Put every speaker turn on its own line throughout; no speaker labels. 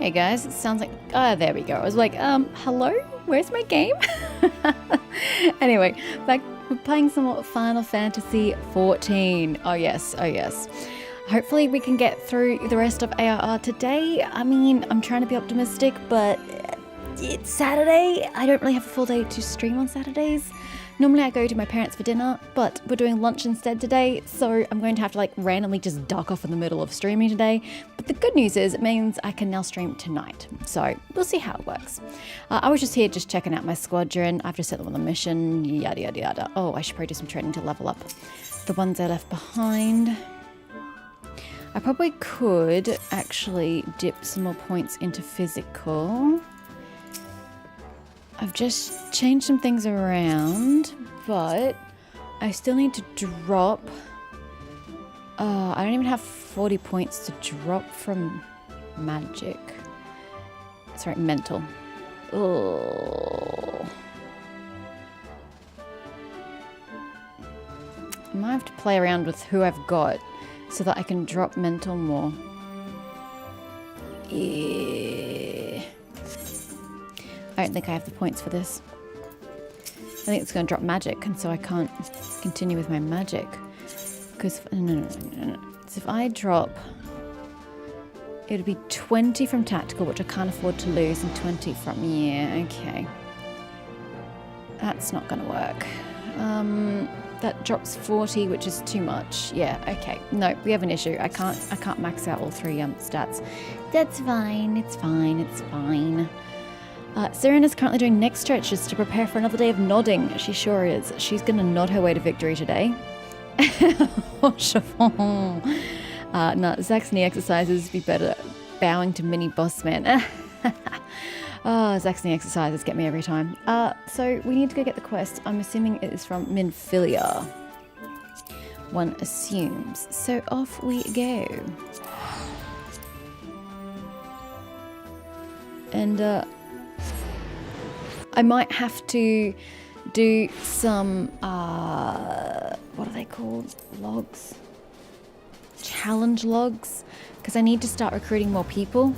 Hey guys, it sounds like... Oh, there we go. I was like, hello? Where's my game? Anyway, back, we're playing some more Final Fantasy 14. Oh yes, oh yes. Hopefully we can get through the rest of ARR today. I mean, I'm trying to be optimistic, but it's Saturday. I don't really have a full day to stream on Saturdays. Normally I go to my parents for dinner, but we're doing lunch instead today, so I'm going to have to like randomly just duck off in the middle of streaming today. But the good news is it means I can now stream tonight, so we'll see how it works. I was just here just checking out my squadron. I've just set them on the mission, yada yada yada. Oh, I should probably do some training to level up the ones I left behind. I probably could actually dip some more points into physical. I've just changed some things around, but I still need to drop... I don't even have 40 points to drop from magic. Sorry, mental. Oh. I might have to play around with who I've got so that I can drop mental more. Yeah. I don't think I have the points for this. I think it's going to drop magic, and so I can't continue with my magic. Because, no. So if I drop, it would be 20 from tactical, which I can't afford to lose, and 20 from, yeah, okay. That's not going to work. That drops 40, which is too much. Yeah, okay. No, we have an issue. I can't max out all three stats. That's fine. It's fine. It's fine. Serena's currently doing neck stretches to prepare for another day of nodding. She sure is. She's going to nod her way to victory today. Oh, chiffon. No, Zach's knee exercises be better bowing to mini boss man. Oh, Zach's knee exercises get me every time. So we need to go get the quest. I'm assuming it is from Minfilia. One assumes. So off we go. And, I might have to do some, what are they called? Logs? Challenge logs? Because I need to start recruiting more people.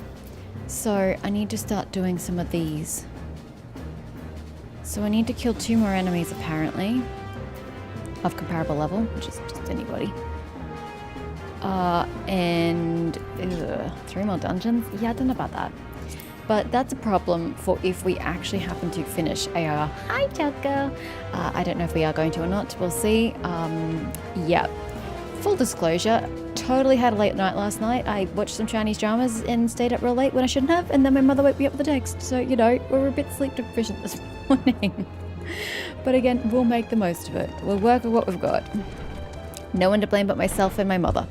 So I need to start doing some of these. So I need to kill 2 more enemies apparently. Of comparable level, which is just anybody. And 3 more dungeons? Yeah, I don't know about that. But that's a problem for if we actually happen to finish AR. Hi, Tucker. I don't know if we are going to or not. We'll see. Yeah. Full disclosure, totally had a late night last night. I watched some Chinese dramas and stayed up real late when I shouldn't have. And then my mother woke me up with a text. So, you know, we're a bit sleep deficient this morning. But again, we'll make the most of it. We'll work with what we've got. No one to blame but myself and my mother.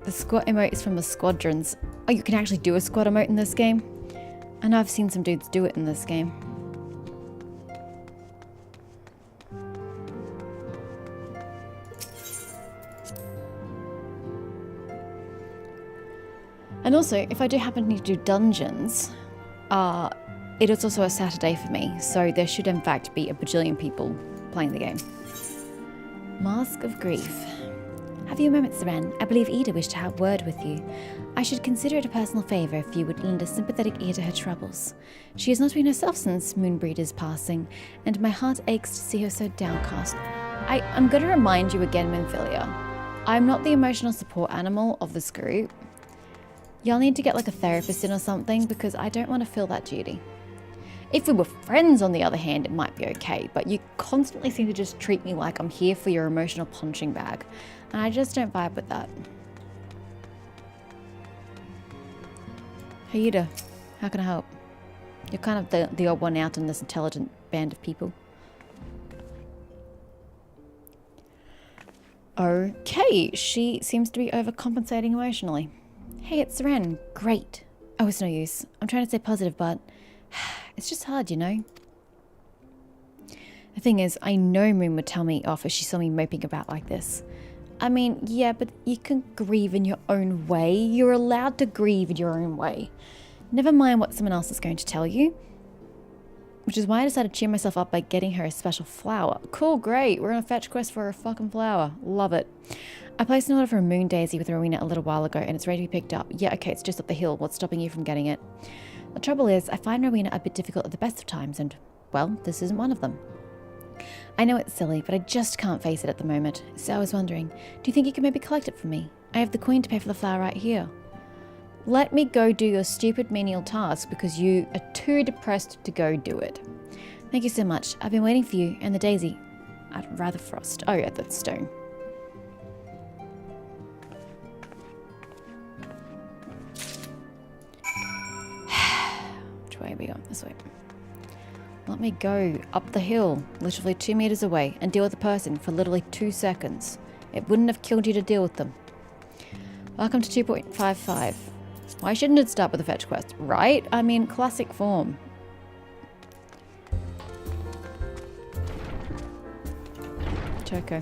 The squad emote is from the squadrons. Oh, you can actually do a squad emote in this game? I know I've seen some dudes do it in this game. And also, if I do happen to need to do dungeons, it is also a Saturday for me, so there should in fact be a bajillion people playing the game. Mask of Grief. Have you a moment, Seren? I believe Ida wished to have a word with you. I should consider it a personal favour if you would lend a sympathetic ear to her troubles. She has not been herself since Moonbreeder's passing, and my heart aches to see her so downcast. I'm going to remind you again, Minfilia. I'm not the emotional support animal of this group. Y'all need to get like a therapist in or something, because I don't want to feel that duty. If we were friends, on the other hand, it might be okay, but you constantly seem to just treat me like I'm here for your emotional punching bag. And I just don't vibe with that. Hey, Yuda. How can I help? You're kind of the odd one out in this intelligent band of people. Okay, she seems to be overcompensating emotionally. Hey, it's Seren. Great. Oh, it's no use. I'm trying to stay positive, but it's just hard, you know? The thing is, I know Moon would tell me off if she saw me moping about like this. I mean, yeah, but you can grieve in your own way. You're allowed to grieve in your own way. Never mind what someone else is going to tell you. Which is why I decided to cheer myself up by getting her a special flower. Cool, great. We're on a fetch quest for a fucking flower. Love it. I placed an order for a moon daisy with Rowena a little while ago and it's ready to be picked up. Yeah, okay, it's just up the hill. What's stopping you from getting it? The trouble is, I find Rowena a bit difficult at the best of times and, well, this isn't one of them. I know it's silly, but I just can't face it at the moment. So I was wondering, do you think you could maybe collect it for me? I have the coin to pay for the flower right here. Let me go do your stupid menial task because you are too depressed to go do it. Thank you so much. I've been waiting for you and the daisy. I'd rather frost. Oh yeah, that's stone. Which way are we going? This way. Let me go up the hill, literally 2 meters away, and deal with the person for literally 2 seconds. It wouldn't have killed you to deal with them. Welcome to 2.55. Why shouldn't it start with a fetch quest, right? I mean, classic form. Choco,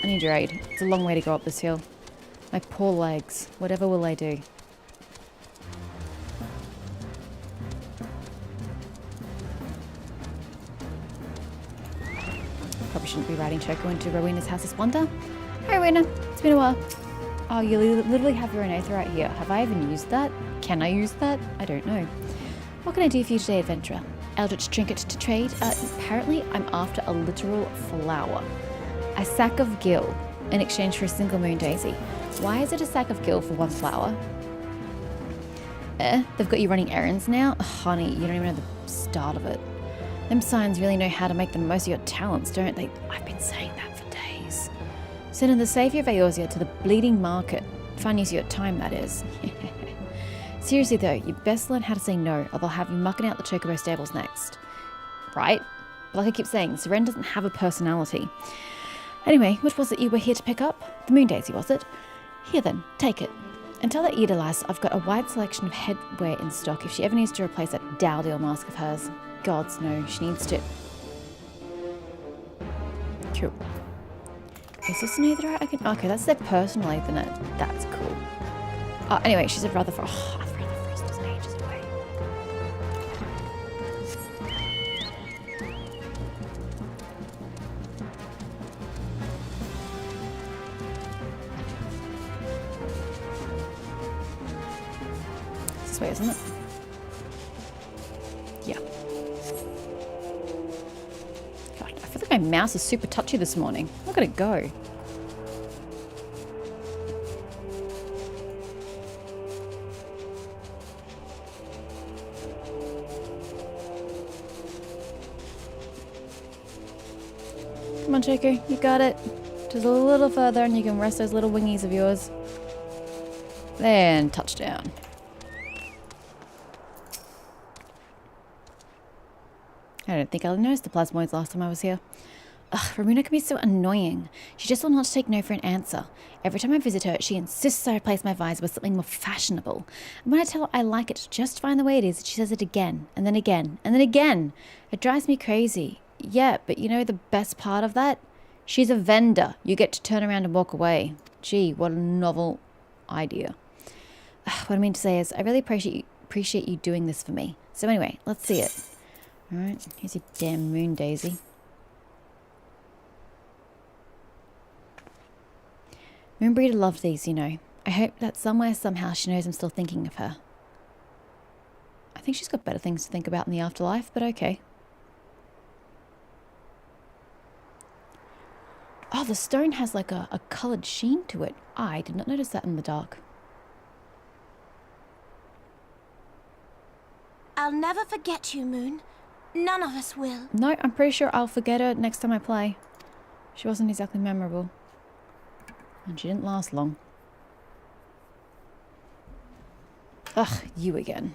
I need your aid. It's a long way to go up this hill. My poor legs. Whatever will I do? Probably shouldn't be riding Choco into Rowena's House of Splendor. Hi Rowena, it's been a while. Oh, you literally have your own Aether right here. Have I even used that? Can I use that? I don't know. What can I do for you today, adventurer? Eldritch trinket to trade? Apparently I'm after a literal flower. A sack of gill in exchange for a single moon daisy. Why is it a sack of gill for 1 flower? They've got you running errands now? Oh, honey, you don't even know the start of it. Them signs really know how to make the most of your talents, don't they? I've been saying that for days. Sending the savior of Eorzea to the bleeding market. Fine use of your time, that is. Seriously though, you best learn how to say no, or they'll have you mucking out the Chocobo stables next. Right? But like I keep saying, Seren doesn't have a personality. Anyway, what was it you were here to pick up? The moon daisy, was it? Here then, take it. And tell that Ida lass I've got a wide selection of headwear in stock if she ever needs to replace that dowdy old mask of hers. Gods no, she needs to. Cool. Is this an Aether I can? Okay, that's their personal Aethernet. That's cool. Anyway, she said rather for. Oh, I'd rather frost is ages away. It's this way, isn't it? Yeah. God, I feel like my mouse is super touchy this morning. Look at it go. Come on, Choco, you got it. Just a little further and you can rest those little wingies of yours. Then touchdown. I don't think I noticed the plasmoids last time I was here. Ugh, Rowena can be so annoying. She just will not take no for an answer. Every time I visit her, she insists I replace my visor with something more fashionable. And when I tell her I like it just fine the way it is, she says it again, and then again, and then again. It drives me crazy. Yeah, but you know the best part of that? She's a vendor. You get to turn around and walk away. Gee, what a novel idea. What I mean to say is, I really appreciate you doing this for me. So anyway, let's see it. Alright, here's your damn moon daisy. Moonbreeder loved these, you know. I hope that somewhere, somehow, she knows I'm still thinking of her. I think she's got better things to think about in the afterlife, but okay. Oh, the stone has like a coloured sheen to it. I did not notice that in the dark.
I'll never forget you, Moon. None of us will.
No, I'm pretty sure I'll forget her next time I play. She wasn't exactly memorable. And she didn't last long. Ugh, you again.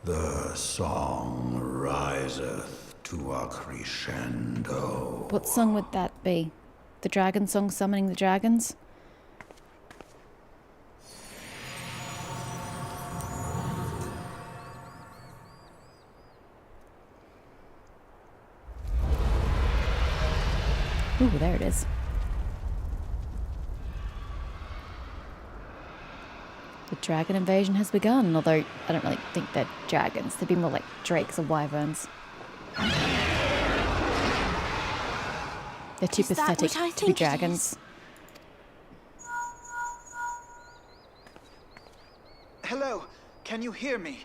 The song riseth to a crescendo.
What song would that be? The dragon song summoning the dragons? Ooh, there it is. The dragon invasion has begun, although I don't really think they're dragons. They'd be more like drakes or wyverns. They're too pathetic to be dragons.
Hello, can you hear me?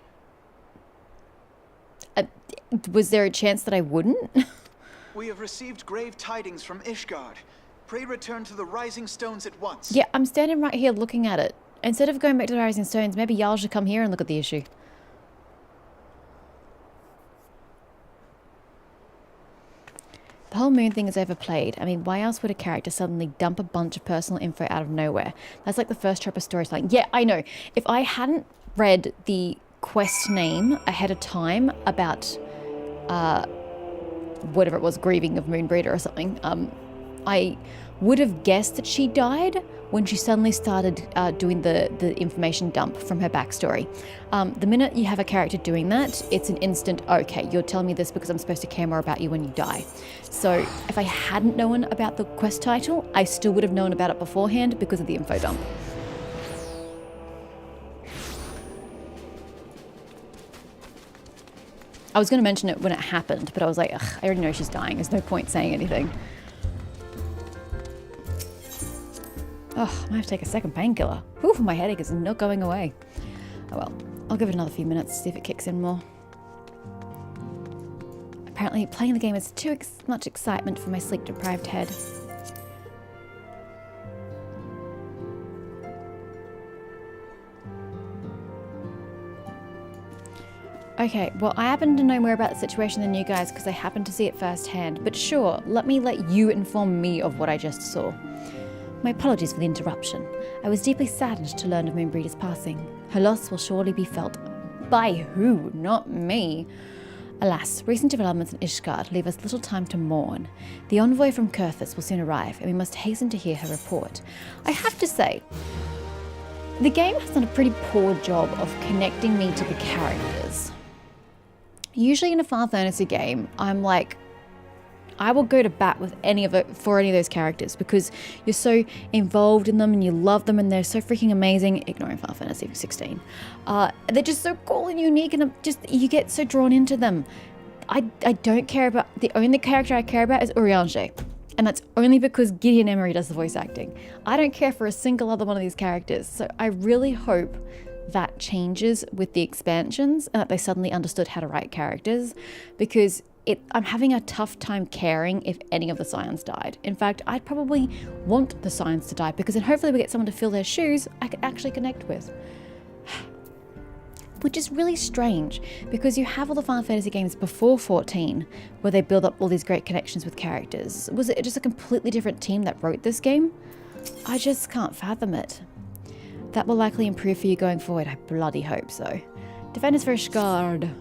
Was there a chance that I wouldn't?
We have received grave tidings from Ishgard. Pray return to the Rising Stones at once.
Yeah, I'm standing right here looking at it. Instead of going back to the Rising Stones, maybe y'all should come here and look at the issue. The whole moon thing is overplayed. I mean, why else would a character suddenly dump a bunch of personal info out of nowhere? That's like the first trope of storytelling. Yeah, I know. If I hadn't read the quest name ahead of time about whatever it was, grieving of Moonbreeder or something, I would have guessed that she died when she suddenly started doing the information dump from her backstory. The minute you have a character doing that, it's an instant, okay, you're telling me this because I'm supposed to care more about you when you die. So if I hadn't known about the quest title, I still would have known about it beforehand because of the info dump. I was going to mention it when it happened, but I was like, ugh, I already know she's dying. There's no point saying anything. Oh, I might have to take a second painkiller. Whew, my headache is not going away. Oh well, I'll give it another few minutes to see if it kicks in more. Apparently, playing the game is too much excitement for my sleep-deprived head. Okay, well, I happen to know more about the situation than you guys because I happen to see it firsthand. But sure, let me let you inform me of what I just saw. My apologies for the interruption. I was deeply saddened to learn of Moonbreeder's passing. Her loss will surely be felt. By who? Not me. Alas, recent developments in Ishgard leave us little time to mourn. The envoy from Kurthus will soon arrive, and we must hasten to hear her report. I have to say, the game has done a pretty poor job of connecting me to the characters. Usually in a Final Fantasy game, I'm like, I will go to bat with for any of those characters because you're so involved in them and you love them and they're so freaking amazing. Ignoring Final Fantasy 16, they're just so cool and unique, and you get so drawn into them. I don't care about the only character I care about is Eorzea, and that's only because Gideon Emery does the voice acting. I don't care for a single other one of these characters, so I really hope that changes with the expansions and that they suddenly understood how to write characters, because I'm having a tough time caring if any of the Scions died. In fact, I'd probably want the Scions to die because then hopefully we get someone to fill their shoes I could actually connect with. Which is really strange because you have all the Final Fantasy games before 14 where they build up all these great connections with characters. Was it just a completely different team that wrote this game? I just can't fathom it. That will likely improve for you going forward. I bloody hope so. Defenders for Ishgard.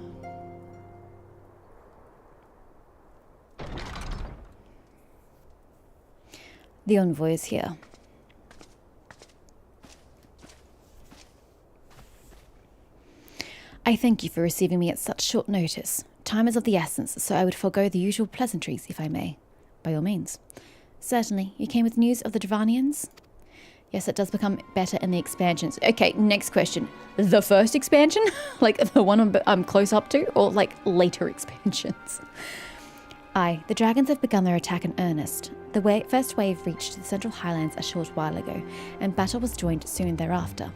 The envoy is here. I thank you for receiving me at such short notice. Time is of the essence, so I would forego the usual pleasantries, if I may. By all means. Certainly. You came with news of the Dravanians? Yes, it does become better in the expansions. Okay, next question. The first expansion? Like the one I'm close up to? Or like later expansions? Aye, the dragons have begun their attack in earnest. The first wave reached the Central Highlands a short while ago, and battle was joined soon thereafter.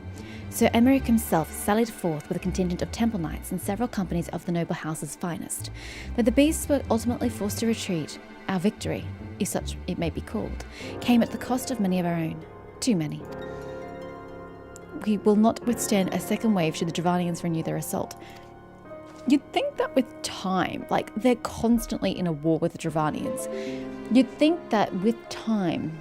Sir Emmerich himself sallied forth with a contingent of temple knights and several companies of the noble house's finest. Though the beasts were ultimately forced to retreat, our victory, if such it may be called, came at the cost of many of our own. Too many. We will not withstand a second wave should the Dravanians renew their assault. You'd think that with time, like they're constantly in a war with the Dravanians, you'd think that with time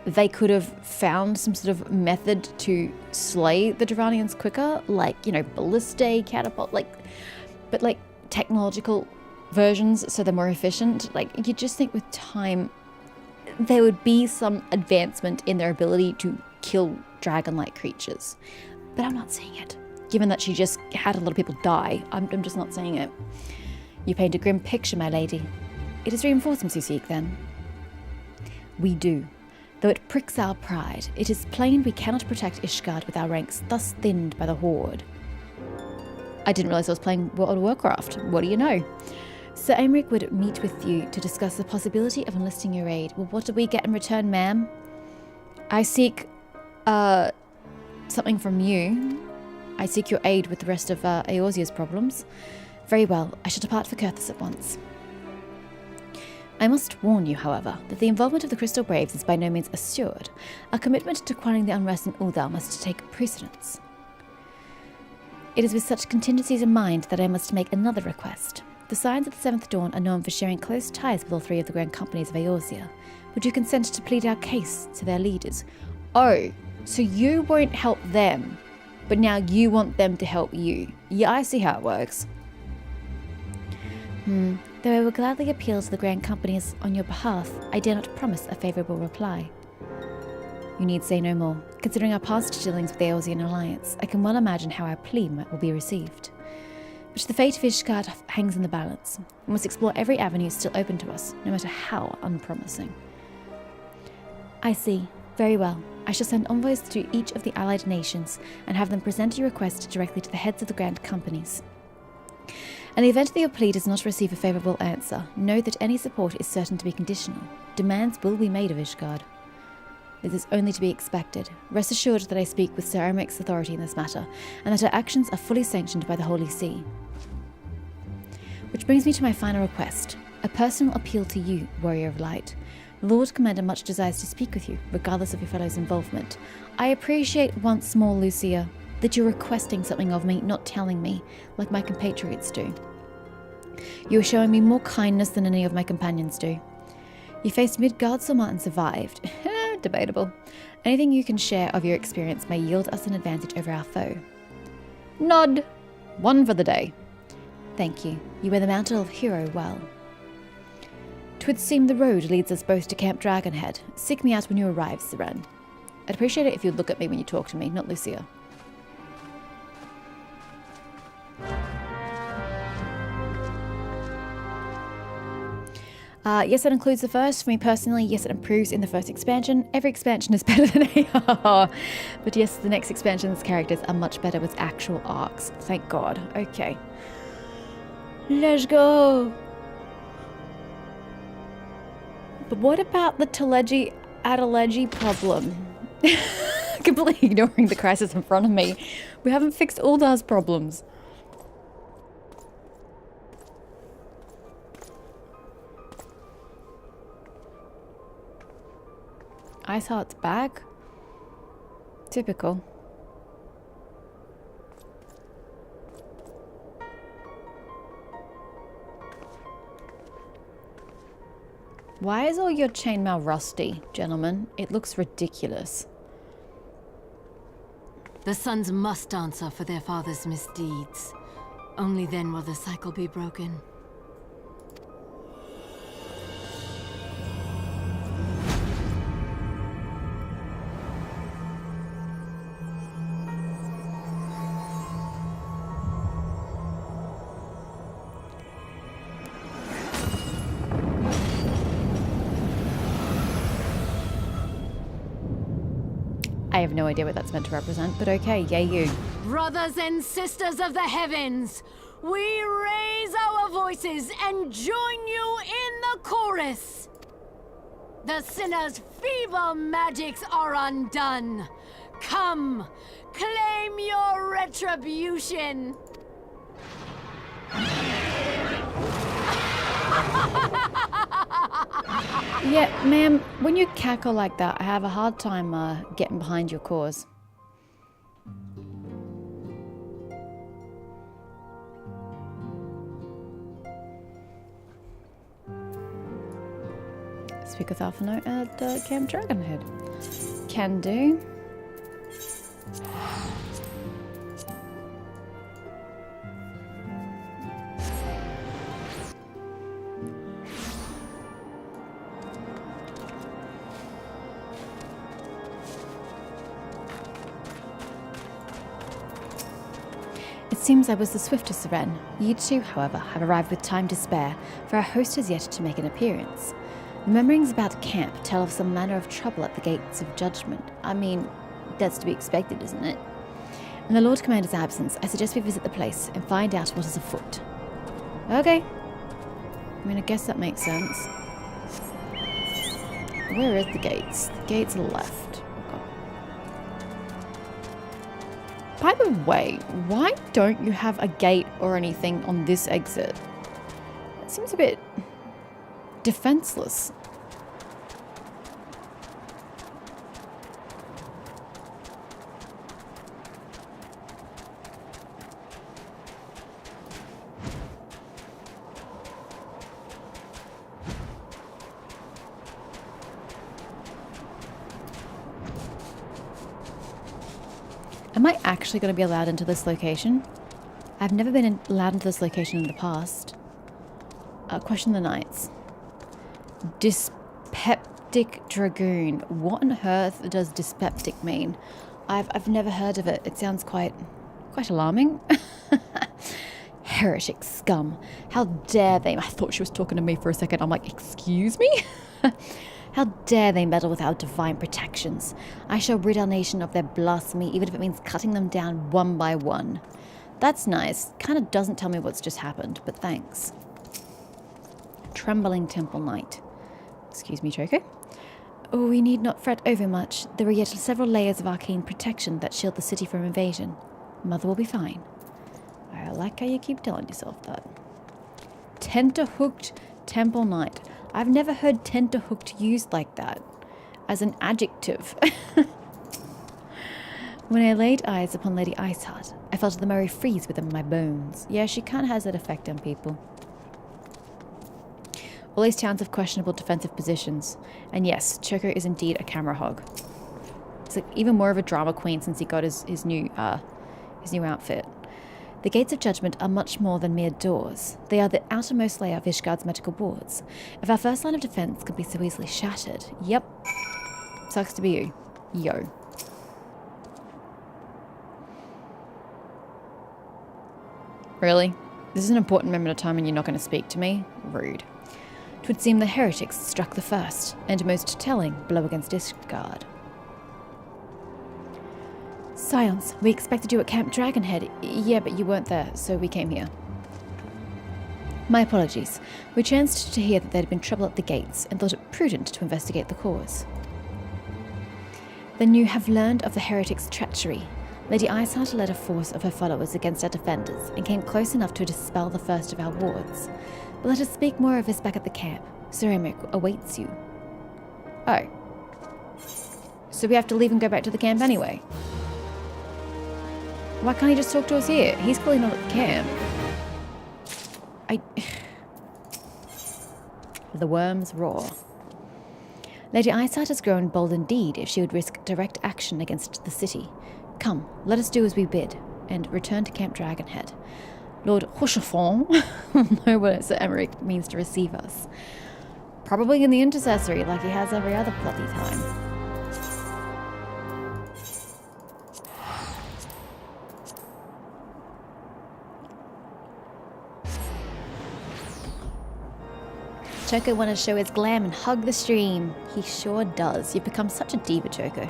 they could have found some sort of method to slay the Dravanians quicker, like, you know, ballistae, catapult, but technological versions so they're more efficient. Like, you just think with time there would be some advancement in their ability to kill dragon-like creatures. But I'm not seeing it. Given that she just had a lot of people die, I'm just not seeing it. You paint a grim picture, my lady. It is reinforcements you seek, then? We do. Though it pricks our pride, it is plain we cannot protect Ishgard with our ranks thus thinned by the Horde. I didn't realize I was playing World of Warcraft. What do you know? Sir Aymeric would meet with you to discuss the possibility of enlisting your aid. Well, what do we get in return, ma'am? I seek, something from you. I seek your aid with the rest of Eorzea's problems. Very well, I shall depart for Kurthus at once. I must warn you, however, that the involvement of the Crystal Braves is by no means assured. Our commitment to quelling the unrest in Ul'dah must take precedence. It is with such contingencies in mind that I must make another request. The Scions of the Seventh Dawn are known for sharing close ties with all three of the grand companies of Eorzea. Would you consent to plead our case to their leaders? Oh, so you won't help them, but now you want them to help you. Yeah, I see how it works. Though I will gladly appeal to the grand companies on your behalf, I dare not promise a favourable reply. You need say no more. Considering our past dealings with the Eorzean Alliance, I can well imagine how our plea will be received. But the fate of Ishgard hangs in the balance. We must explore every avenue still open to us, no matter how unpromising. I see. Very well. I shall send envoys to each of the allied nations and have them present your request directly to the heads of the grand companies. In the event that your plea does not receive a favourable answer, know that any support is certain to be conditional. Demands will be made of Ishgard. This is only to be expected. Rest assured that I speak with Sir Ermic's authority in this matter, and that our actions are fully sanctioned by the Holy See. Which brings me to my final request, a personal appeal to you, Warrior of Light. The Lord Commander much desires to speak with you, regardless of your fellow's involvement. I appreciate once more, Lucia, that you're requesting something of me, not telling me, like my compatriots do. You are showing me more kindness than any of my companions do. You faced Midgardsormr and survived. Debatable. Anything you can share of your experience may yield us an advantage over our foe. Nod. One for the day. Thank you. You wear the mantle of hero well. 'Twould seem the road leads us both to Camp Dragonhead. Seek me out when you arrive, Siren. I'd appreciate it if you'd look at me when you talk to me, not Lucia. Yes, that includes the first. For me personally, yes, it improves in the first expansion. Every expansion is better than AR. But yes, the next expansion's characters are much better with actual arcs. Thank God. Okay. Let's go. But what about the Teleji Adeleji problem? Completely ignoring the crisis in front of me. We haven't fixed Uldah's problems. Iceheart's back? Typical. Why is all your chainmail rusty, gentlemen? It looks ridiculous.
The sons must answer for their father's misdeeds. Only then will the cycle be broken.
I have no idea what that's meant to represent, but okay, yay you.
Brothers and sisters of the heavens, we raise our voices and join you in the chorus. The sinner's feeble magics are undone. Come, claim your retribution.
Yeah, ma'am, when you cackle like that, I have a hard time getting behind your cause. Speak with Alphanote at Camp Dragonhead. Can do. It seems I was the swiftest, Siren. You too, however, have arrived with time to spare, for our host has yet to make an appearance. The murmurings about camp tell of some manner of trouble at the gates of judgment. I mean, that's to be expected, isn't it? In the Lord Commander's absence, I suggest we visit the place and find out what is afoot. Okay. I mean, I guess that makes sense. Where is the gates? The gates are left. Okay. By the way, why don't you have a gate or anything on this exit? It seems a bit defenseless. Am I actually going to be allowed into this location? I've never been allowed into this location in the past. Question the knights. Dyspeptic Dragoon. What on earth does dyspeptic mean? I've never heard of it. It sounds quite alarming. Heretic scum. How dare they? I thought she was talking to me for a second. I'm like, excuse me? How dare they meddle with our divine protections? I shall rid our nation of their blasphemy, even if it means cutting them down one by one. That's nice. Kind of doesn't tell me what's just happened, but thanks. Trembling Temple Knight. Excuse me, Choco. Oh, we need not fret overmuch. There are yet several layers of arcane protection that shield the city from invasion. Mother will be fine. I like how you keep telling yourself that. Tenterhooked Temple Knight. I've never heard tenterhooked used like that, as an adjective. When I laid eyes upon Lady Iceheart, I felt the memory freeze within my bones. Yeah, she kind of has that effect on people. All these towns have questionable defensive positions. And yes, Choco is indeed a camera hog. He's like even more of a drama queen since he got his new outfit. The gates of judgment are much more than mere doors. They are the outermost layer of Ishgard's magical wards. If our first line of defense could be so easily shattered, yep. Sucks to be you. Yo. Really? This is an important moment of time and you're not going to speak to me? Rude. 'Twould seem the heretics struck the first, and most telling, blow against Ishgard. Scions, we expected you at Camp Dragonhead. Yeah, but you weren't there, so we came here. My apologies. We chanced to hear that there had been trouble at the gates, and thought it prudent to investigate the cause. Then you have learned of the heretics' treachery. Lady Iceheart led a force of her followers against our defenders, and came close enough to dispel the first of our wards. But let us speak more of this back at the camp. Sir Emmerich awaits you. Oh. So we have to leave and go back to the camp anyway? Why can't he just talk to us here? He's clearly not at the camp. The worms roar. Lady Iceheart has grown bold indeed if she would risk direct action against the city. Come, let us do as we bid, and return to Camp Dragonhead. Lord Rochefort will know what Sir Emmerich means to receive us. Probably in the intercessory, like he has every other bloody time. Choco want to show his glam and hug the stream. He sure does. You've become such a diva, Choco.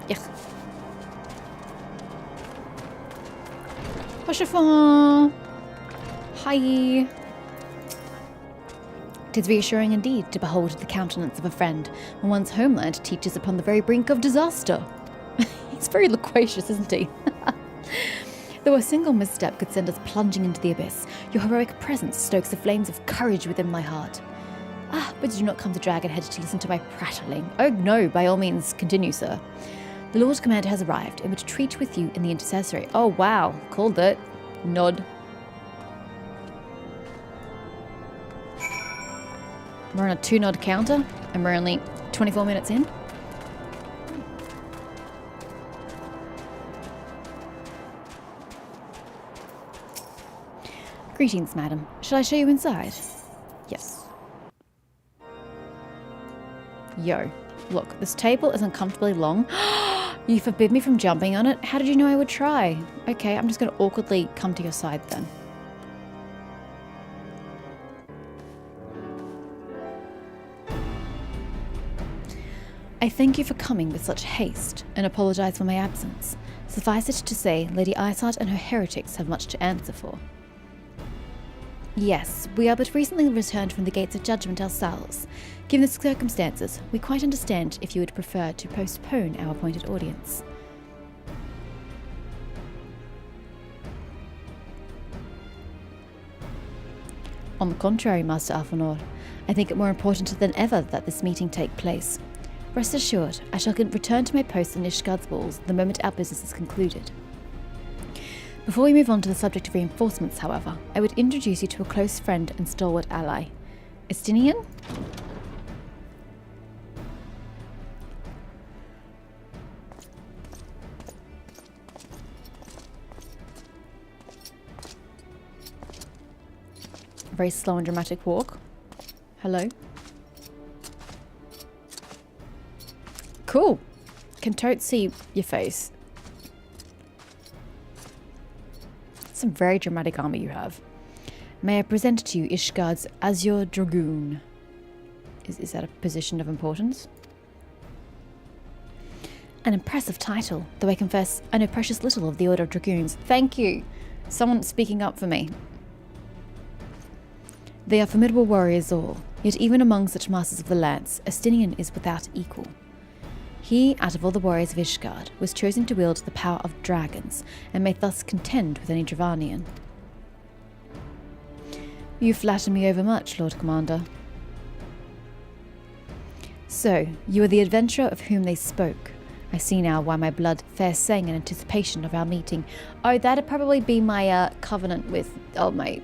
Yuck. Rochefort! Hi! 'Tis reassuring indeed to behold the countenance of a friend when one's homeland teaches upon the very brink of disaster. He's very loquacious, isn't he? Though a single misstep could send us plunging into the abyss, your heroic presence stokes the flames of courage within my heart. Ah, but do not come to Dragonhead to listen to my prattling. Oh no, by all means, continue, sir. The Lord Commander has arrived and would treat with you in the intercessory. Oh wow, called it. Nod. We're on a 2-nod counter, and we're only 24 minutes in. Greetings, madam. Shall I show you inside? Yes. Yo, look, this table is uncomfortably long. You forbid me from jumping on it? How did you know I would try? Okay, I'm just going to awkwardly come to your side then. I thank you for coming with such haste, and apologize for my absence. Suffice it to say, Lady Iceheart and her heretics have much to answer for. Yes, we are but recently returned from the gates of judgment ourselves. Given the circumstances, we quite understand if you would prefer to postpone our appointed audience. On the contrary, Master Alphanor, I think it more important than ever that this meeting take place. Rest assured, I shall return to my post in Ishgard's walls the moment our business is concluded. Before we move on to the subject of reinforcements, however, I would introduce you to a close friend and stalwart ally. Estinian? Very slow and dramatic walk. Hello. Cool. Can totes see your face. Some very dramatic armor you have. May I present to you Ishgard's Azure Dragoon? Is that a position of importance? An impressive title, though I confess I know precious little of the Order of Dragoons. Thank you. Someone speaking up for me. They are formidable warriors all, yet even among such masters of the lance, Estinian is without equal. He, out of all the warriors of Ishgard, was chosen to wield the power of dragons, and may thus contend with any Dravanian. You flatter me overmuch, Lord Commander. So, you are the adventurer of whom they spoke. I see now why my blood fair sang in anticipation of our meeting. Oh, that'd probably be my covenant with... Oh, my...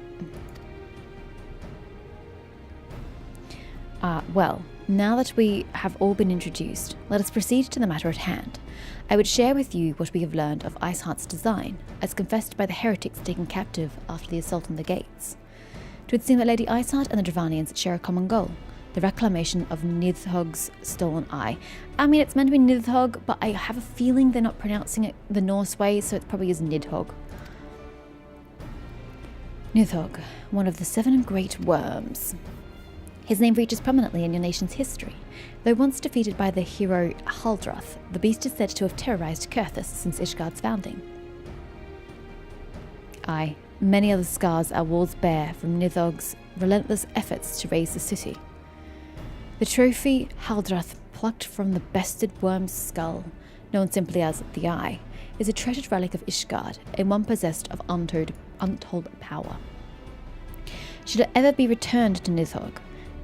Well, now that we have all been introduced, let us proceed to the matter at hand. I would share with you what we have learned of Iceheart's design, as confessed by the heretics taken captive after the assault on the gates. It would seem that Lady Iceheart and the Dravanians share a common goal, the reclamation of Nidhogg's stolen eye. I mean, it's meant to be Nidhogg, but I have a feeling they're not pronouncing it the Norse way, so it probably is Nidhogg. Nidhogg, one of the 7 great worms. His name features prominently in your nation's history. Though once defeated by the hero Haldrath, the beast is said to have terrorized Kurthus since Ishgard's founding. Aye, many other scars our walls bear from Nidhogg's relentless efforts to raise the city. The trophy Haldrath plucked from the bested worm's skull, known simply as the Eye, is a treasured relic of Ishgard, and one possessed of untold power. Should it ever be returned to Nidhogg,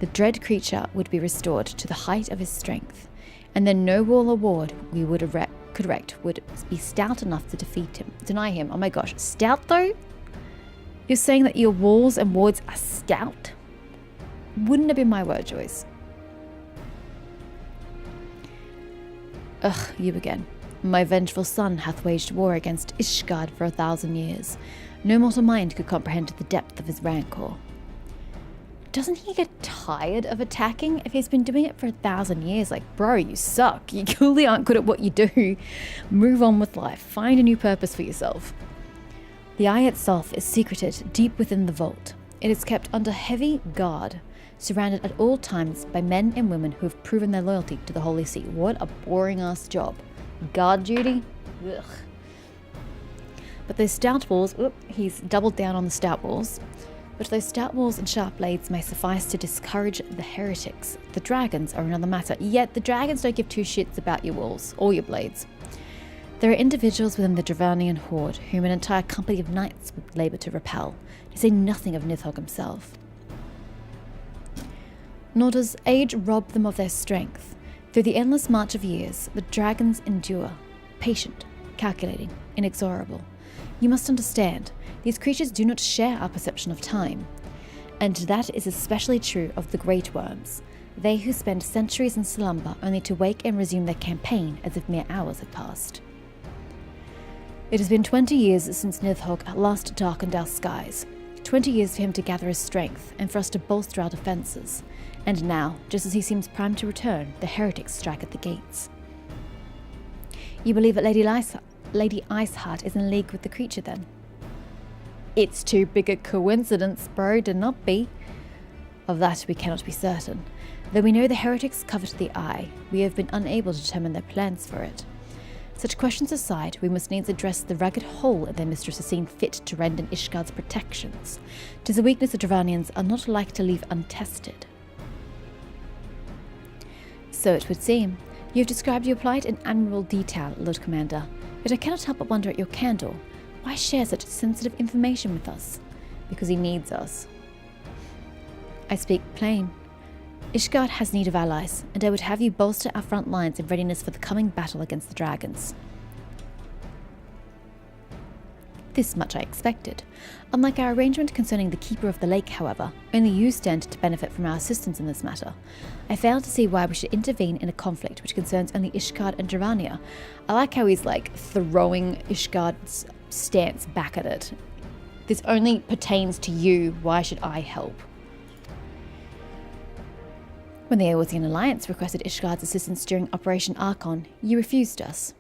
the dread creature would be restored to the height of his strength, and then no wall or ward we could erect would be stout enough to deny him. Oh my gosh, stout though? You're saying that your walls and wards are stout? Wouldn't have been my word choice. Ugh, you again. My vengeful son hath waged war against Ishgard for 1,000 years. No mortal mind could comprehend the depth of his rancor. Doesn't he get tired of attacking if he's been doing it for 1,000 years? Like, bro, you suck. You clearly aren't good at what you do. Move on with life. Find a new purpose for yourself. The eye itself is secreted deep within the vault. It is kept under heavy guard, surrounded at all times by men and women who have proven their loyalty to the Holy See. What a boring-ass job. Guard duty? Ugh. But those stout walls... Oop, he's doubled down on the stout walls. But those stout walls and sharp blades may suffice to discourage the heretics. The dragons are another matter, yet the dragons don't give 2 shits about your walls or your blades. There are individuals within the Dravanian horde whom an entire company of knights would labour to repel, to say nothing of Nidhogg himself. Nor does age rob them of their strength. Through the endless march of years, the dragons endure, patient, calculating, inexorable. You must understand, these creatures do not share our perception of time. And that is especially true of the great worms, they who spend centuries in slumber only to wake and resume their campaign as if mere hours had passed. It has been 20 years since Nidhogg last darkened our skies, 20 years for him to gather his strength and for us to bolster our defences. And now, just as he seems primed to return, the heretics strike at the gates. You believe that Lady Iceheart is in league with the creature then? It's too big a coincidence, bro, to not be. Of that we cannot be certain. Though we know the heretics covet the eye, we have been unable to determine their plans for it. Such questions aside, we must needs address the ragged hole their mistress has seen fit to rend in Ishgard's protections. 'Tis a weakness the Dravanians are not like to leave untested. So it would seem. You have described your plight in admirable detail, Lord Commander, yet I cannot help but wonder at your candor. Why share such sensitive information with us? Because he needs us. I speak plain. Ishgard has need of allies, and I would have you bolster our front lines in readiness for the coming battle against the dragons. This much I expected. Unlike our arrangement concerning the Keeper of the Lake, however, only you stand to benefit from our assistance in this matter. I fail to see why we should intervene in a conflict which concerns only Ishgard and Dravania. I like how he's like throwing Ishgard's stance back at it. This only pertains to you, why should I help? When the Eorzean Alliance requested Ishgard's assistance during Operation Archon, you refused us.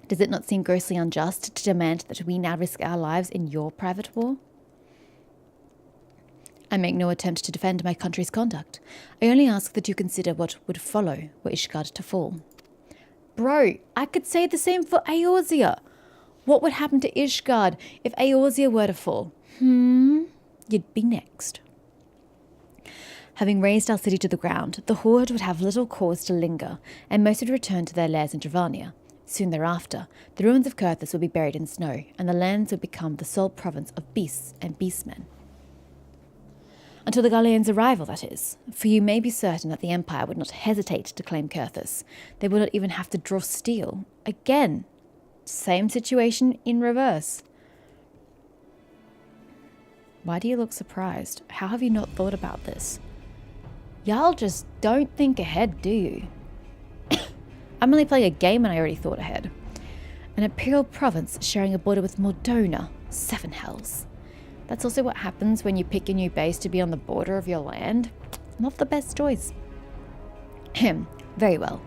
Does it not seem grossly unjust to demand that we now risk our lives in your private war? I make no attempt to defend my country's conduct. I only ask that you consider what would follow were Ishgard to fall. Bro, I could say the same for Eorzea. What would happen to Ishgard if Eorzea were to fall? You'd be next. Having razed our city to the ground, the Horde would have little cause to linger, and most would return to their lairs in Dravania. Soon thereafter, the ruins of Kurthus would be buried in snow, and the lands would become the sole province of beasts and beastmen. Until the Galleon's arrival, that is, for you may be certain that the Empire would not hesitate to claim Kurthus. They would not even have to draw steel. Again, same situation in reverse. Why do you look surprised? How have you not thought about this? Y'all just don't think ahead, do you? I'm only playing a game and I already thought ahead. An imperial province sharing a border with Mordona. 7 hells. That's also what happens when you pick a new base to be on the border of your land. Not the best choice. Very well.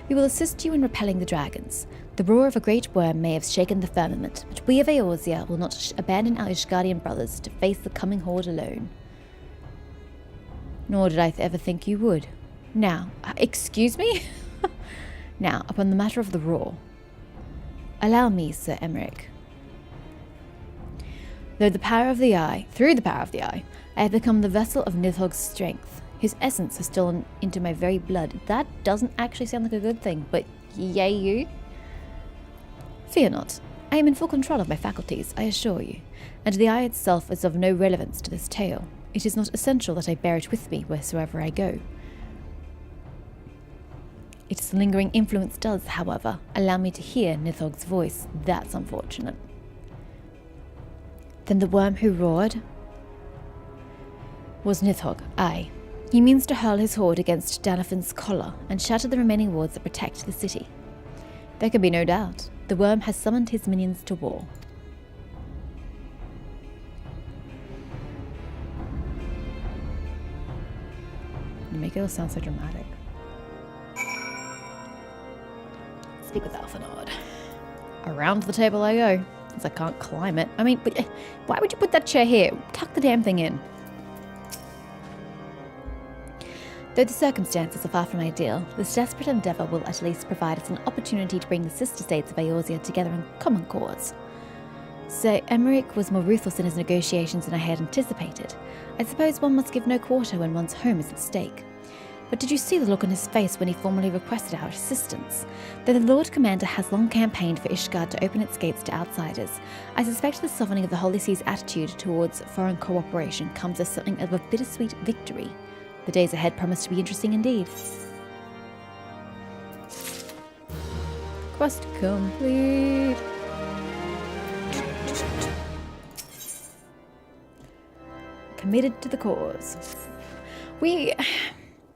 We will assist you in repelling the dragons. The roar of a great worm may have shaken the firmament, but we of Eorzea will not abandon our Ishgardian brothers to face the coming horde alone. Nor did I ever think you would. Now, excuse me? Now, upon the matter of the roar. Allow me, Sir Emmerich. Through the power of the eye, I have become the vessel of Nidhogg's strength. His essence has stolen into my very blood. That doesn't actually sound like a good thing, but yay you. Fear not. I am in full control of my faculties, I assure you, and the eye itself is of no relevance to this tale. It is not essential that I bear it with me wheresoever I go. Its lingering influence does, however, allow me to hear Nidhogg's voice. That's unfortunate. Then the worm who roared was Nidhogg, aye. He means to hurl his horde against Danafin's collar and shatter the remaining wards that protect the city. There can be no doubt. The worm has summoned his minions to war. You make it all sound so dramatic. Speak with Alphanord. Around the table I go, since I can't climb it. I mean, but why would you put that chair here? Tuck the damn thing in. Though the circumstances are far from ideal, this desperate endeavour will at least provide us an opportunity to bring the sister states of Eorzea together in common cause. Sir Emmerich was more ruthless in his negotiations than I had anticipated. I suppose one must give no quarter when one's home is at stake. But did you see the look on his face when he formally requested our assistance? Though the Lord Commander has long campaigned for Ishgard to open its gates to outsiders, I suspect the softening of the Holy See's attitude towards foreign cooperation comes as something of a bittersweet victory. The days ahead promise to be interesting indeed. Quest complete. Committed to the cause. We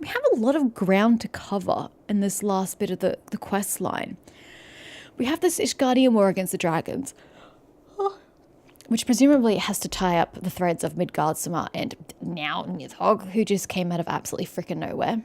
have a lot of ground to cover in this last bit of the quest line. We have this Ishgardian war against the dragons, which presumably has to tie up the threads of Midgardsormr and now Nidhogg, who just came out of absolutely freaking nowhere.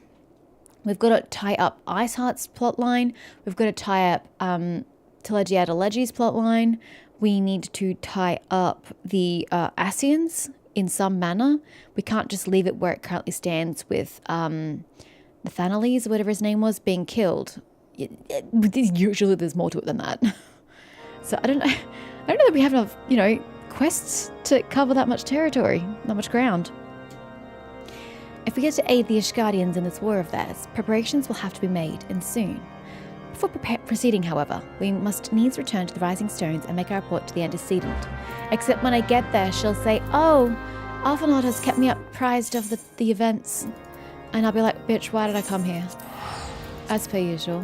We've got to tie up Iceheart's plotline. We've got to tie up Telegiad Elegi's plotline. We need to tie up the Ascians in some manner. We can't just leave it where it currently stands with Nathanaelis, or whatever his name was, being killed. usually there's more to it than that. So I don't know that we have enough, quests to cover that much territory, that much ground. If we get to aid the Ishgardians in this war of theirs, preparations will have to be made, and soon. Before proceeding, however, we must needs return to the Rising Stones and make our report to the antecedent. Except when I get there, she'll say, "Oh, Arthur has kept me apprised of the events." And I'll be like, "Bitch, why did I come here?" As per usual.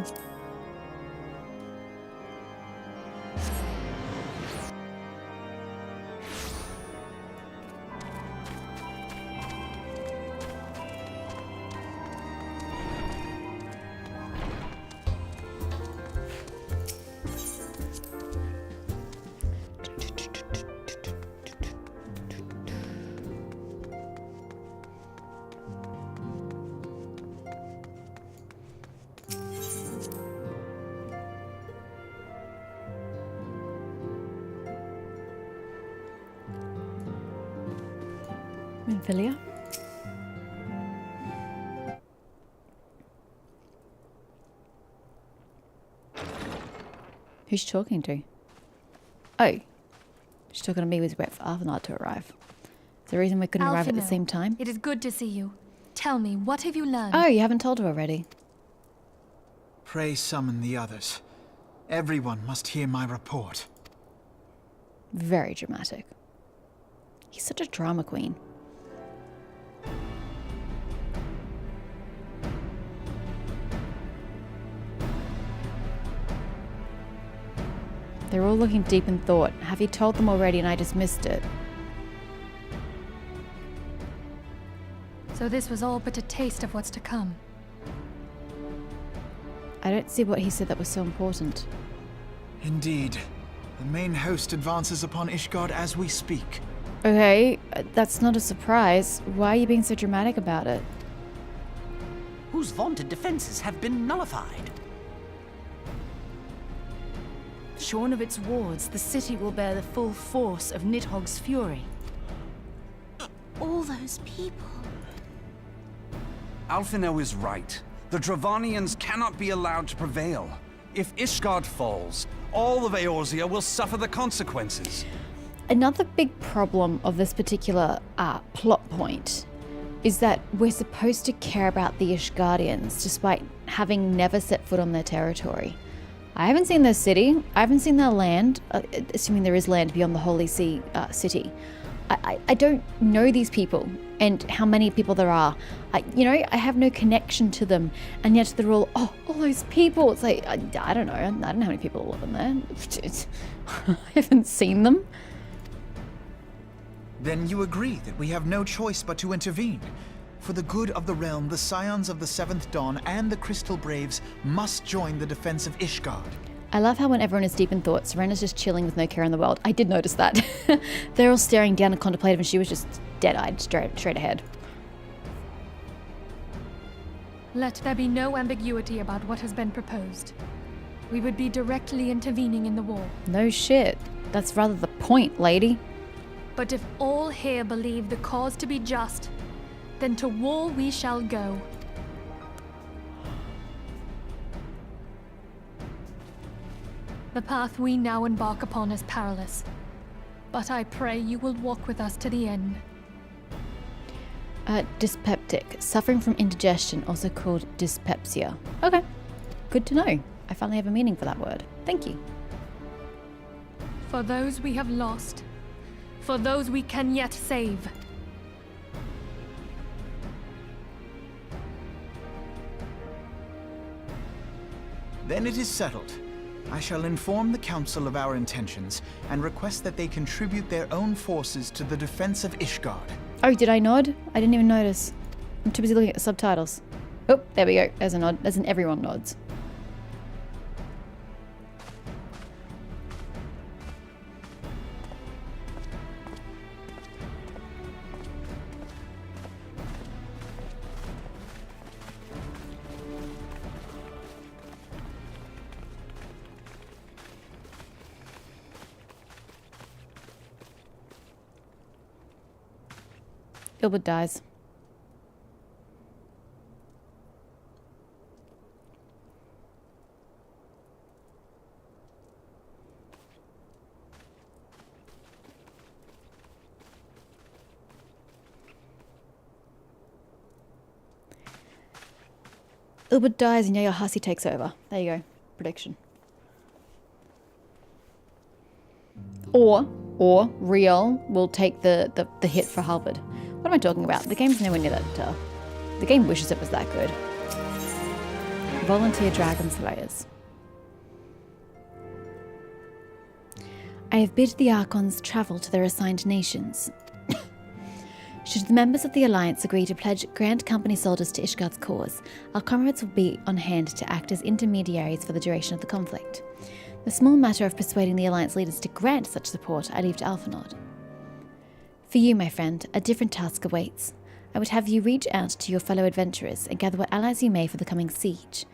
Minfilia? Who's she talking to? Oh. She's talking to me with wait for Arthanard to arrive. Is there a reason we couldn't arrive at the same time?
It is good to see you. Tell me, what have you learned?
Oh, you haven't told her already.
Pray summon the others. Everyone must hear my report.
Very dramatic. He's such a drama queen. They're all looking deep in thought. Have you told them already and I just missed it?
So this was all but a taste of what's to come.
I don't see what he said that was so important.
Indeed. The main host advances upon Ishgard as we speak.
Okay, that's not a surprise. Why are you being so dramatic about it?
Whose vaunted defenses have been nullified.
Shorn of its wards, the city will bear the full force of Nidhogg's fury.
All those people.
Alphinaud is right. The Dravanians cannot be allowed to prevail. If Ishgard falls, all of Eorzea will suffer the consequences.
Another big problem of this particular plot point is that we're supposed to care about the Ishgardians despite having never set foot on their territory. I haven't seen their city. I haven't seen their land, assuming there is land beyond the Holy Sea city. I don't know these people and how many people there are. I have no connection to them, and yet they're all those people. It's like, I don't know. I don't know how many people live in there. I haven't seen them.
Then you agree that we have no choice but to intervene. For the good of the realm, the Scions of the Seventh Dawn and the Crystal Braves must join the defense of Ishgard.
I love how when everyone is deep in thought, Serena's just chilling with no care in the world. I did notice that. They're all staring down and contemplative, and she was just dead-eyed, straight ahead.
Let there be no ambiguity about what has been proposed. We would be directly intervening in the war.
No shit. That's rather the point, lady.
But if all here believe the cause to be just, then to war we shall go. The path we now embark upon is perilous, but I pray you will walk with us to the end.
Dyspeptic. Suffering from indigestion, also called dyspepsia. Okay. Good to know. I finally have a meaning for that word. Thank you.
For those we have lost, for those we can yet save.
Then it is settled. I shall inform the Council of our intentions and request that they contribute their own forces to the defense of Ishgard.
Oh, did I nod? I didn't even notice. I'm too busy looking at the subtitles. Oh, there we go. There's a nod. As in everyone nods. Gilbert dies. Ilbert dies and Yaya Hussey takes over. There you go. Prediction. Or Real will take the hit for Halberd. What am I talking about? The game's nowhere near that. The game wishes it was that good. Volunteer Dragon Slayers. I have bid the Archons travel to their assigned nations. Should the members of the Alliance agree to pledge Grand Company soldiers to Ishgard's cause, our comrades will be on hand to act as intermediaries for the duration of the conflict. The small matter of persuading the Alliance leaders to grant such support I leave to Alphinaud. For you, my friend, a different task awaits. I would have you reach out to your fellow adventurers and gather what allies you may for the coming siege.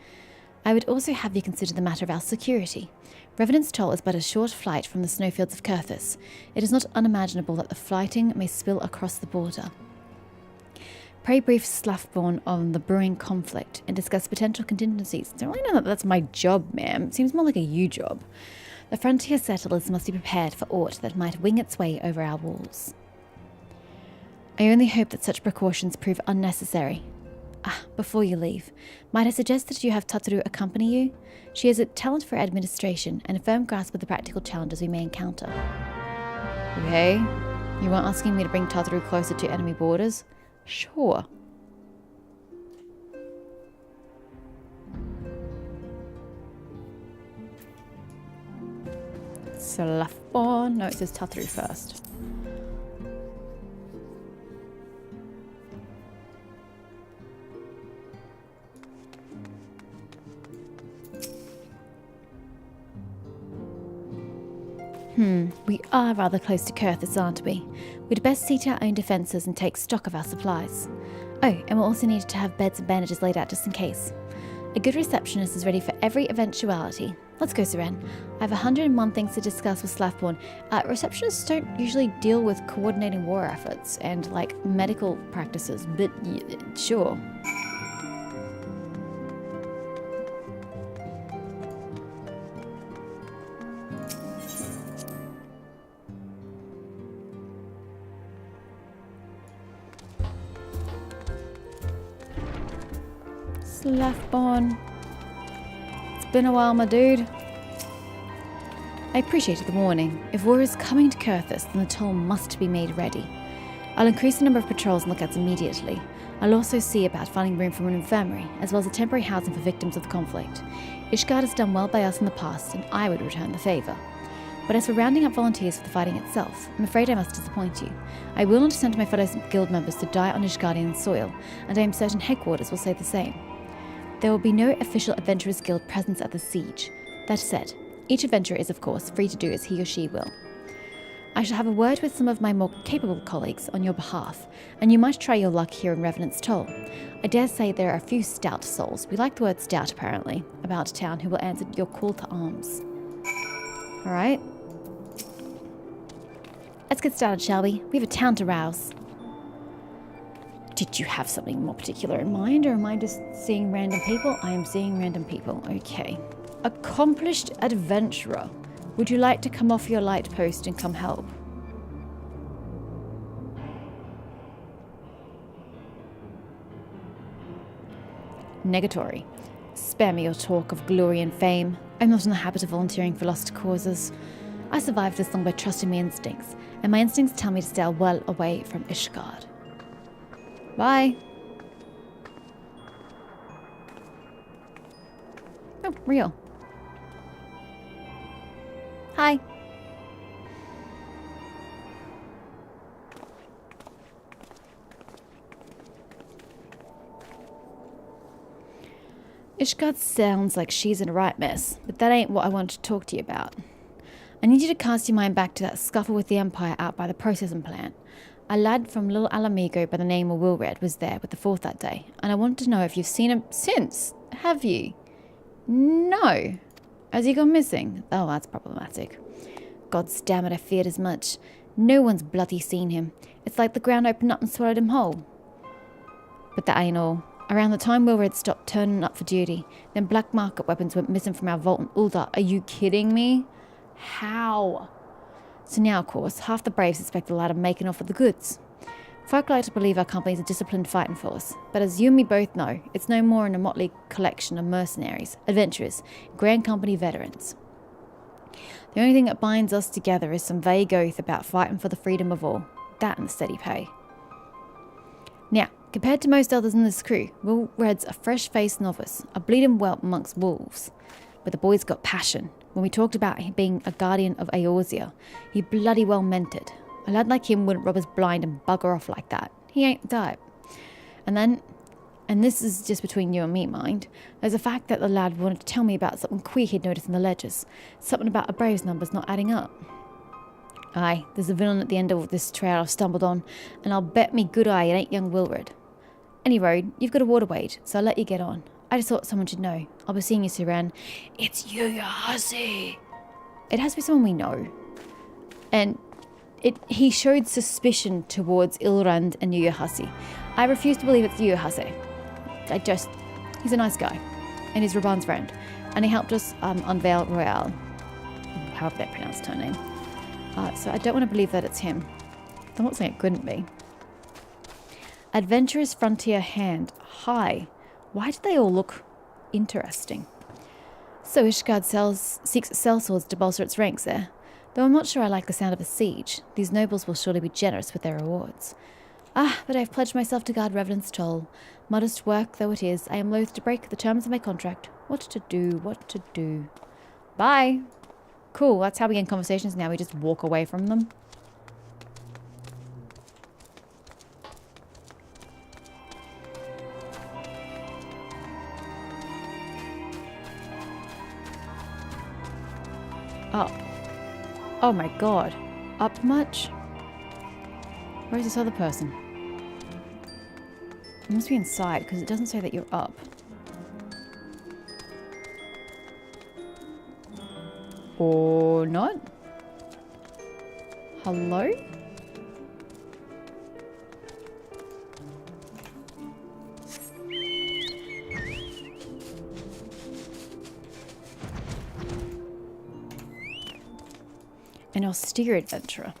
I would also have you consider the matter of our security. Revenant's Toll is but a short flight from the snowfields of Kurthus. It is not unimaginable that the flighting may spill across the border. Pray brief Slafborn on the brewing conflict and discuss potential contingencies. Don't really know that that's my job, ma'am. It seems more like a you job. The frontier settlers must be prepared for aught that might wing its way over our walls. I only hope that such precautions prove unnecessary. Before you leave, might I suggest that you have Tataru accompany you? She has a talent for administration and a firm grasp of the practical challenges we may encounter. Okay, you weren't asking me to bring Tataru closer to enemy borders? Sure. Slafborn. No, it says Tataru first. We are rather close to Kurthus, aren't we? We'd best see to our own defences and take stock of our supplies. Oh, and we'll also need to have beds and bandages laid out just in case. A good receptionist is ready for every eventuality. Let's go, Seren. I have 101 things to discuss with Slafborn. Receptionists don't usually deal with coordinating war efforts and, like, medical practices, but sure. Slafborn. It's been a while, my dude. I appreciated the warning. If war is coming to Kurthus, then the toll must be made ready. I'll increase the number of patrols and lookouts immediately. I'll also see about finding room for an infirmary, as well as a temporary housing for victims of the conflict. Ishgard has done well by us in the past, and I would return the favour. But as for rounding up volunteers for the fighting itself, I'm afraid I must disappoint you. I will not send my fellow guild members to die on Ishgardian soil, and I am certain headquarters will say the same. There will be no official Adventurers Guild presence at the siege. That said, each adventurer is, of course, free to do as he or she will. I shall have a word with some of my more capable colleagues on your behalf, and you might try your luck here in Revenant's Toll. I dare say there are a few stout souls, we like the word stout apparently, about town who will answer your call to arms. Alright. Let's get started, shall we? We have a town to rouse. Did you have something more particular in mind, or am I just seeing random people? I am seeing random people. Okay. Accomplished adventurer. Would you like to come off your light post and come help? Negatory. Spare me your talk of glory and fame. I'm not in the habit of volunteering for lost causes. I survived this long by trusting my instincts, and my instincts tell me to stay well away from Ishgard. Bye. Oh, Real. Hi. Ishgard sounds like she's in a right mess, but that ain't what I want to talk to you about. I need you to cast your mind back to that scuffle with the Empire out by the processing plant. A lad from Little Alamigo by the name of Wilred was there with the Fourth that day, and I wanted to know if you've seen him since. Have you? No. Has he gone missing? Oh, that's problematic. Gods damn it, I feared as much. No one's bloody seen him. It's like the ground opened up and swallowed him whole. But that ain't all. Around the time Wilred stopped turning up for duty, then black market weapons went missing from our vault in Uldar. Are you kidding me? How? So now, of course, half the Braves suspect the lad of making off with the goods. Folk like to believe our company is a disciplined fighting force, but as you and me both know, it's no more than a motley collection of mercenaries, adventurers, Grand Company veterans. The only thing that binds us together is some vague oath about fighting for the freedom of all. That and steady pay. Now, compared to most others in this crew, Will Red's a fresh-faced novice, a bleeding whelp amongst wolves. But the boy's got passion. When we talked about him being a guardian of Eorzea, he bloody well meant it. A lad like him wouldn't rub us blind and bugger off like that. He ain't the type. And then, and this is just between you and me, mind, there's a fact that the lad wanted to tell me about something queer he'd noticed in the ledgers. Something about a Braves numbers not adding up. Aye, there's a villain at the end of this trail I've stumbled on, and I'll bet me good eye it ain't young Wilred. Any road, you've got a water wait, so I'll let you get on. I just thought someone should know. I'll be seeing you, Siran. It's you, your hussy. It has to be someone we know. And he showed suspicion towards Ilrand and Yuya. I refuse to believe it's Yuya. He's a nice guy. And he's Reborn's friend. And he helped us unveil Royale. However they pronounced her name. So I don't want to believe that it's him. I'm not saying it couldn't be. Adventurous Frontier Hand. Hi. Why do they all look interesting? So Ishgard seeks sellswords to bolster its ranks there. Though I'm not sure I like the sound of a siege. These nobles will surely be generous with their rewards. But I've pledged myself to guard Revenant's toll. Modest work though it is, I am loath to break the terms of my contract. What to do. Bye! Cool, that's how we end conversations now. We just walk away from them. Up. Oh my god. Up much? Where's this other person? It must be inside, because it doesn't say that you're up. Or not? Hello? An austere adventurer.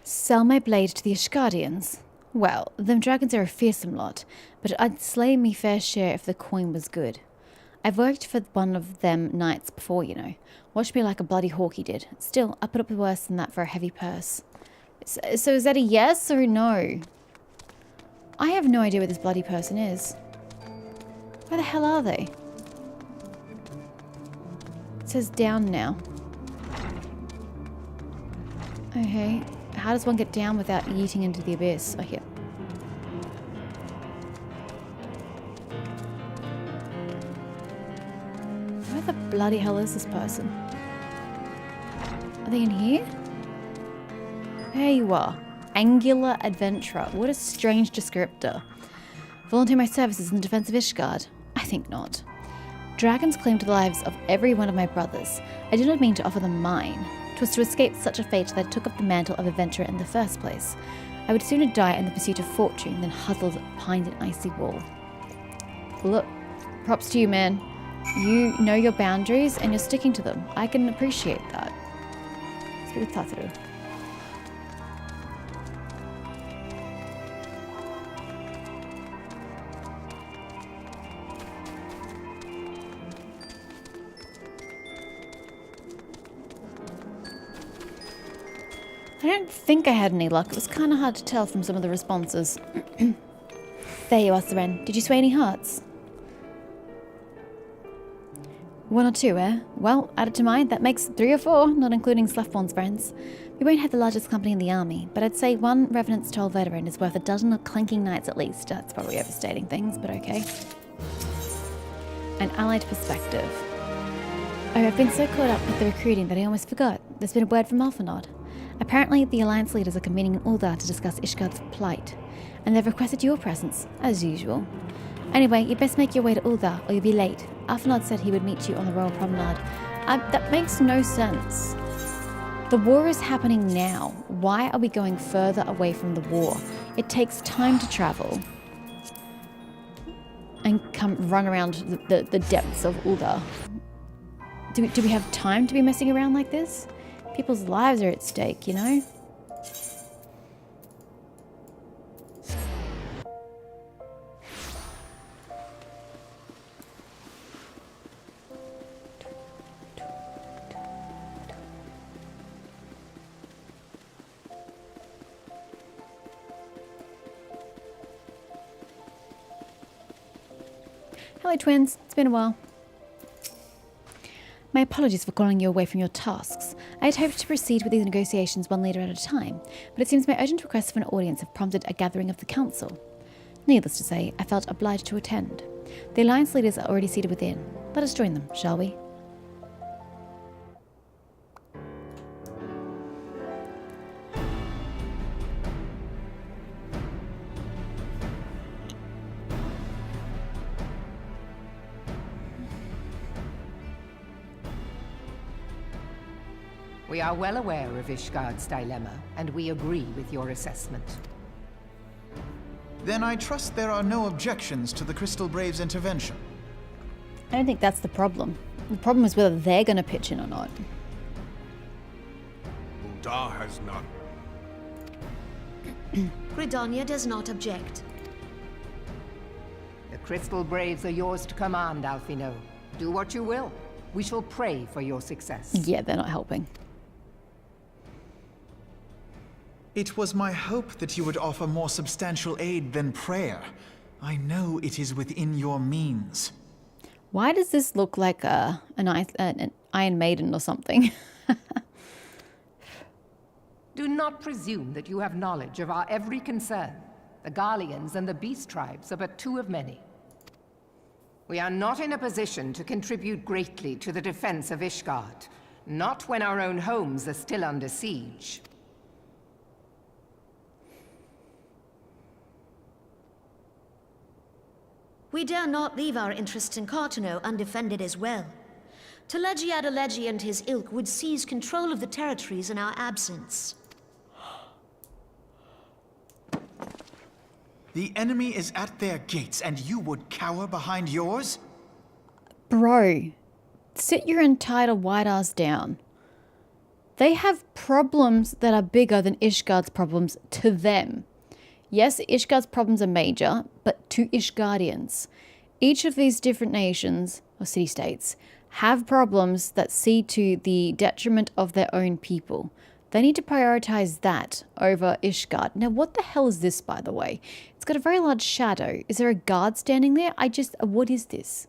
Sell my blade to the Ishgardians? Well, them dragons are a fearsome lot, but I'd slay me fair share if the coin was good. I've worked for one of them knights before, you know. Watched me like a bloody hawk he did. Still, I put up with worse than that for a heavy purse. So is that a yes or a no? I have no idea where this bloody person is. Where the hell are they? It says down now. Okay, how does one get down without yeeting into the abyss? Oh, here. Where the bloody hell is this person? Are they in here? There you are. Angular adventurer. What a strange descriptor. Volunteer my services in the defense of Ishgard? I think not. Dragons claim to the lives of every one of my brothers. I do not mean to offer them mine. 'Twas to escape such a fate that I took up the mantle of adventurer in the first place. I would sooner die in the pursuit of fortune than huddled behind an icy wall. Look, props to you, man. You know your boundaries and you're sticking to them. I can appreciate that. Speak with Tataru. I don't think I had any luck. It was kind of hard to tell from some of the responses. There you are, Seren. Did you sway any hearts? 1 or 2, eh? Well, add it to mine. That makes 3 or 4, not including Slefborn's friends. We won't have the largest company in the army, but I'd say one Revenant's Toll veteran is worth a dozen of clanking knights at least. That's probably overstating things, but okay. An allied perspective. Oh, I've been so caught up with the recruiting that I almost forgot. There's been a word from Alphanod. Apparently, the Alliance leaders are convening in Uldar to discuss Ishgard's plight, and they've requested your presence, as usual. Anyway, you best make your way to Uldar, or you'll be late. Alphanod said he would meet you on the Royal Promenade. That makes no sense. The war is happening now. Why are we going further away from the war? It takes time to travel. And run around the depths of Uldar. Do we have time to be messing around like this? People's lives are at stake, you know? Hello, twins. It's been a while. My apologies for calling you away from your tasks. I had hoped to proceed with these negotiations one leader at a time, but it seems my urgent requests for an audience have prompted a gathering of the council. Needless to say, I felt obliged to attend. The alliance leaders are already seated within. Let us join them, shall we?
We are well aware of Ishgard's dilemma, and we agree with your assessment.
Then I trust there are no objections to the Crystal Braves' intervention.
I don't think that's the problem. The problem is whether they're going to pitch in or not.
Uldar has none.
Gridania does not object.
The Crystal Braves are yours to command, Alfino. Do what you will. We shall pray for your success.
Yeah, they're not helping.
It was my hope that you would offer more substantial aid than prayer. I know it is within your means.
Why does this look like an Iron Maiden or something?
Do not presume that you have knowledge of our every concern. The Garleans and the Beast Tribes are but two of many. We are not in a position to contribute greatly to the defense of Ishgard. Not when our own homes are still under siege.
We dare not leave our interests in Cartano undefended as well. Telegi Adalegi and his ilk would seize control of the territories in our absence.
The enemy is at their gates, and you would cower behind yours?
Bro, sit your entitled white ass down. They have problems that are bigger than Ishgard's problems to them. Yes, Ishgard's problems are major, but to Ishgardians. Each of these different nations, or city-states, have problems that see to the detriment of their own people. They need to prioritize that over Ishgard. Now, what the hell is this, by the way? It's got a very large shadow. Is there a guard standing there? What is this?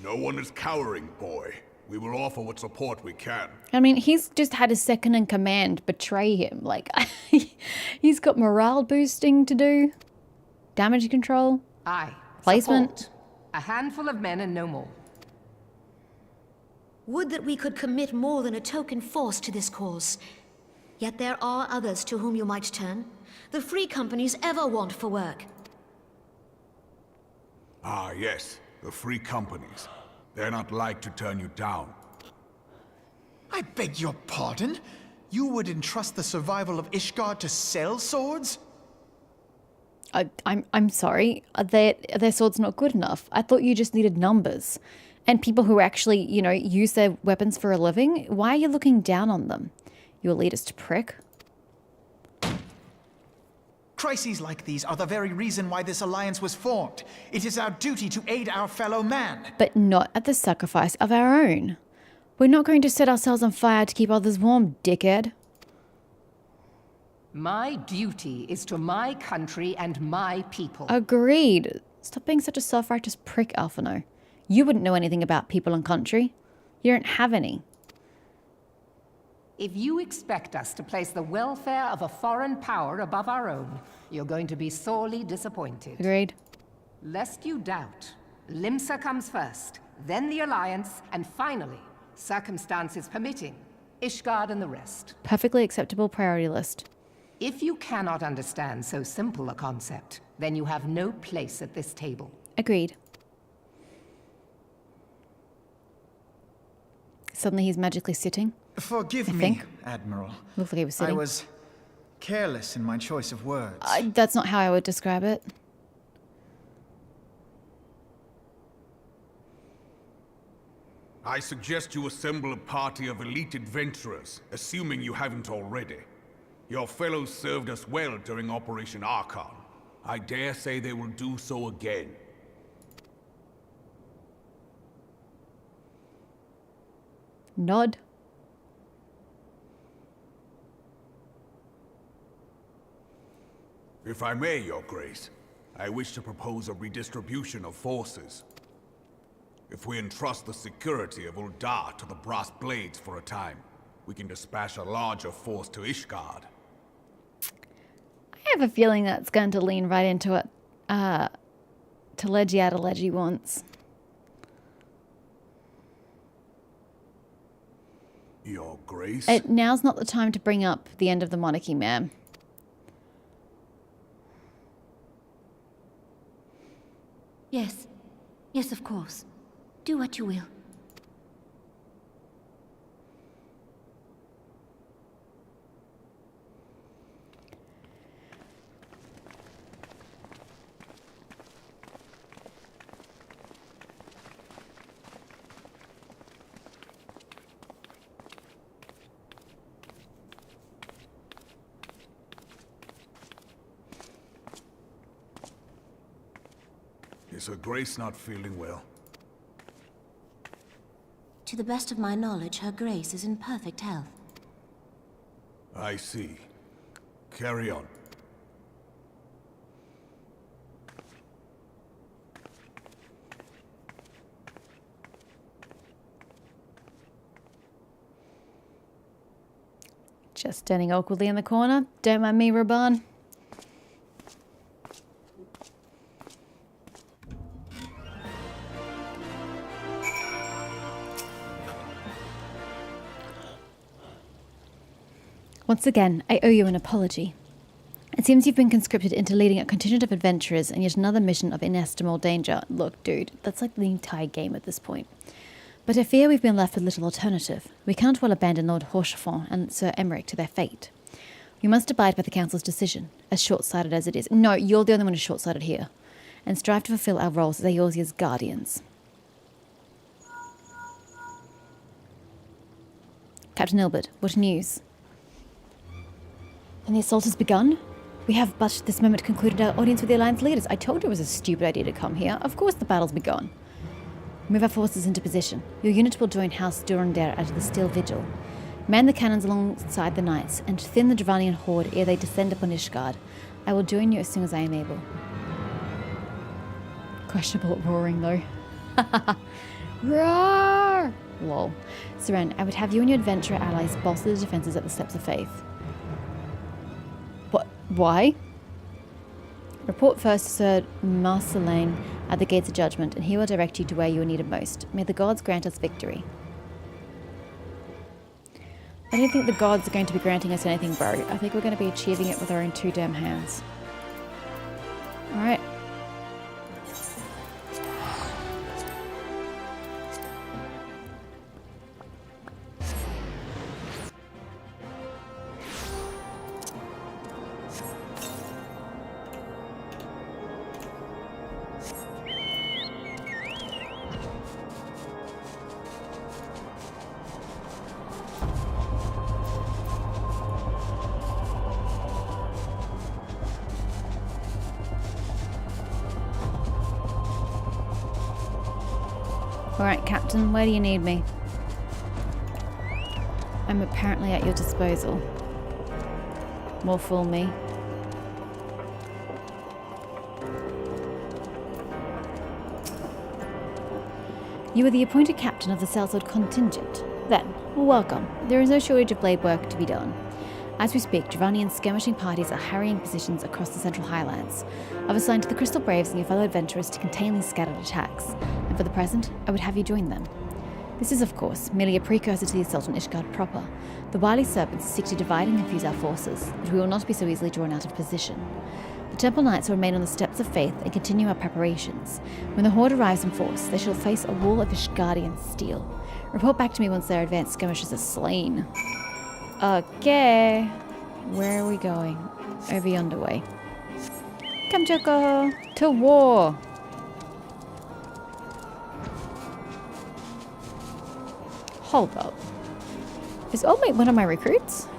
No one is cowering, boy. We will offer what support we can.
I mean, he's just had his second in command betray him. Like, he's got morale boosting to do, damage control,
Aye.
placement.
Support. A handful of men and no more.
Would that we could commit more than a token force to this cause. Yet there are others to whom you might turn. The free companies ever want for work.
Ah, yes. The free companies. They're not like to turn you down.
I beg your pardon? You would entrust the survival of Ishgard to sell swords?
I'm sorry. Are their swords not good enough? I thought you just needed numbers. And people who actually, use their weapons for a living. Why are you looking down on them? You elitist prick.
Crises like these are the very reason why this alliance was formed. It is our duty to aid our fellow man.
But not at the sacrifice of our own. We're not going to set ourselves on fire to keep others warm, dickhead.
My duty is to my country and my people.
Agreed. Stop being such a self-righteous prick, Alphino. You wouldn't know anything about people and country. You don't have any.
If you expect us to place the welfare of a foreign power above our own, you're going to be sorely disappointed.
Agreed.
Lest you doubt, Limsa comes first, then the Alliance, and finally, circumstances permitting, Ishgard and the rest.
Perfectly acceptable priority list.
If you cannot understand so simple a concept, then you have no place at this table.
Agreed. Suddenly he's magically sitting.
Forgive
I
me,
think.
Admiral.
Looks like he was
I
sitting.
was careless in my choice of words.
That's not how I would describe it.
I suggest you assemble a party of elite adventurers, assuming you haven't already. Your fellows served us well during Operation Archon. I dare say they will do so again.
Nod.
If I may, Your Grace, I wish to propose a redistribution of forces. If we entrust the security of Uldar to the Brass Blades for a time, we can dispatch a larger force to Ishgard.
I have a feeling that's going to lean right into what Teleggi wants.
Your Grace?
Now's not the time to bring up the end of the monarchy, ma'am.
Yes. Yes, of course. Do what you will.
Is Her Grace not feeling well?
To the best of my knowledge, Her Grace is in perfect health.
I see. Carry on.
Just standing awkwardly in the corner. Don't mind me, Reborn. Once again, I owe you an apology. It seems you've been conscripted into leading a contingent of adventurers and yet another mission of inestimable danger. Look, dude, that's like the entire game at this point. But I fear we've been left with little alternative. We cannot well abandon Lord Horchefort and Sir Emmerich to their fate. We must abide by the Council's decision, as short-sighted as it is. No, you're the only one who's short-sighted here. And strive to fulfill our roles as Eorzea's guardians. Captain Ilbert, what news? And the assault has begun? We have but this moment concluded our audience with the Alliance leaders. I told you it was a stupid idea to come here. Of course the battle's begun. Move our forces into position. Your unit will join House Durandare at the Steel Vigil. Man the cannons alongside the knights, and thin the Dravanian horde ere they descend upon Ishgard. I will join you as soon as I am able. Questionable at roaring, though. Roar! Lol. Seren, I would have you and your adventurer allies bolster the defences at the Steps of Faith. What? Why? Report first to Sir Marcelane at the Gates of Judgment, and he will direct you to where you are needed most. May the gods grant us victory. I don't think the gods are going to be granting us anything, bro. I think we're going to be achieving it with our own two damn hands. Alright. Alright, Captain, where do you need me? I'm apparently at your disposal. More fool me. You are the appointed captain of the Sellsword contingent. Then, welcome. There is no shortage of blade work to be done. As we speak, Dravanian skirmishing parties are harrying positions across the Central Highlands. I've assigned to the Crystal Braves and your fellow adventurers to contain these scattered attacks, and for the present, I would have you join them. This is, of course, merely a precursor to the assault on Ishgard proper. The wily serpents seek to divide and confuse our forces, but we will not be so easily drawn out of position. The Temple Knights will remain on the Steps of Faith and continue our preparations. When the Horde arrives in force, they shall face a wall of Ishgardian steel. Report back to me once their advanced skirmishers are slain. Okay. Where are we going? Over yonder way. Come, Joko! To war! Hold up. Is Old Mate one of my recruits?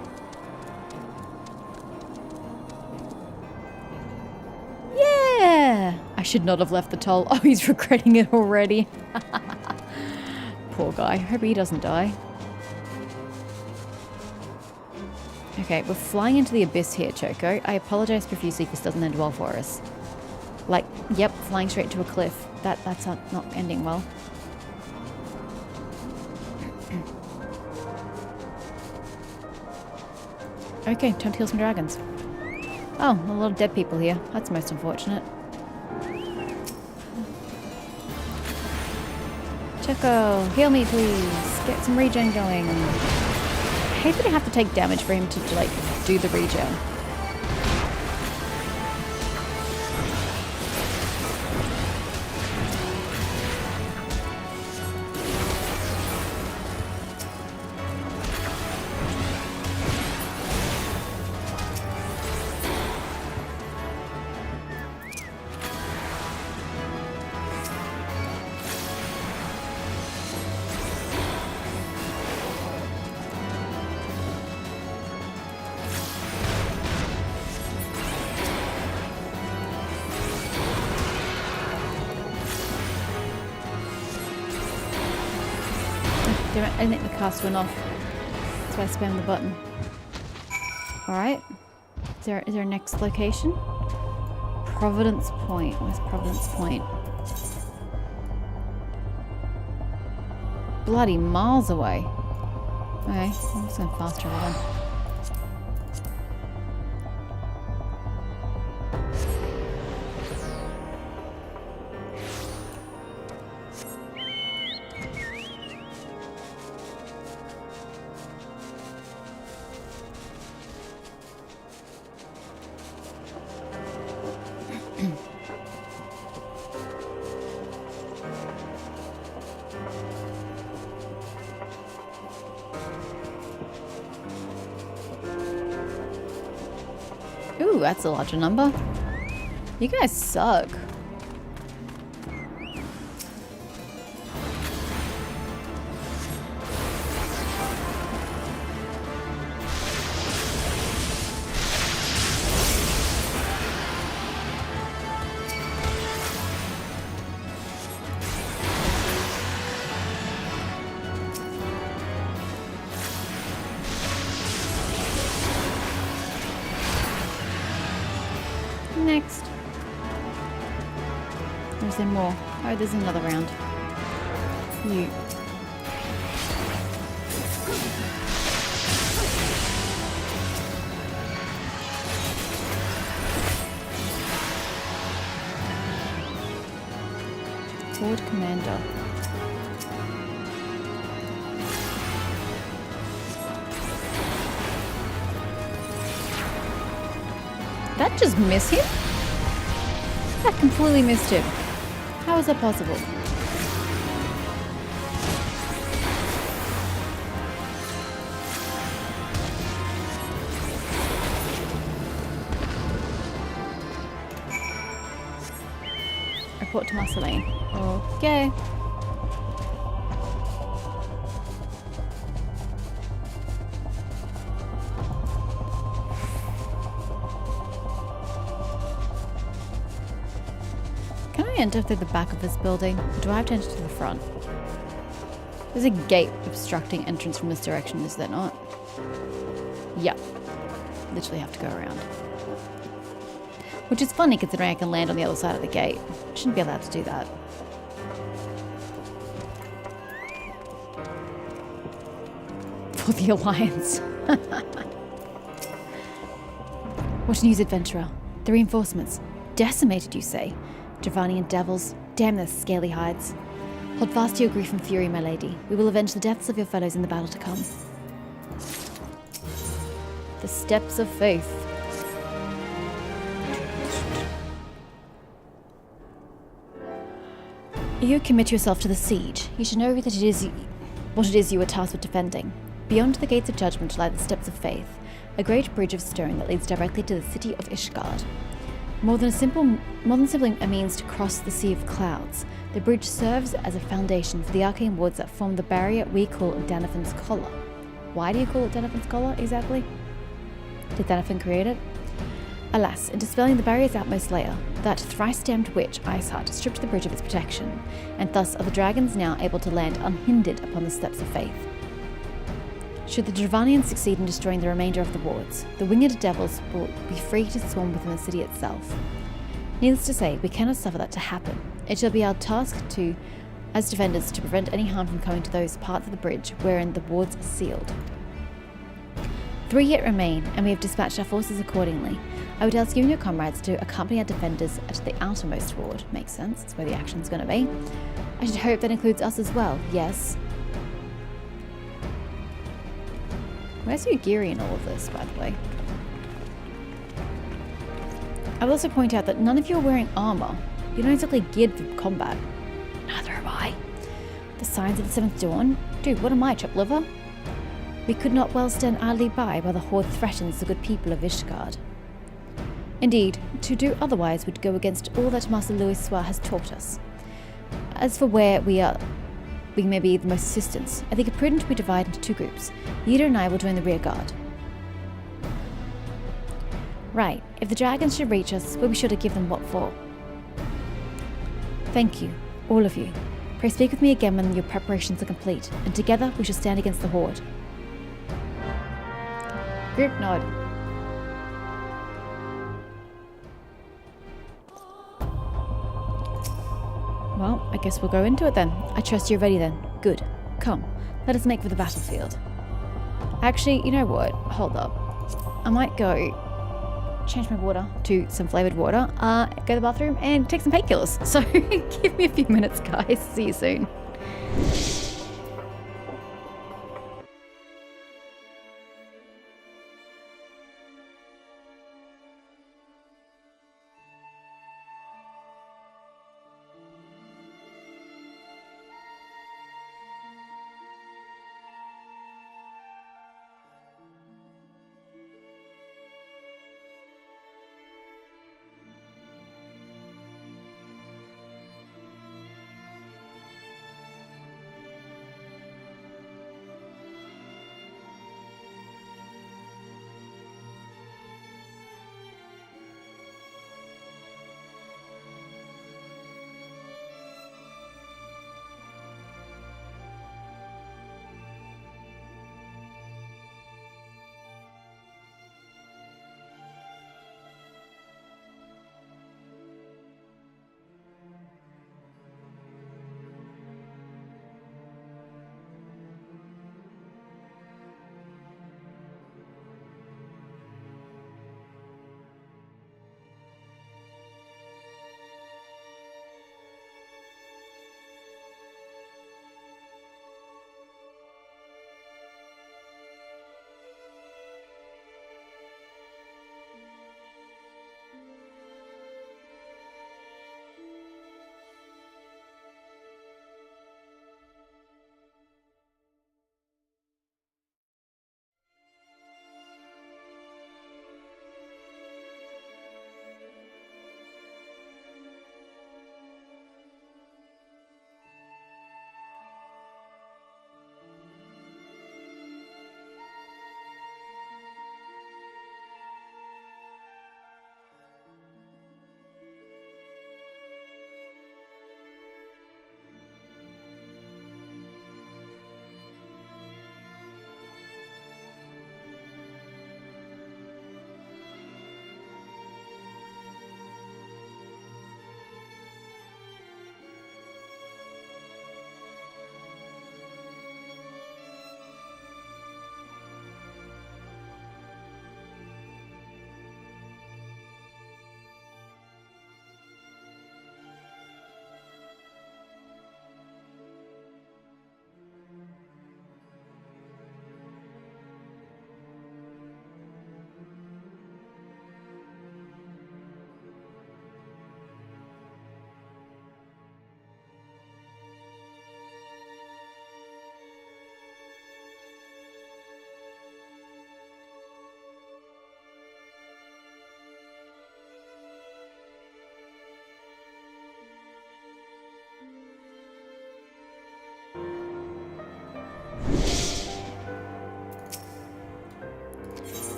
Yeah! I should not have left the toll. Oh, he's regretting it already. Poor guy. Hope he doesn't die. Okay, we're flying into the abyss here, Choco. I apologize profusely if this doesn't end well for us. Like, yep, flying straight into a cliff. That's not ending well. Okay, time to kill some dragons. Oh, a lot of dead people here. That's most unfortunate. Choco, heal me please. Get some regen going. I hate that I have to take damage for him to like do the regen. I think the cast went off. That's why I spammed the button. Alright. Is there a next location? Providence Point. Where's Providence Point? Bloody miles away. Okay, I'm just going fast travel then. Ooh, that's a larger number. You guys suck. Next. Or is there more? Oh, there's another round. You. Lord Commander. That just missed him? That completely missed him. How is that possible? Report to Marceline. Okay. Can I enter through the back of this building, or do I have to enter to the front? There's a gate obstructing entrance from this direction, is there not? Yep. Literally have to go around. Which is funny considering I can land on the other side of the gate. Shouldn't be allowed to do that. For the Alliance. What news, adventurer? The reinforcements. Decimated, you say? Dravanian devils. Damn their scaly hides. Hold fast to your grief and fury, my lady. We will avenge the deaths of your fellows in the battle to come. The steps of faith. You commit yourself to the siege. You should know that it is what it is you are tasked with defending. Beyond the gates of judgment lie the steps of faith, a great bridge of stone that leads directly to the city of Ishgard. More than simply a means to cross the sea of clouds, the bridge serves as a foundation for the arcane woods that form the barrier we call Danafin's Collar. Why do you call it Danafin's Collar, exactly? Did Danafin create it? Alas, in dispelling the barrier's outmost layer, that thrice-damned witch, Iceheart, stripped the bridge of its protection, and thus are the dragons now able to land unhindered upon the steps of faith. Should the Dravanians succeed in destroying the remainder of the wards, the winged devils will be free to swarm within the city itself. Needless to say, we cannot suffer that to happen. It shall be our task as defenders, to prevent any harm from coming to those parts of the bridge wherein the wards are sealed. 3 yet remain, and we have dispatched our forces accordingly. I would ask you and your comrades to accompany our defenders to the outermost ward. Makes sense, that's where the action's going to be. I should hope that includes us as well, yes. Where's Ugiri in all of this, by the way? I will also point out that none of you are wearing armor. You're not exactly geared for combat. Neither am I. The signs of the Seventh Dawn? Dude, what am I, chopped liver? We could not well stand idly by while the Horde threatens the good people of Ishgard. Indeed, to do otherwise would go against all that Master Louis Soir has taught us. As for where we may be the most assistance, I think it prudent we divide into 2 groups. Yida and I will join the rear guard. Right, if the dragons should reach us, we'll be sure to give them what for. Thank you, all of you. Pray speak with me again when your preparations are complete, and together we shall stand against the Horde. Group nod. Well, I guess we'll go into it then. I trust you're ready then. Good. Come, let us make for the battlefield. Actually, you know what? Hold up. I might go change my water to some flavoured water, go to the bathroom and take some painkillers. So give me a few minutes, guys. See you soon.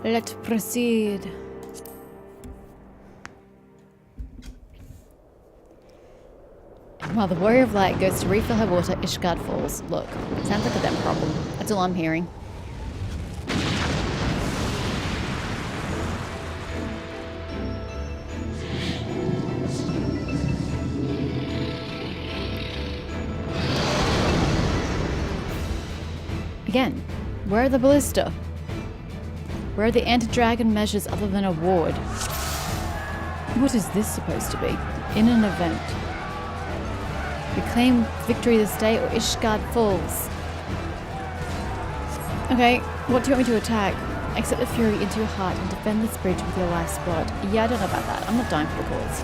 Let's proceed. While the Warrior of Light goes to refill her water, Ishgard falls. Look, sounds like a them problem. That's all I'm hearing. Again, where are the ballista? Where are the anti-dragon measures other than a ward? What is this supposed to be? In an event. Reclaim victory this day or Ishgard falls. Okay, what do you want me to attack? Accept the fury into your heart and defend this bridge with your life's blood. Yeah, I don't know about that. I'm not dying for the cause.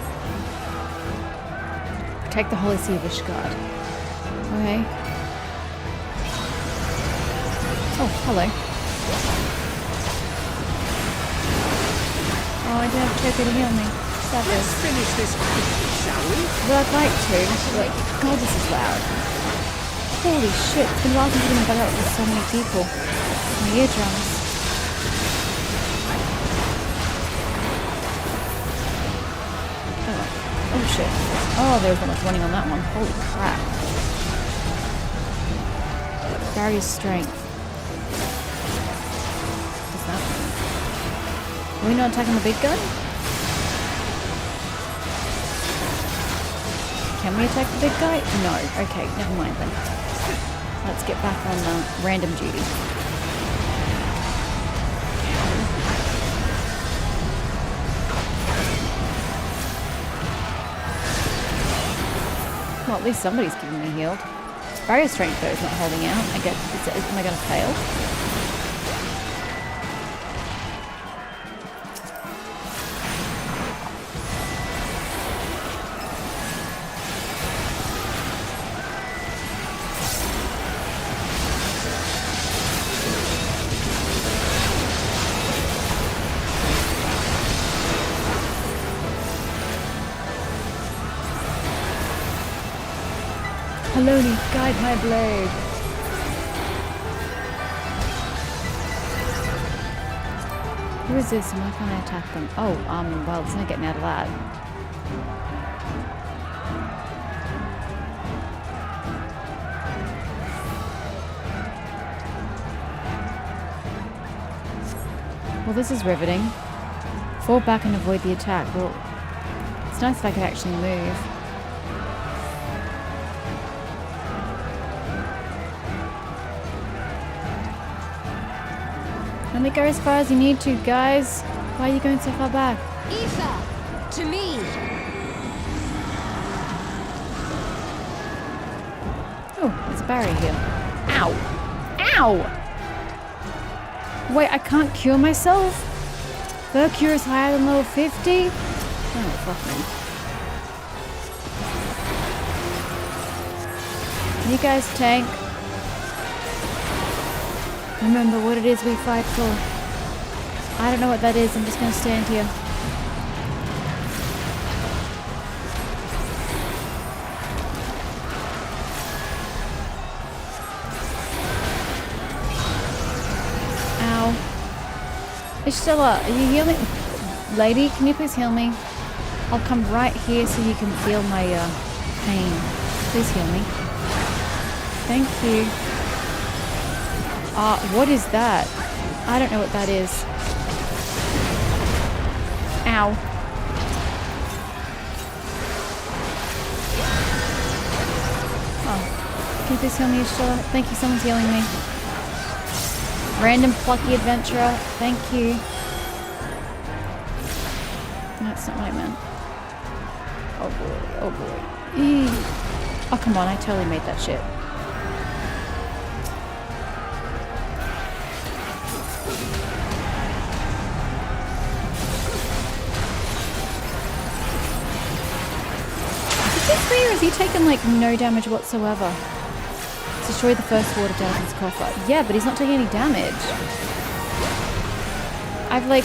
Protect the holy sea of Ishgard. Okay. Oh, hello. Oh, I don't have Toka to heal me.
Let's finish this quickly, shall we?
Well, I'd like to. Like, God, this is loud. Holy shit, it's been a while since I've been better up with so many people. My eardrums. Oh shit. Oh, there was not much running on that one. Holy crap. Barrier's strength. What's that? Are we not attacking the big gun? Can we attack the big guy? No. Okay, never mind then. Let's get back on random duty. Well, at least somebody's keeping me healed. Barrier strength though is not holding out. I guess, am I going to fail? Haloni, guide my blade. Who is this and why can't I attack them? Oh, well, it's not getting out of that. Well, this is riveting. Fall back and avoid the attack. Well, it's nice if I could actually move. Only go as far as you need to, guys. Why are you going so far back?
Aoife, to me.
Oh, there's a barrier here. Ow! Ow! Wait, I can't cure myself? Their cure is higher than level 50? Oh, fuck me. Can you guys tank? Remember what it is we fight for. I don't know what that is. I'm just going to stand here. Ow. Ishtella, are you healing? Lady, can you please heal me? I'll come right here so you can feel my pain. Please heal me. Thank you. What is that? I don't know what that is. Ow. Oh. Can you please heal me, Ishtar? Thank you, someone's healing me. Random plucky adventurer. Thank you. That's not what I meant. Oh boy, oh boy. Eee. Oh, come on, I totally made that shit. Or has he taken like no damage whatsoever? Destroy the first ward of Dalton's coffer. Yeah, but he's not taking any damage. I've like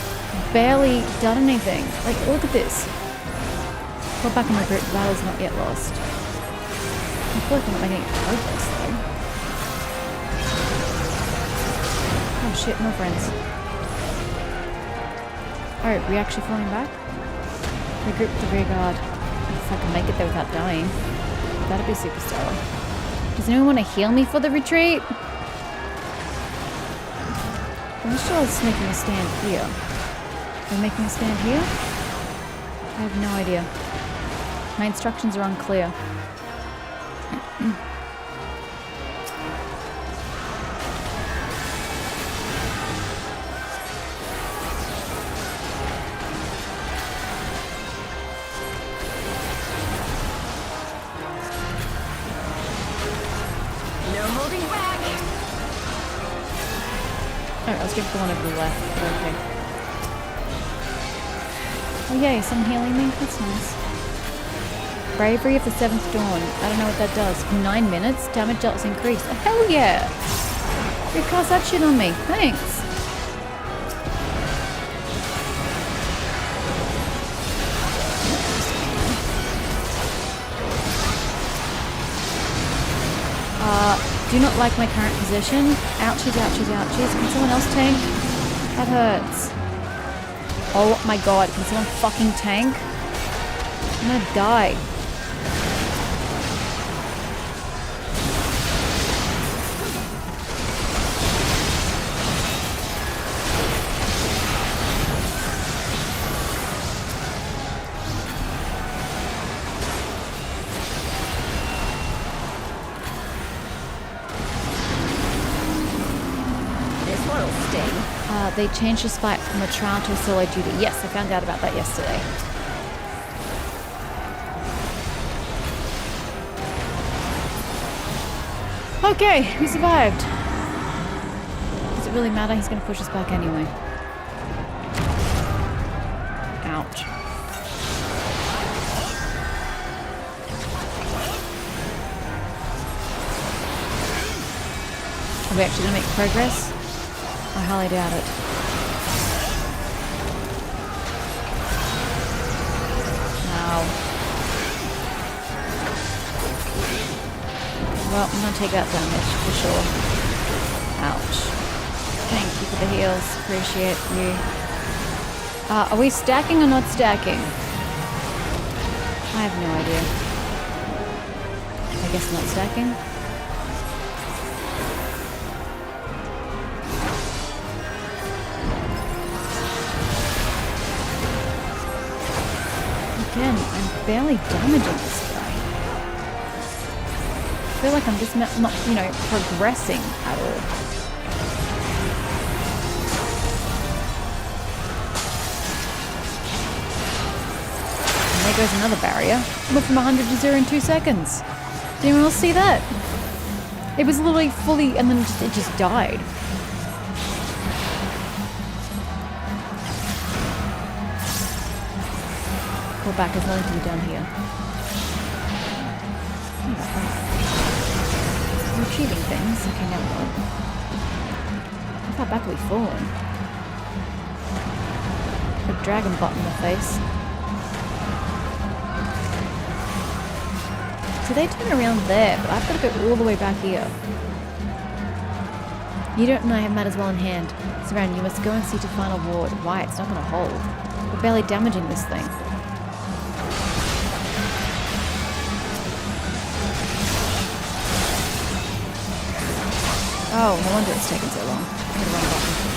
barely done anything. Like, look at this. Fall back and regroup. The battle's not yet lost. I feel like I'm not making any progress though. Oh shit, no friends. Alright, we actually falling back? Regroup the rear guard. If I can make it there without dying. That'd be super stellar. Does anyone want to heal me for the retreat? I'm sure it's making a stand here. Are we making a stand here? I have no idea. My instructions are unclear.
holding back.
Alright, let's give the one over the left. Okay. Oh yay, someone healing me? That's nice. Bravery of the Seventh Dawn. I don't know what that does. For 9 minutes, damage dealt is increased. Oh, hell yeah! You cast that shit on me. Thanks. Do not like my current position. Ouchies, ouchies, ouchies. Can someone else tank? That hurts. Oh my god, can someone fucking tank? I'm gonna die. They changed his fight from a trial to a solo duty. Yes, I found out about that yesterday. Okay, we survived. Does it really matter? He's going to push us back anyway. Ouch. Are we actually going to make progress? I highly doubt it. No. Well, I'm gonna take that damage for sure. Ouch. Thank you for the heals. Appreciate you. Are we stacking or not stacking? I have no idea. I guess not stacking. Again, I'm barely damaging this guy. I feel like I'm just not, you know, progressing at all. And there goes another barrier. I went from 100 to 0 in 2 seconds. Did anyone else see that? It was literally fully, and then it just died. Pull back, there's nothing to be done here. We're achieving things. Okay, now what? How far back are we falling? A dragon bot in the face. So they turn around there, but I've got to go all the way back here. You don't and I have matters well in hand. Saran, you must go and see to final ward. Why? It's not going to hold. We're barely damaging this thing. Oh, no wonder it's taken so long. I hit the wrong button.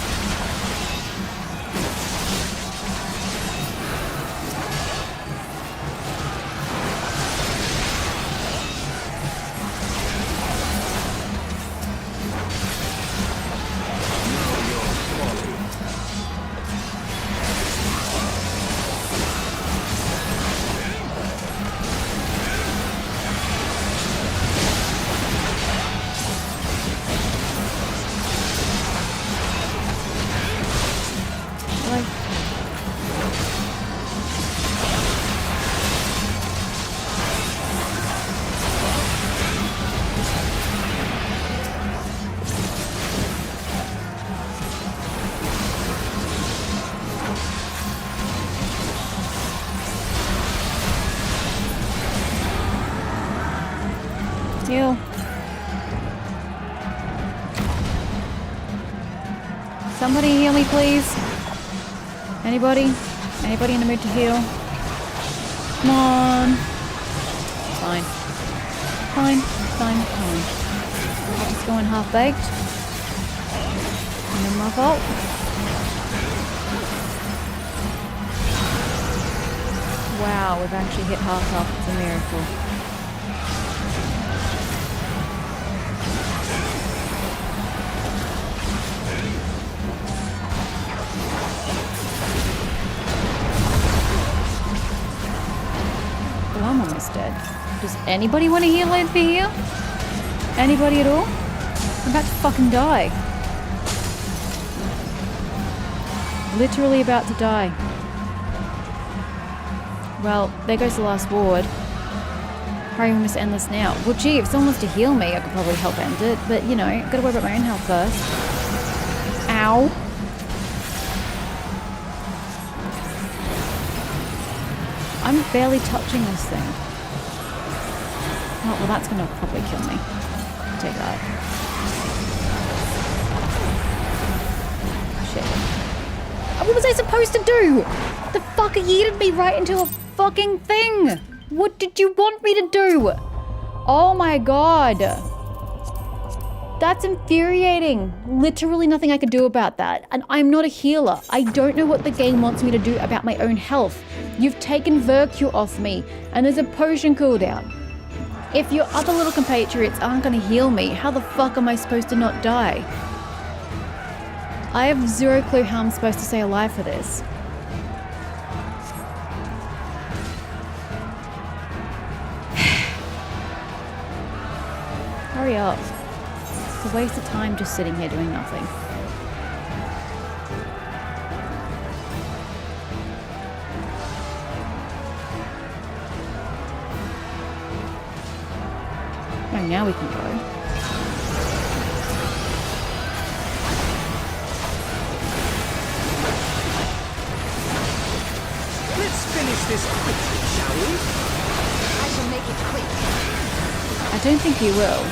Heal. Somebody heal me, please. Anybody? Anybody in the mood to heal? Come on. Fine. Fine. Fine. Fine. I'll just go in half-baked. No my fault. Wow, we've actually hit half health. It's a miracle. I'm almost dead. Does anybody want to heal over here? Anybody at all? I'm about to fucking die. Literally about to die. Well, there goes the last ward. How are you going to end this now? Well, gee, if someone wants to heal me, I could probably help end it. But, you know, I've got to worry about my own health first. Ow. I'm barely touching this thing. Oh, well, that's going to probably kill me. Take that. Shit. What was I supposed to do? The fucker yeeted me right into a fucking thing. What did you want me to do? Oh my god. That's infuriating. Literally nothing I could do about that. And I'm not a healer. I don't know what the game wants me to do about my own health. You've taken Vercure off me, and there's a potion cooldown. If your other little compatriots aren't going to heal me, how the fuck am I supposed to not die? I have zero clue how I'm supposed to stay alive for this. Hurry up. It's a waste of time just sitting here doing nothing. Oh, now we can go.
Let's finish this quickly, shall we?
I shall make it quick.
I don't think you will,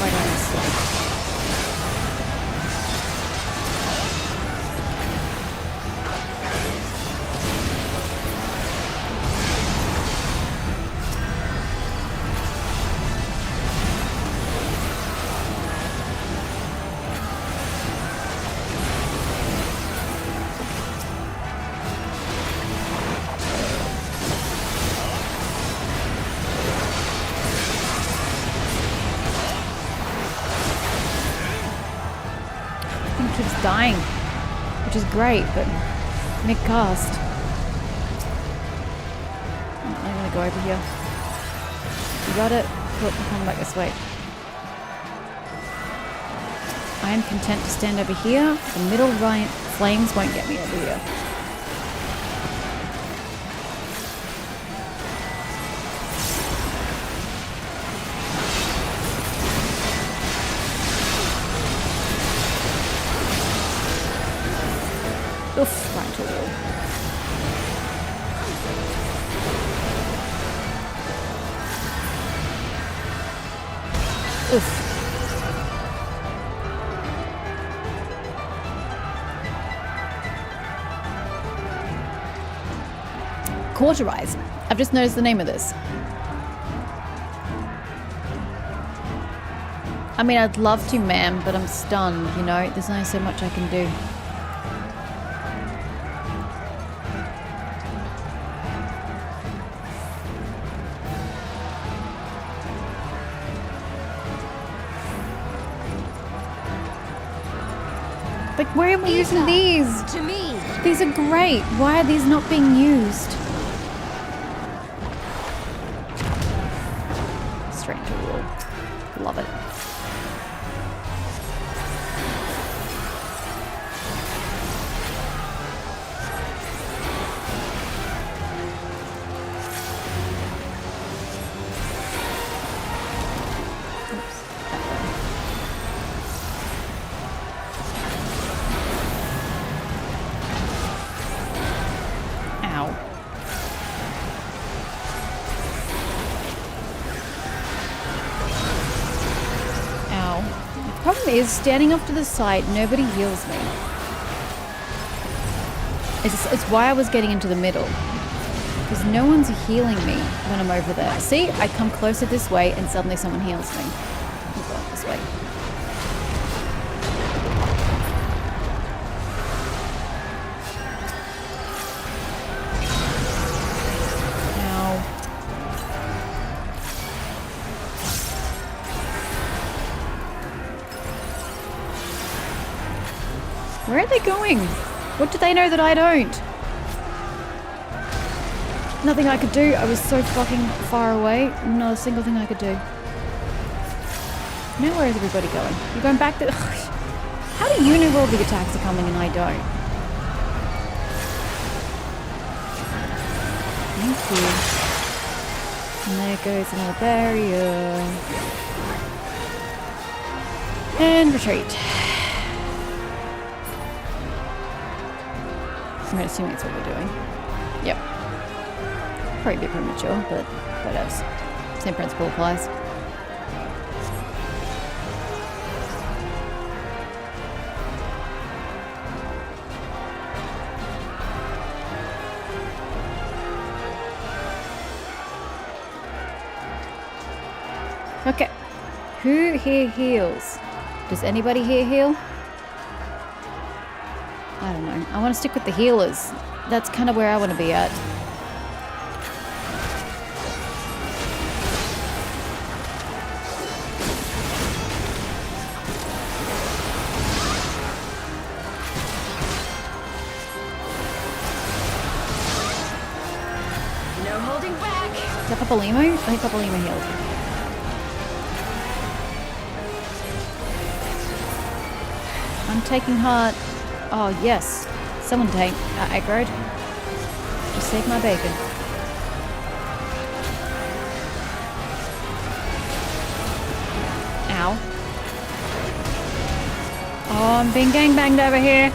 quite honestly. Keeps dying, which is great, but mid-cast. I'm gonna go over here. You got it? Look, I'm coming back this way. I am content to stand over here. The middle right flames won't get me over here. Oof, right into a wall. Oof. Cauterize. I've just noticed the name of this. I mean, I'd love to, ma'am, but I'm stunned, you know? There's only so much I can do. Like, why aren't we using these?
To me.
These are great. Why are these not being used? Straight into the wall. Love it. Is standing off to the side, nobody heals me. It's why I was getting into the middle. Because no one's healing me when I'm over there. See, I come closer this way and suddenly someone heals me. I'll go this way. Where are they going? What do they know that I don't? Nothing I could do. I was so fucking far away. Not a single thing I could do. Now where is everybody going? You're going back to... How do you know where all the attacks are coming and I don't? Thank you. And there goes another barrier. And retreat. I'm assuming that's what we're doing. Yep. Probably a bit premature, but whatevs. Same principle applies. Okay. Who here heals? Does anybody here heal? I don't know. I want to stick with the healers. That's kind of where I want to be at.
No holding back.
Is that Papalimo? I think Papalimo healed. I'm taking heart. Oh, yes. Someone take aggroed. Just save my bacon. Ow. Oh, I'm being gangbanged over here.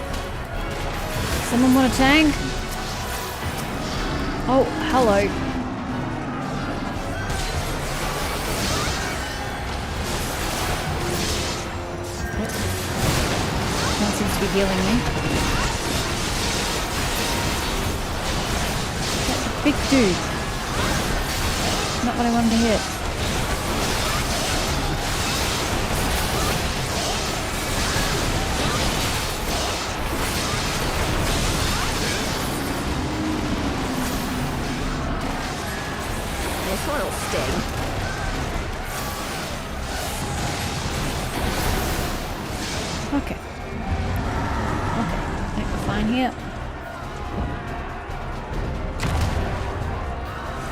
Someone want a tank? Oh, hello. Seems to be healing me. That's a big dude. Not what I wanted to hit.
This one'll sting.
Okay. Fine here.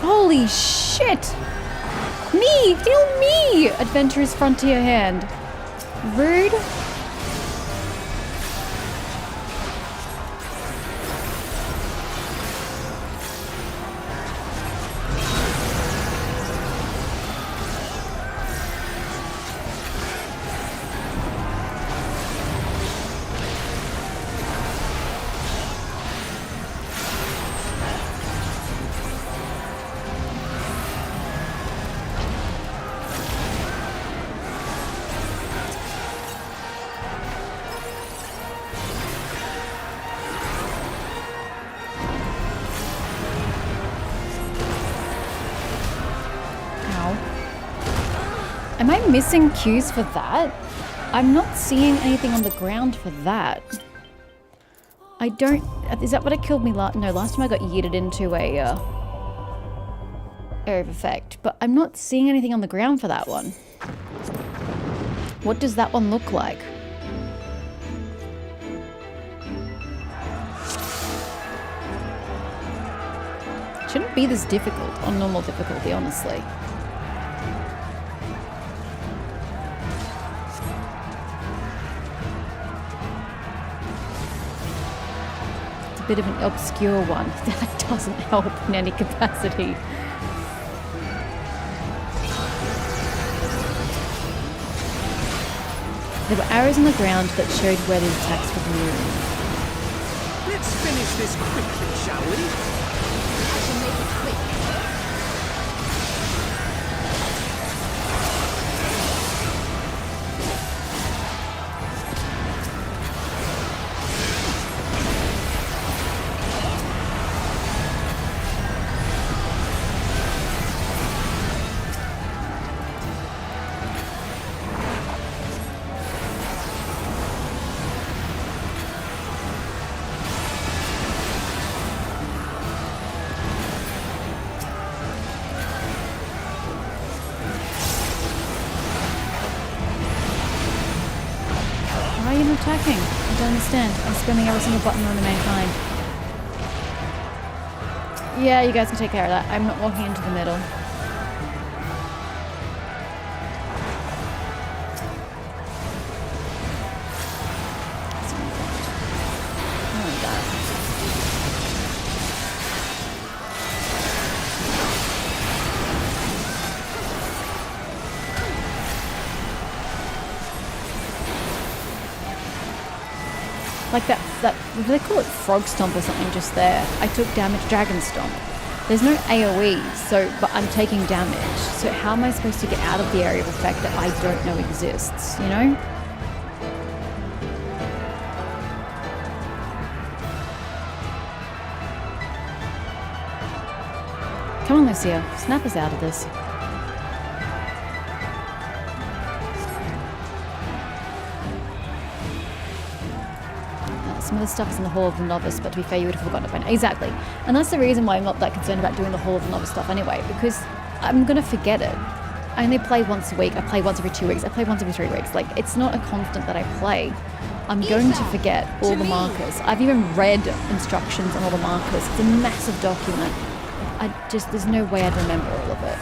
Holy shit! Me! Feel me! Adventurous Frontier Hand. Rude. Am I missing cues for that? I'm not seeing anything on the ground for that. I don't... Is that what it killed me last... No, last time I got yeeted into a area of effect. But I'm not seeing anything on the ground for that one. What does that one look like? It shouldn't be this difficult on normal difficulty, honestly. Bit of an obscure one that doesn't help in any capacity. There were arrows on the ground that showed where the attacks would move.
Let's finish this quickly, shall we?
I can make it quick.
Why are you not attacking? I don't understand. I'm spamming every single button on the mankind. Yeah, you guys can take care of that. I'm not walking into the middle. Like that, they call it frog stomp or something just there. I took damage, dragon stomp. There's no AoE, so, but I'm taking damage. So how am I supposed to get out of the area of effect that I don't know exists, you know? Come on, Lucia. Snap us out of this. Some of the stuff is in the Hall of the Novice, but to be fair, you would have forgotten it by now. Exactly. And that's the reason why I'm not that concerned about doing the Hall of the Novice stuff anyway, because I'm going to forget it. I only play once a week. I play once every 2 weeks. I play once every 3 weeks. Like, it's not a constant that I play. I'm going to forget all the markers. I've even read instructions on all the markers. It's a massive document. There's no way I'd remember all of it.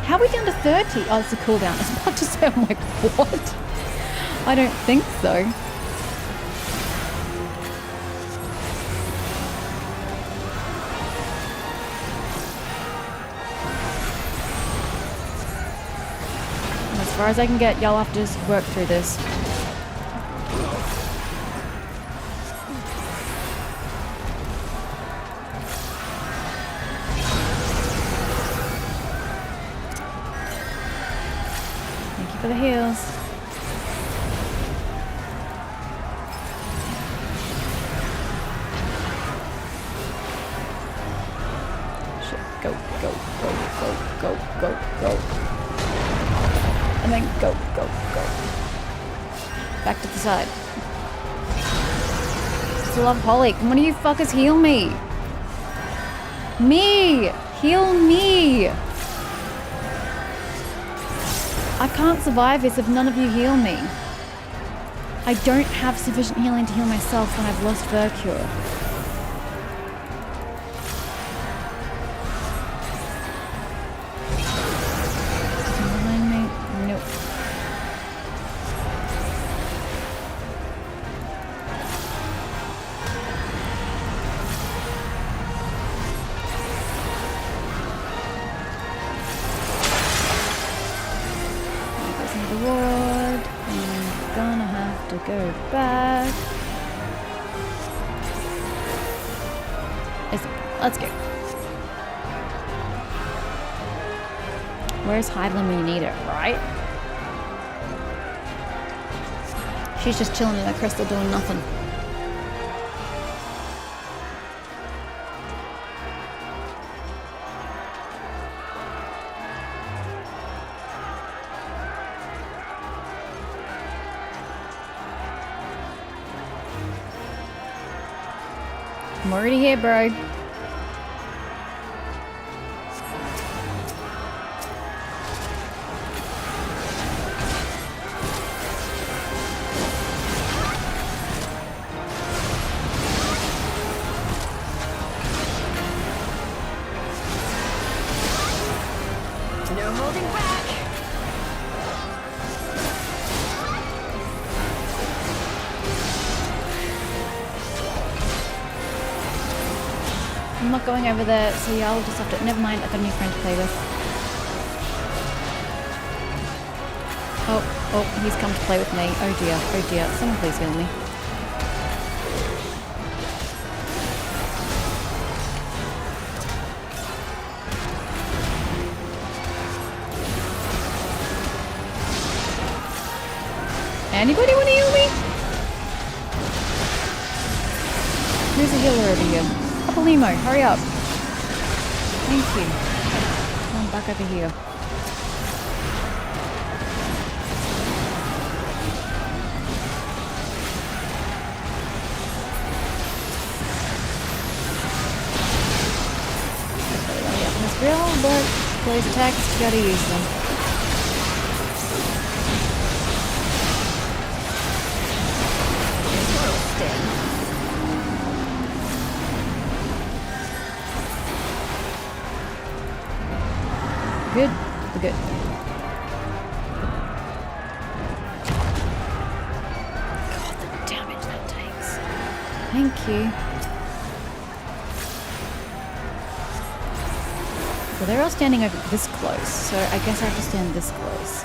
How are we down to 30? Oh, it's a cooldown. I was about to say, I'm like, what? I don't think so. And as far as I can get, y'all have to just work through this. Thank you for the heals. Go. And then go. Back to the side. Still have Holly. Can one of you fuckers heal me? Me! Heal me! I can't survive this if none of you heal me. I don't have sufficient healing to heal myself when I've lost Vercure. Go back. Let's go. Where's Hydaelyn when you need it, right? She's just chilling in the crystal doing nothing. I'm already here, bro.
No holding back.
I'm not going over there, so y'all just have to... Never mind, I've got a new friend to play with. Oh, he's come to play with me. Oh dear. Someone please heal me. Anybody want to heal me? Who's a healer over here? Limo, hurry up. Thank you. Come on back over here. Real, but those attacks, you gotta use them. Good. We're good. God, the damage that takes. Thank you. So they're all standing over this close, so I guess I have to stand this close.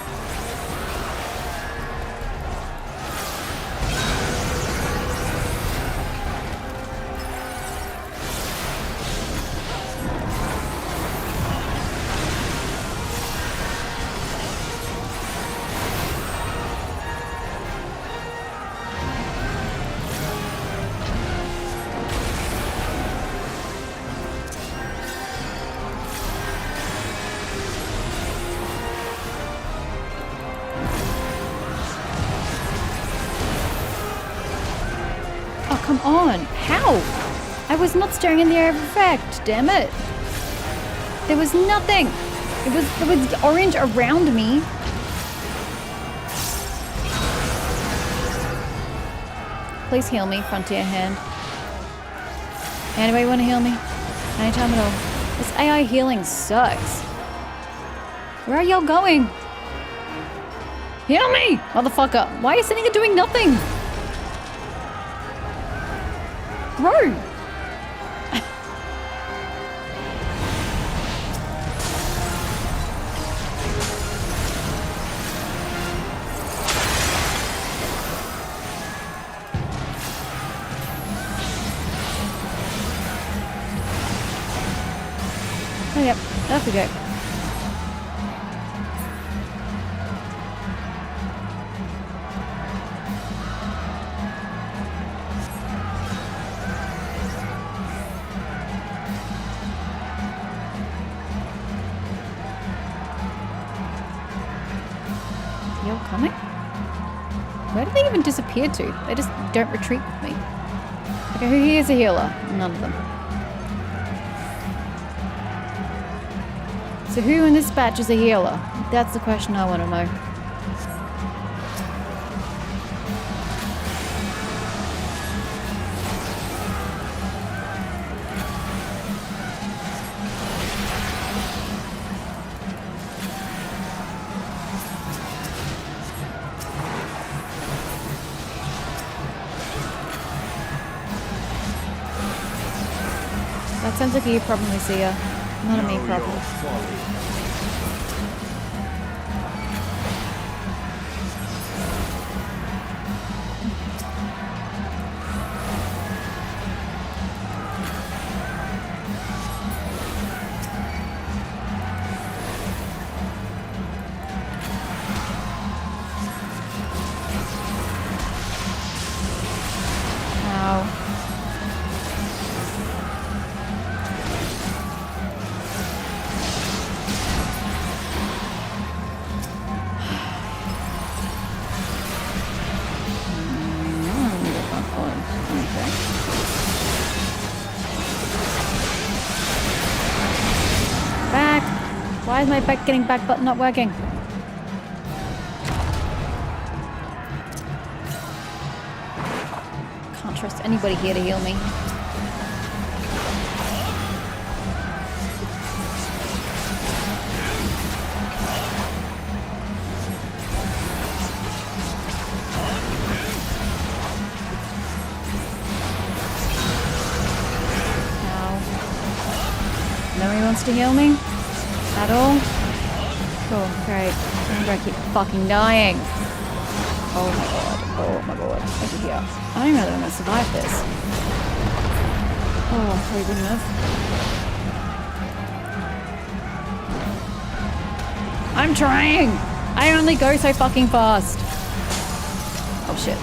come on. How? I was not staring in the area of effect, damn it. There was nothing. There was orange around me. Please heal me, Frontier Hand. Anybody want to heal me? Anytime at all. This AI healing sucks. Where are y'all going? Heal me, motherfucker. Why are you sitting here doing nothing? Bro. Oh, yep, off we go. You're coming? Where did they even disappear to? They just don't retreat with me. Okay, who here is a healer? None of them. So who in this batch is a healer? That's the question I want to know. That sounds like a you problem, Lucia. Not a me problem. Why is my getting back button not working? Can't trust anybody here to heal me. Ow. Nobody wants to heal me? At all? Cool, great. Remember, I keep fucking dying. Oh my god. Oh my god. Over here. I don't even know that I'm gonna survive this. Oh, I probably wouldn't have. I'm trying! I only go so fucking fast. Oh shit.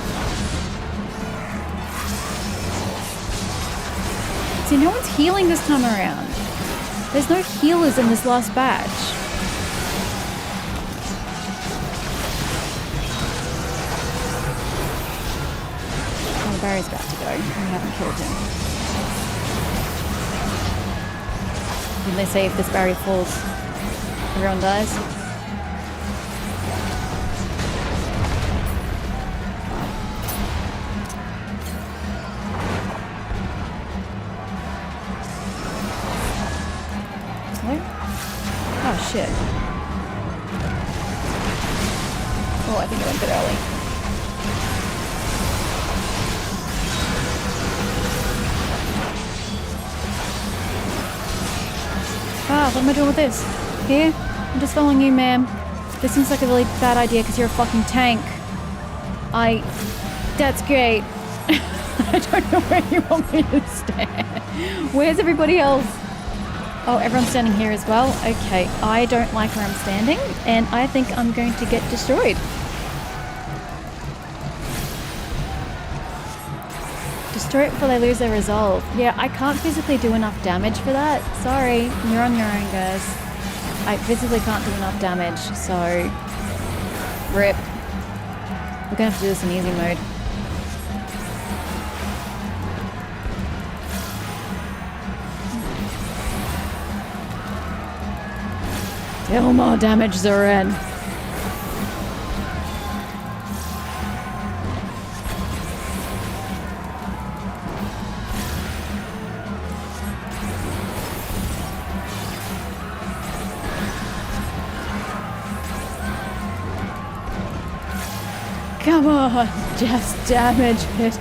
See, no one's healing this time around. There's no healers in this last batch. Oh, Barry's about to go. We haven't killed him. Didn't they say if this Barry falls, everyone dies? Oh shit. Oh, I think I went a bit early. Ah, what am I doing with this? Here? I'm just following you, ma'am. This seems like a really bad idea because you're a fucking tank. That's great. I don't know where you want me to stand. Where's everybody else? Oh, everyone's standing here as well? Okay, I don't like where I'm standing, and I think I'm going to get destroyed. Destroy it before they lose their resolve. Yeah, I can't physically do enough damage for that. Sorry, you're on your own, guys. I physically can't do enough damage, so... RIP. We're gonna have to do this in easy mode. Deal more damage, Zoran. Come on, just damage it.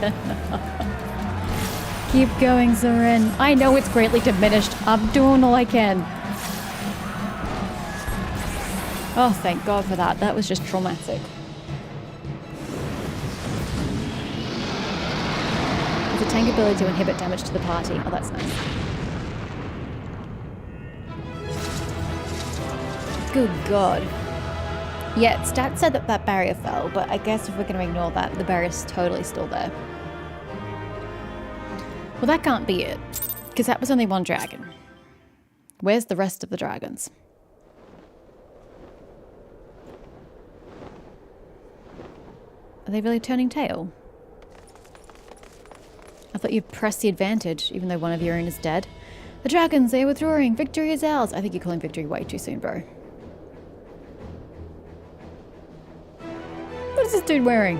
Keep going, Zoran. I know it's greatly diminished. I'm doing all I can. Oh, thank God for that. That was just traumatic. It's a tank ability to inhibit damage to the party. Oh, that's nice. Good God. Yeah, stats said that that barrier fell, but I guess if we're going to ignore that, the barrier's totally still there. Well, that can't be it, because that was only one dragon. Where's the rest of the dragons? Are they really turning tail? I thought you'd press the advantage, even though one of your own is dead. The dragons, they are withdrawing. Victory is ours. I think you're calling victory way too soon, bro. What is this dude wearing?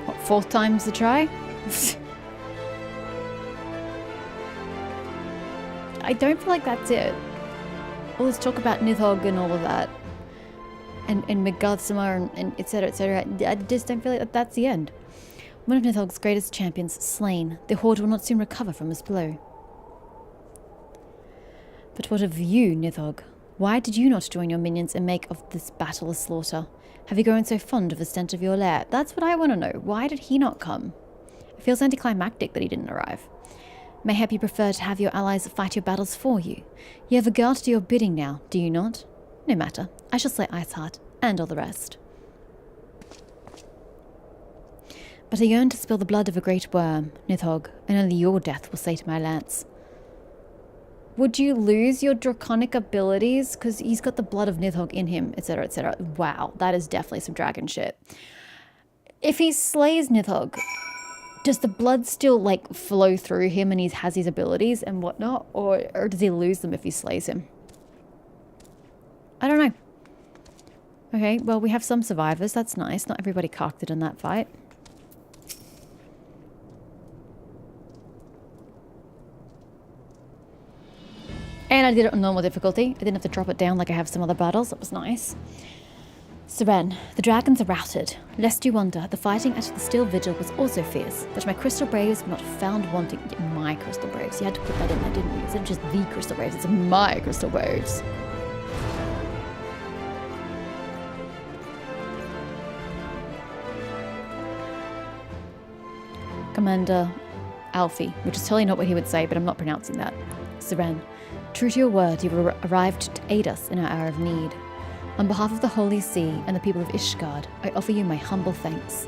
What, 4th time's the try? I don't feel like that's it. All this talk about Nidhogg and all of that. And Midgardsummer and etc, etc. I just don't feel like that's the end. One of Nidhogg's greatest champions slain. The Horde will not soon recover from this blow. But what of you, Nidhogg? Why did you not join your minions and make of this battle a slaughter? Have you grown so fond of the stench of your lair? That's what I want to know. Why did he not come? It feels anticlimactic that he didn't arrive. Mayhap you prefer to have your allies fight your battles for you. You have a girl to do your bidding now, do you not? No matter. I shall slay Iceheart, and all the rest. But I yearn to spill the blood of a great worm, Nidhogg, and only your death will sate my lance. Would you lose your draconic abilities? Because he's got the blood of Nidhogg in him, etc, etc. Wow, that is definitely some dragon shit. If he slays Nidhogg, does the blood still, like, flow through him and he has his abilities and whatnot? Or does he lose them if he slays him? I don't know. Okay, well, we have some survivors. That's nice. Not everybody cocked it in that fight. And I did it on normal difficulty. I didn't have to drop it down like I have some other battles. That was nice. Seren, the dragons are routed. Lest you wonder, the fighting at the Steel Vigil was also fierce, but my Crystal Braves were not found wanting. My Crystal Braves. You had to put that in there, didn't you? Instead of just the Crystal Braves, it's my Crystal Braves. Commander Alfie, which is totally not what he would say, but I'm not pronouncing that. Seren, true to your word, you have arrived to aid us in our hour of need. On behalf of the Holy See and the people of Ishgard, I offer you my humble thanks.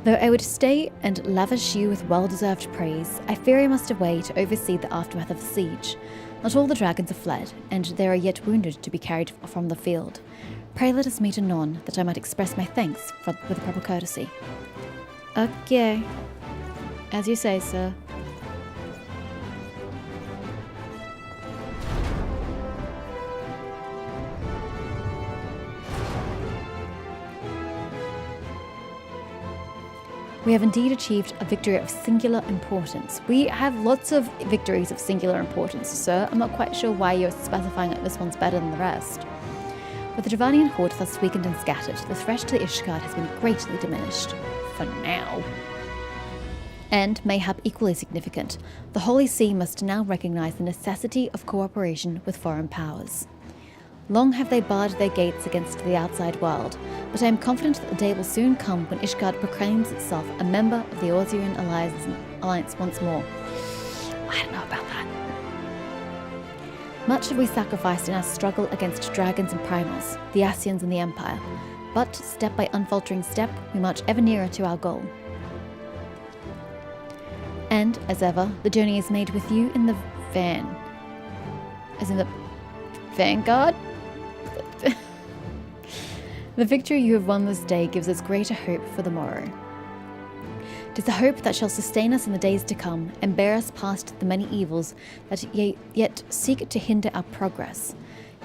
Though I would stay and lavish you with well-deserved praise, I fear I must away to oversee the aftermath of the siege. Not all the dragons have fled, and there are yet wounded to be carried from the field. Pray let us meet anon, that I might express my thanks with proper courtesy. Okay. As you say, sir. We have indeed achieved a victory of singular importance. We have lots of victories of singular importance, sir. I'm not quite sure why you're specifying that this one's better than the rest. With the Dravanian horde thus weakened and scattered, the threat to the Ishgard has been greatly diminished. For now. And, mayhap equally significant, the Holy See must now recognize the necessity of cooperation with foreign powers. Long have they barred their gates against the outside world, but I am confident that the day will soon come when Ishgard proclaims itself a member of the Eorzean alliance once more. I don't know about that. Much have we sacrificed in our struggle against dragons and primals, the Ascians and the Empire, but step by unfaltering step, we march ever nearer to our goal. And, as ever, the journey is made with you in the van. As in the vanguard? The victory you have won this day gives us greater hope for the morrow. 'Tis the hope that shall sustain us in the days to come, and bear us past the many evils that yet seek to hinder our progress.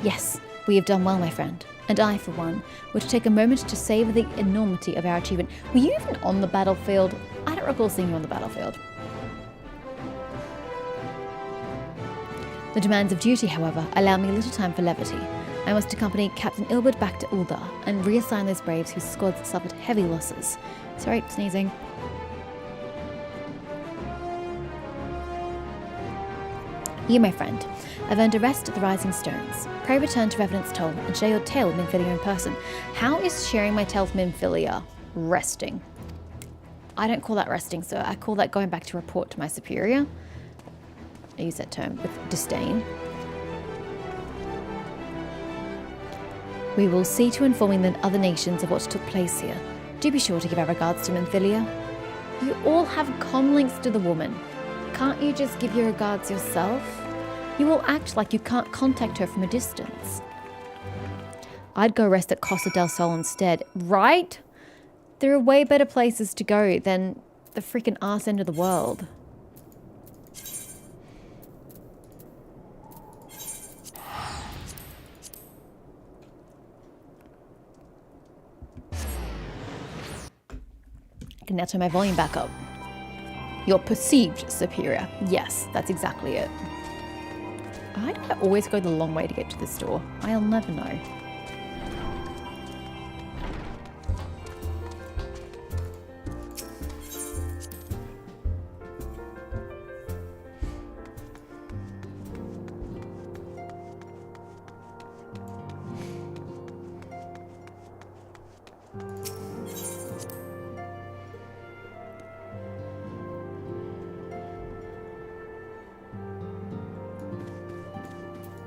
Yes, we have done well, my friend, and I, for one, would take a moment to savour the enormity of our achievement. Were you even on the battlefield? I don't recall seeing you on the battlefield. The demands of duty, however, allow me little time for levity. I must accompany Captain Ilbert back to Uldar and reassign those braves whose squads suffered heavy losses. Sorry, sneezing. You, my friend, have earned a rest at the Rising Stones. Pray return to Revenant's Toll and share your tale with Minfilia in person. How is sharing my tale with Minfilia resting? I don't call that resting, sir. I call that going back to report to my superior. I use that term with disdain. We will see to informing the other nations of what took place here. Do be sure to give our regards to Minfilia. You all have comlinks to the woman. Can't you just give your regards yourself? You all act like you can't contact her from a distance. I'd go rest at Costa del Sol instead, right? There are way better places to go than the freaking arse end of the world. I can now turn my volume back up. Your perceived superior. Yes, that's exactly it. Why do I always go the long way to get to the store? I'll never know.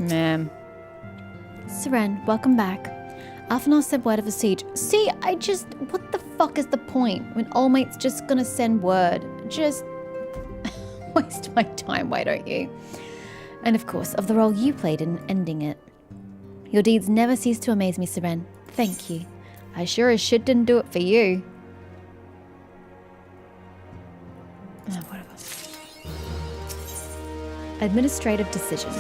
Ma'am. Seren, welcome back. Alphanar sent word of a siege. See, what the fuck is the point when Old Mate's just gonna send word? Just waste my time, why don't you? And of course, of the role you played in ending it. Your deeds never cease to amaze me, Seren. Thank you. I sure as shit didn't do it for you. Oh, whatever. Administrative decision.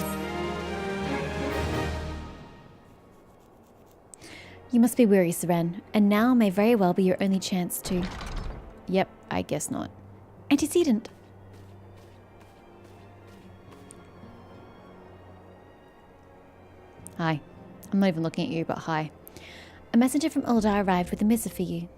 You must be weary, Seren, and now may very well be your only chance to... Yep, I guess not. Antecedent. Hi. I'm not even looking at you, but hi. A messenger from Uldar arrived with a missive for you.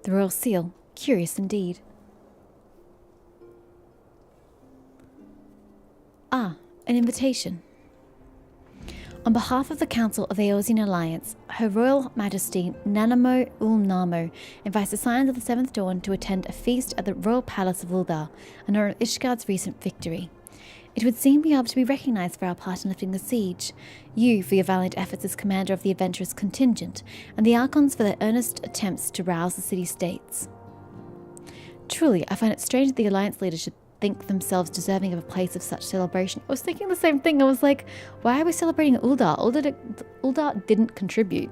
The royal seal. Curious indeed. Ah, an invitation. On behalf of the Council of the Eorzean Alliance, Her Royal Majesty Nanamo Ulnamo invites the Scions of the Seventh Dawn to attend a feast at the Royal Palace of Uldar in honor of Ishgard's recent victory. It would seem we are to be recognized for our part in lifting the siege, you for your valiant efforts as commander of the adventurous contingent, and the Archons for their earnest attempts to rouse the city-states. Truly, I find it strange that the Alliance leaders should think themselves deserving of a place of such celebration. I was thinking the same thing. I was like, why are we celebrating Uldar? Uldar didn't contribute.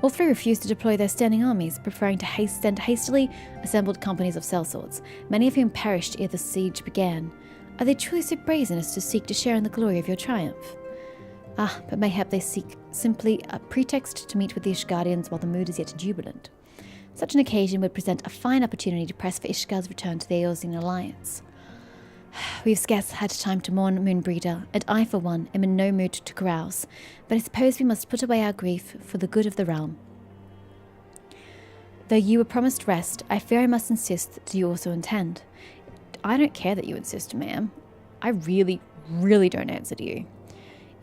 All three refused to deploy their standing armies, preferring to send hastily assembled companies of sellswords, many of whom perished ere the siege began. Are they truly so brazen as to seek to share in the glory of your triumph? Ah, but mayhap they seek simply a pretext to meet with the Ishgardians while the mood is yet jubilant. Such an occasion would present a fine opportunity to press for Ishgard's return to the Eorzea Alliance. We have scarce had time to mourn Moonbreeder, and I, for one, am in no mood to carouse, but I suppose we must put away our grief for the good of the realm. Though you were promised rest, I fear I must insist that you also attend. I don't care that you insist, ma'am. I really, really don't answer to you.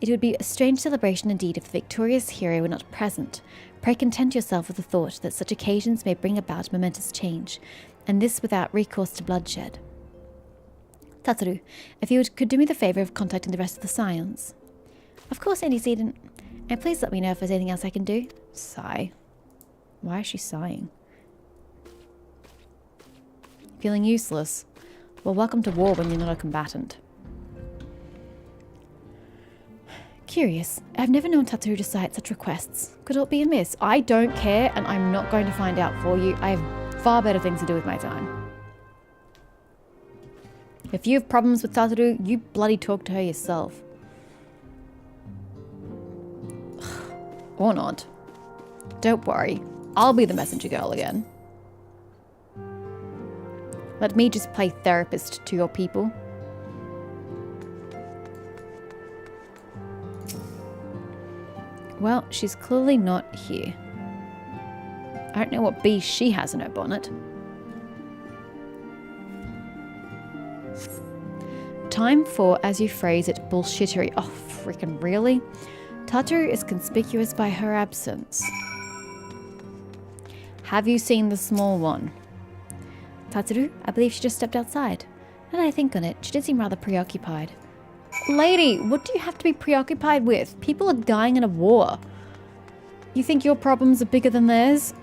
It would be a strange celebration indeed if the victorious hero were not present. Pray content yourself with the thought that such occasions may bring about momentous change, and this without recourse to bloodshed. Tataru, if you could do me the favour of contacting the rest of the Scions. Of course, Antecedent. And please let me know if there's anything else I can do. Sigh. Why is she sighing? Feeling useless? Well, welcome to war when you're not a combatant. Curious. I've never known Tataru to cite such requests. Could it be amiss? I don't care, and I'm not going to find out for you. I have far better things to do with my time. If you have problems with Tataru, you bloody talk to her yourself. Or not. Don't worry. I'll be the messenger girl again. Let me just play therapist to your people. Well, she's clearly not here. I don't know what bee she has in her bonnet. Time for, as you phrase it, bullshittery. Oh, freaking really? Tataru is conspicuous by her absence. Have you seen the small one? Tataru, I believe she just stepped outside. Now that I think on it, she did seem rather preoccupied. Lady, what do you have to be preoccupied with? People are dying in a war. You think your problems are bigger than theirs?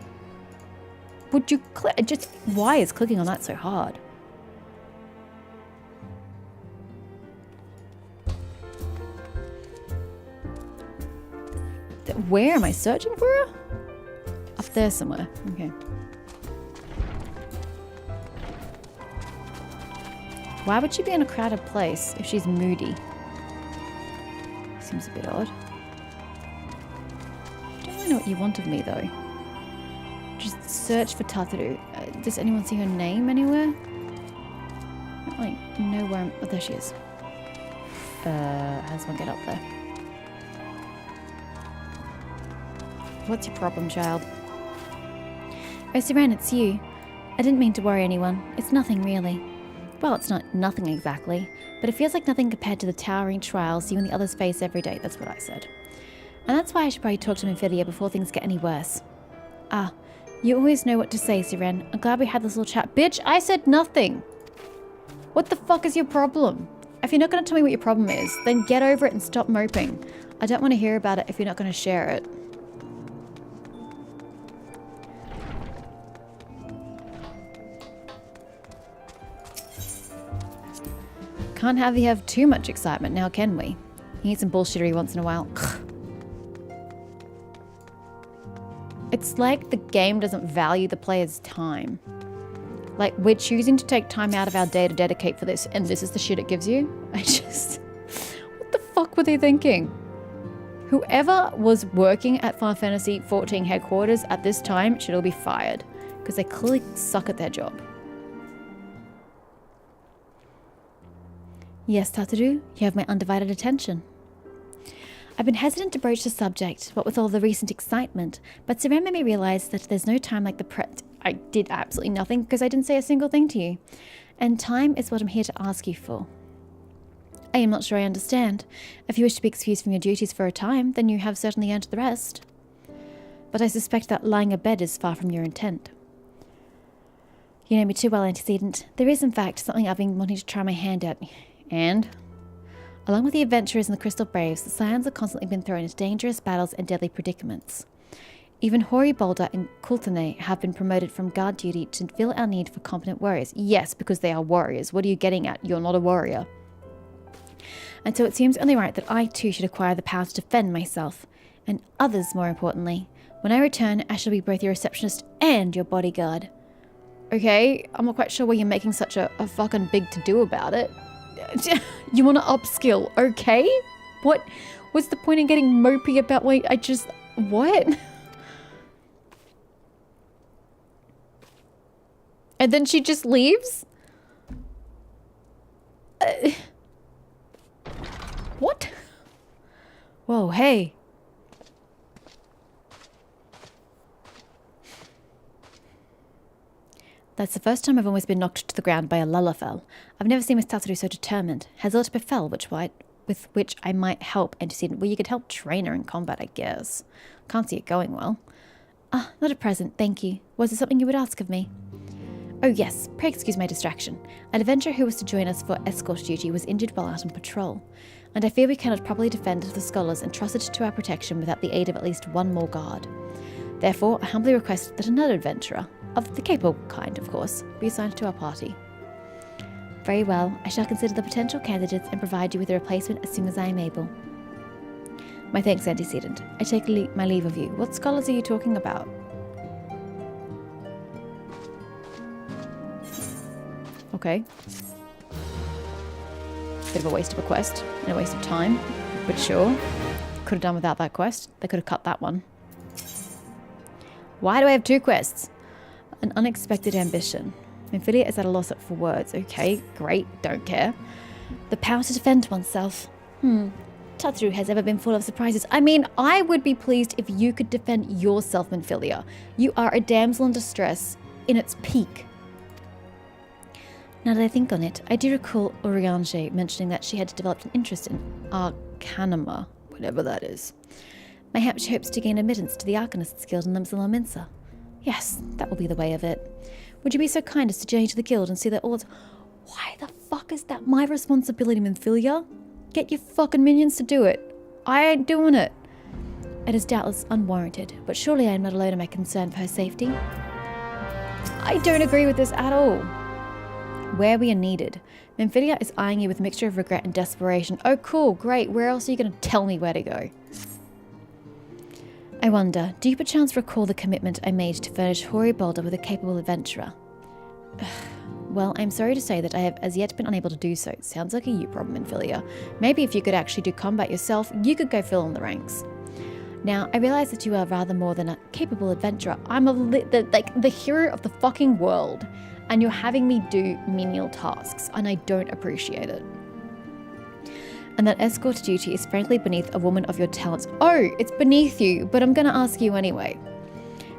Would you just why is clicking on that so hard? Where am I searching for her? Up there somewhere. Okay. Why would she be in a crowded place if she's moody? Seems a bit odd. I don't really know what you want of me, though. Just search for Tataru. Does anyone see her name anywhere? I don't really know where I'm... Oh, there she is. How does one get up there? What's your problem, child? Oh, Siren, it's you. I didn't mean to worry anyone. It's nothing, really. Well, it's not nothing exactly, but it feels like nothing compared to the towering trials you and the others face every day. That's what I said. And that's why I should probably talk to Amphilia before things get any worse. Ah, you always know what to say, Siren. I'm glad we had this little chat. Bitch, I said nothing! What the fuck is your problem? If you're not going to tell me what your problem is, then get over it and stop moping. I don't want to hear about it if you're not going to share it. Can't have you have too much excitement now, can we? You need some bullshittery once in a while. It's like the game doesn't value the player's time. Like, we're choosing to take time out of our day to dedicate for this, and this is the shit it gives you? What the fuck were they thinking? Whoever was working at Final Fantasy XIV headquarters at this time should all be fired, because they clearly suck at their job. Yes, Tataru, you have my undivided attention. I've been hesitant to broach the subject, what with all the recent excitement, but Siren made me realize that there's no time like the I did absolutely nothing because I didn't say a single thing to you. And time is what I'm here to ask you for. I am not sure I understand. If you wish to be excused from your duties for a time, then you have certainly earned the rest. But I suspect that lying abed is far from your intent. You know me too well, Antecedent. There is, in fact, something I've been wanting to try my hand at. And, along with the adventurers and the Crystal Braves, the Scions have constantly been thrown into dangerous battles and deadly predicaments. Even Hori Boulder and Kultane have been promoted from guard duty to fill our need for competent warriors. Yes, because they are warriors. What are you getting at? You're not a warrior. And so it seems only right that I too should acquire the power to defend myself. And others, more importantly. When I return, I shall be both your receptionist and your bodyguard. Okay, I'm not quite sure why you're making such a fucking big to-do about it. You want to upskill, okay? What's the point in getting mopey about what? And then she just leaves? What? Whoa, hey. That's the first time I've almost been knocked to the ground by a Lullafell. I've never seen Miss Tataru so determined. Has aught befell with which I might help Antecedent? Well, you could help train her in combat, I guess. Can't see it going well. Ah, not at present, thank you. Was there something you would ask of me? Oh yes, pray excuse my distraction. An adventurer who was to join us for escort duty was injured while out on patrol, and I fear we cannot properly defend the scholars entrusted to our protection without the aid of at least one more guard. Therefore, I humbly request that another adventurer, of the capable kind, of course, be assigned to our party. Very well, I shall consider the potential candidates and provide you with a replacement as soon as I am able. My thanks, antecedent. I take my leave of you. What scholars are you talking about? Okay. Bit of a waste of a quest and a waste of time, but sure. Could have done without that quest. They could have cut that one. Why do I have 2 quests? An unexpected ambition. Amphilia is at a loss for words. Okay, great, don't care. The power to defend oneself. Tatru has ever been full of surprises. I mean, I would be pleased if you could defend yourself, Amphilia. You are a damsel in distress in its peak. Now that I think on it, I do recall Eorzea mentioning that she had developed an interest in Arcanima, whatever that is. Mayhap she hopes to gain admittance to the Arcanists Guild in Limsala Minsa. Yes, that will be the way of it. Would you be so kind as to journey to the guild and see that all... Why the fuck is that my responsibility, Amphilia? Get your fucking minions to do it. I ain't doing it. It is doubtless unwarranted, but surely I am not alone in my concern for her safety. I don't agree with this at all. Where we are needed. Amphilia is eyeing you with a mixture of regret and desperation. Oh cool, great. Where else are you going to tell me where to go? I wonder, do you perchance recall the commitment I made to furnish Hoary Boulder with a capable adventurer? Well, I'm sorry to say that I have as yet been unable to do so. Sounds like a you problem, Amphilia. Maybe if you could actually do combat yourself, you could go fill in the ranks. Now, I realize that you are rather more than a capable adventurer. I'm the hero of the fucking world, and you're having me do menial tasks, and I don't appreciate it. And that escort duty is frankly beneath a woman of your talents. Oh, it's beneath you, but I'm going to ask you anyway.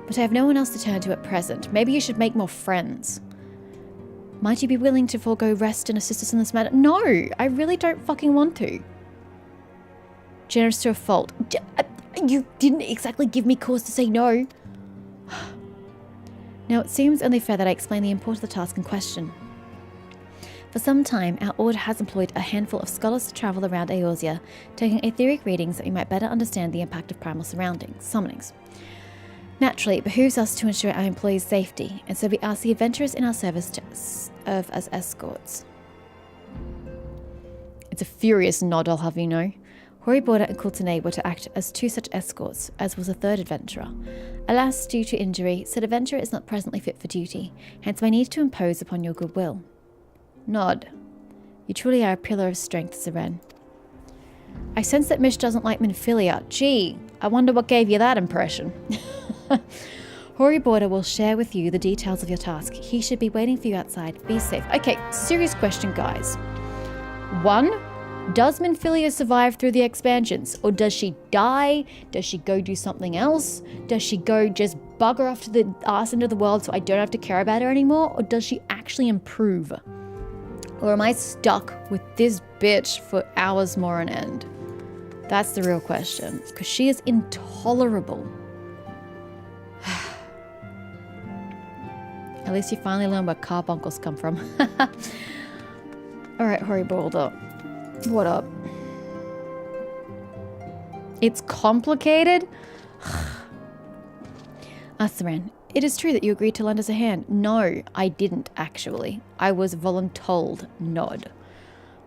But I have no one else to turn to at present. Maybe you should make more friends. Might you be willing to forego rest and assist us in this matter? No, I really don't fucking want to. Generous to a fault. You didn't exactly give me cause to say no. Now, it seems only fair that I explain the importance of the task in question. For some time, our order has employed a handful of scholars to travel around Eorzea, taking aetheric readings that we might better understand the impact of primal summonings. Naturally, it behooves us to ensure our employees' safety, and so we ask the adventurers in our service to serve as escorts. It's a furious nod, I'll have you know. Hoary Border and Coultenay were to act as 2 such escorts, as was a 3rd adventurer. Alas, due to injury, said adventurer is not presently fit for duty, hence my need to impose upon your goodwill. Nod. You truly are a pillar of strength, Seren. I sense that Mish doesn't like Amphilia. Gee, I wonder what gave you that impression. Hoary Border will share with you the details of your task. He should be waiting for you outside. Be safe. Okay, serious question, guys. 1, does Amphilia survive through the expansions? Or does she die? Does she go do something else? Does she go just bugger off to the arse end of the world so I don't have to care about her anymore? Or does she actually improve? Or am I stuck with this bitch for hours more on end? That's the real question. Because she is intolerable. At least you finally learned where carbuncles come from. Alright, Hoary Boulder. What up? It's complicated? Seren, it is true that you agreed to lend us a hand. No, I didn't, actually. I was voluntold. Nod.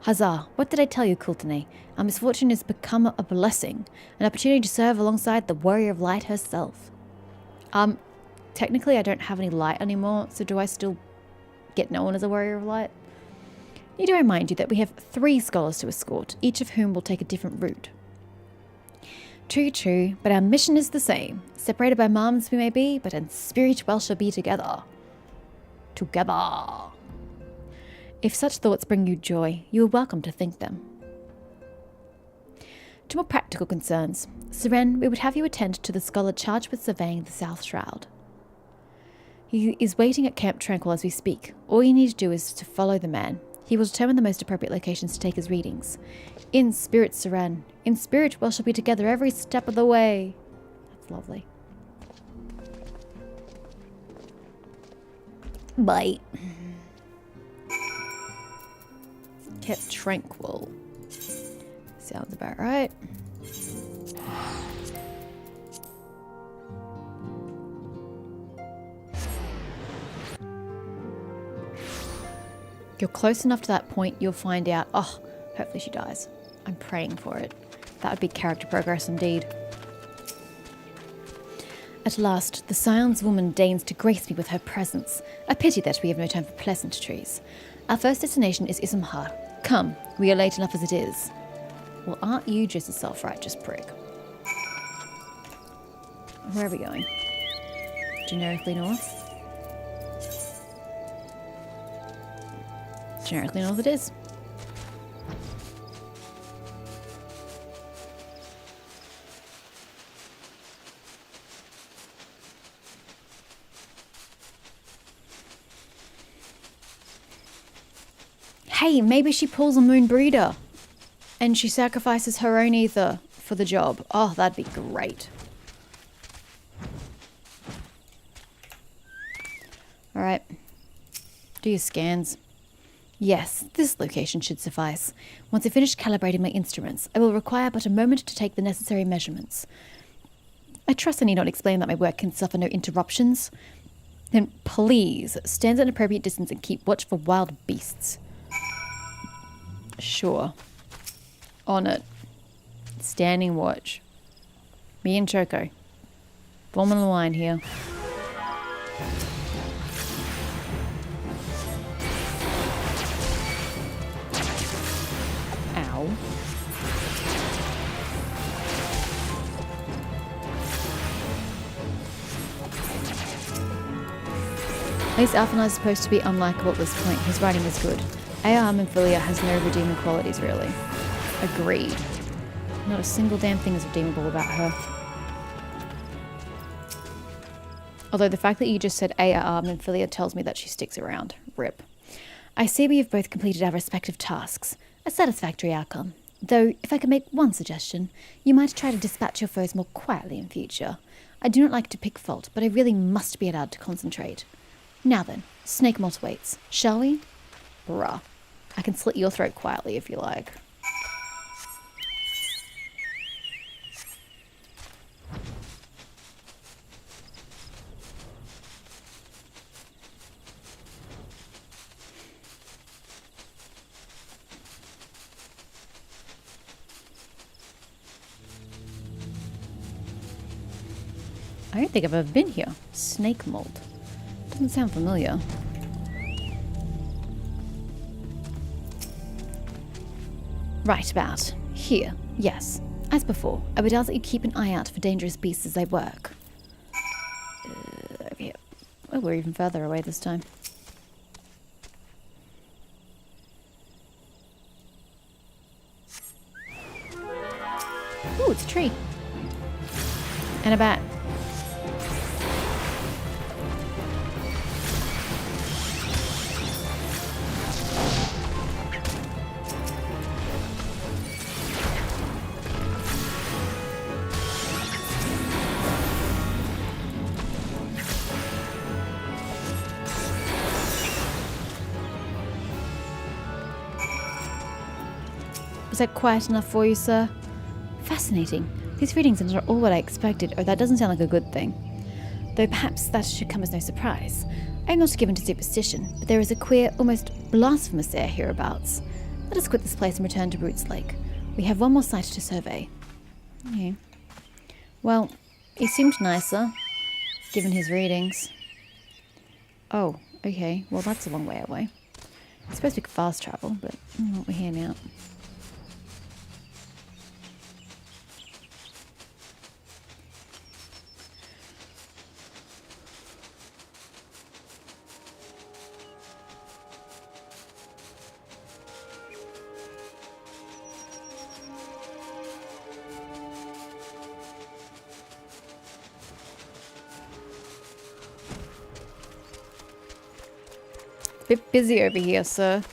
Huzzah. What did I tell you, Coultenay? Our misfortune has become a blessing. An opportunity to serve alongside the Warrior of Light herself. Technically I don't have any light anymore, so do I still get known as a Warrior of Light? Need to remind you that we have 3 scholars to escort, each of whom will take a different route. True, but our mission is the same. Separated by moms we may be, but in spirit we shall be together. Together. If such thoughts bring you joy, you are welcome to think them. To more practical concerns, Seren, we would have you attend to the scholar charged with surveying the South Shroud. He is waiting at Camp Tranquil as we speak. All you need to do is to follow the man. He will determine the most appropriate locations to take his readings. In spirit, Seren. In spirit, we shall be together every step of the way. That's lovely. Bye. Kept tranquil. Sounds about right. You're close enough to that point, you'll find out. Oh, hopefully she dies. I'm praying for it. That would be character progress indeed. At last, the Scion's woman deigns to grace me with her presence. A pity that we have no time for pleasantries. Our first destination is Ismhar. Come, we are late enough as it is. Well, aren't you just a self-righteous prick? Where are we going? Generically north? Generically north it is. Hey, maybe she pulls a moon breeder and she sacrifices her own ether for the job. Oh, that'd be great. Alright. Do your scans. Yes, this location should suffice. Once I finish calibrating my instruments, I will require but a moment to take the necessary measurements. I trust I need not explain that my work can suffer no interruptions. Then please, stand at an appropriate distance and keep watch for wild beasts. Sure. On it. Standing watch. Me and Choco. Forming a line here. Ow. At least Alphanai is supposed to be unlikable at this point. His writing is good. A.R. Amphilia has no redeeming qualities, really. Agreed. Not a single damn thing is redeemable about her. Although the fact that you just said A.R. Amphilia tells me that she sticks around. Rip. I see we have both completed our respective tasks. A satisfactory outcome. Though, if I could make one suggestion, you might try to dispatch your foes more quietly in future. I do not like to pick fault, but I really must be allowed to concentrate. Now then, snake molt waits, shall we? Bruh. I can slit your throat quietly if you like. I don't think I've ever been here. Snake mold. Doesn't sound familiar. Right about. Here. Yes. As before, I would ask that you keep an eye out for dangerous beasts as I work. Over here. Oh, we're even further away this time. Ooh, it's a tree. And a bat. Is that quiet enough for you, sir? Fascinating. These readings are not all what I expected, or that doesn't sound like a good thing. Though perhaps that should come as no surprise. I am not given to superstition, but there is a queer, almost blasphemous air hereabouts. Let us quit this place and return to Roots Lake. We have one more site to survey. Okay. Well, he seemed nicer, given his readings. Oh, okay. Well, that's a long way away. I suppose we could fast travel, but we're here now. Bit busy over here, sir.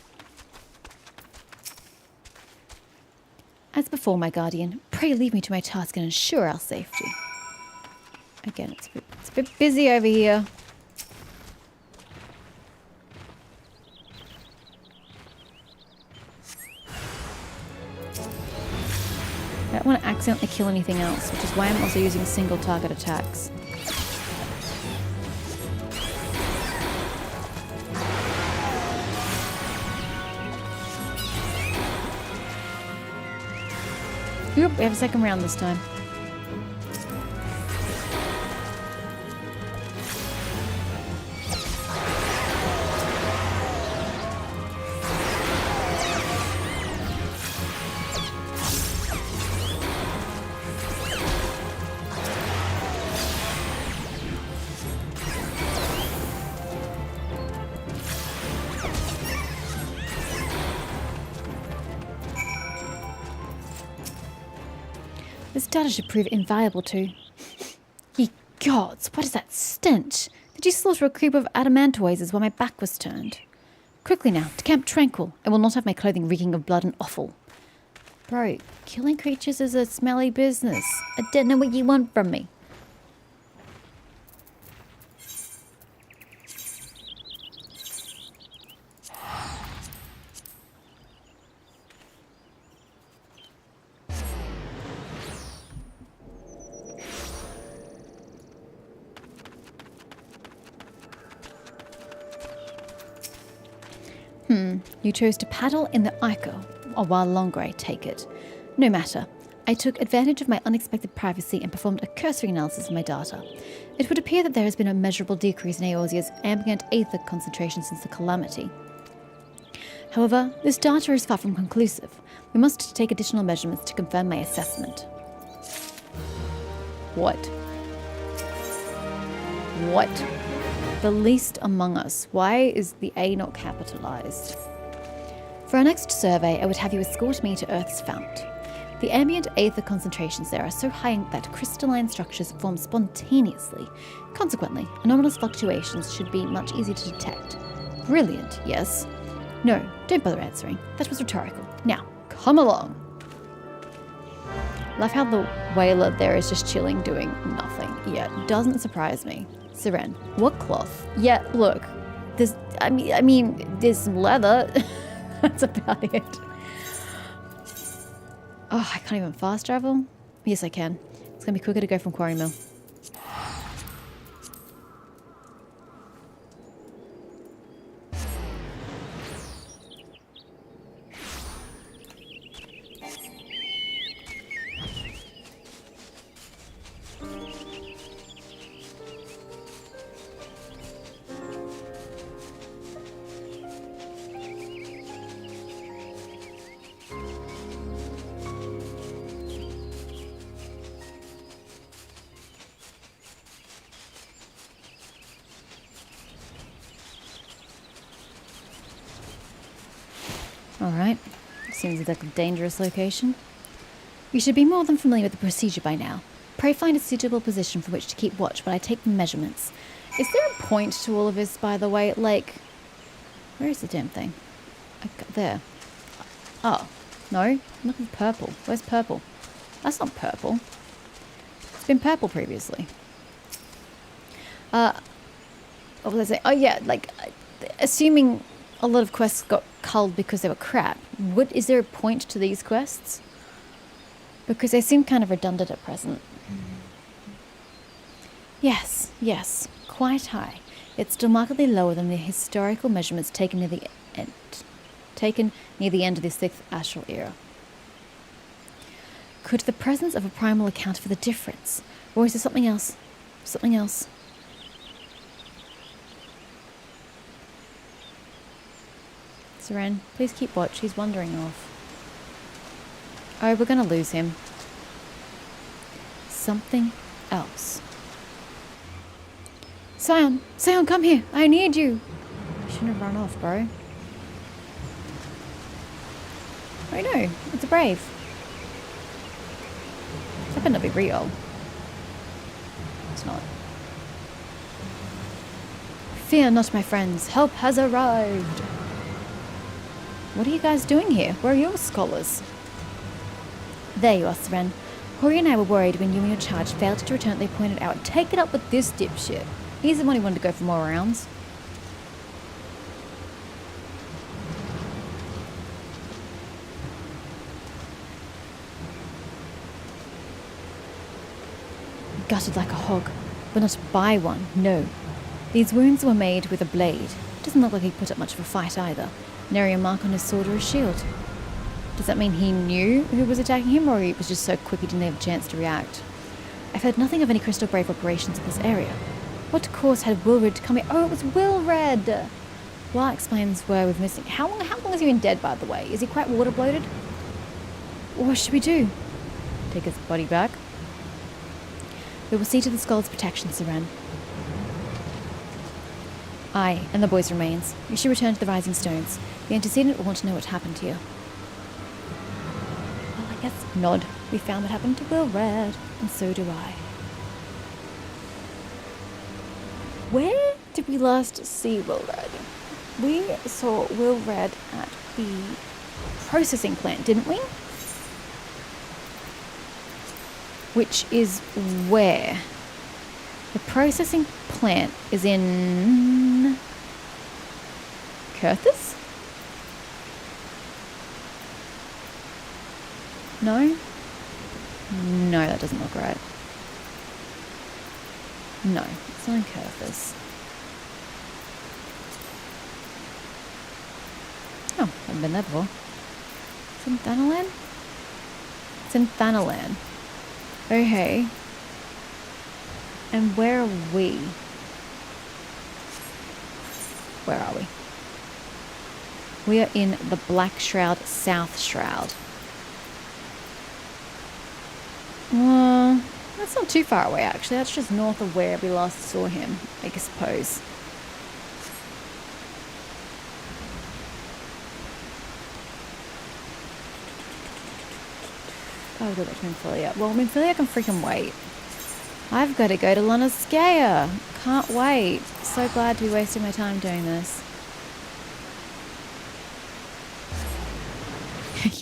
As before, my guardian, pray leave me to my task and ensure our safety. Again, it's a bit busy over here. I don't want to accidentally kill anything else, which is why I'm also using single target attacks. Oop, we have a second round this time. This data should prove invaluable too. Ye gods, what is that stench? Did you slaughter a creep of adamantoises while my back was turned? Quickly now, to Camp Tranquil. I will not have my clothing reeking of blood and offal. Bro, killing creatures is a smelly business. I don't know what you want from me. You chose to paddle in the Ico, or while longer I take it. No matter. I took advantage of my unexpected privacy and performed a cursory analysis of my data. It would appear that there has been a measurable decrease in Eorzea's ambient aether concentration since the calamity. However, this data is far from conclusive. We must take additional measurements to confirm my assessment. What? What? The least among us. Why is the A not capitalized? For our next survey, I would have you escort me to Earth's fount. The ambient aether concentrations there are so high that crystalline structures form spontaneously. Consequently, anomalous fluctuations should be much easier to detect. Brilliant, yes? No, don't bother answering. That was rhetorical. Now, come along. Love how the whaler there is just chilling, doing nothing. Yeah, doesn't surprise me. Siren, what cloth? Yeah, look. There's, I mean, there's some leather. That's about it. Oh, I can't even fast travel? Yes, I can. It's gonna be quicker to go from Quarry Mill. Alright, seems like a dangerous location. You should be more than familiar with the procedure by now. Pray find a suitable position from which to keep watch while I take the measurements. Is there a point to all of this, by the way? Like, where is the damn thing? There. Oh, no, look at purple. Where's purple? That's not purple. It's been purple previously. What was I saying? Oh yeah, like, assuming a lot of quests got culled because they were crap. Is there a point to these quests? Because they seem kind of redundant at present. Yes, quite high. It's still markedly lower than the historical measurements taken near the end of the 6th Astral Era. Could the presence of a primal account for the difference? Or is there something else? Something else? Siren, please keep watch. He's wandering off. Oh, we're gonna lose him. Something else. Sion, come here. I need you. I shouldn't have run off, bro. Oh no, it's a brave. That better not be real. It's not. Fear not, my friends. Help has arrived. What are you guys doing here? Where are your scholars? There you are, Siren. Hori and I were worried when you and your charge failed to return what they pointed out. Take it up with this dipshit. He's the one who wanted to go for more rounds. Gutted like a hog, but not by one, no. These wounds were made with a blade. Doesn't look like he put up much of a fight either. Nary a mark on his sword or his shield. Does that mean he knew who was attacking him, or he was just so quick he didn't have a chance to react? I've heard nothing of any Crystal Brave operations in this area. What course had Wilred come here? Oh, it was Wilred! Well, that explains where we've missing. How long has he been dead, by the way? Is he quite water bloated? What should we do? Take his body back? We will see to the skull's protection, Siren. Aye, and the boy's remains. We should return to the Rising Stones. The antecedent will want to know what happened here. Well, I guess nod. We found what happened to Wilred, and so do I. Where did we last see Wilred? We saw Wilred at the processing plant, didn't we? Which is where? The processing plant is in Kurthus? No? No, that doesn't look right. No, it's not in Kurthus. Oh, haven't been there before. It's in Thanalan? It's in Thanalan. Okay. And where are we? Where are we? We are in the Black Shroud, South Shroud. Well, that's not too far away actually. That's just north of where we last saw him, I suppose. Oh, we'll go back to Minfilia. Well, Minfilia can freaking wait. I've got to go to Lonaskea. Can't wait. So glad to be wasting my time doing this.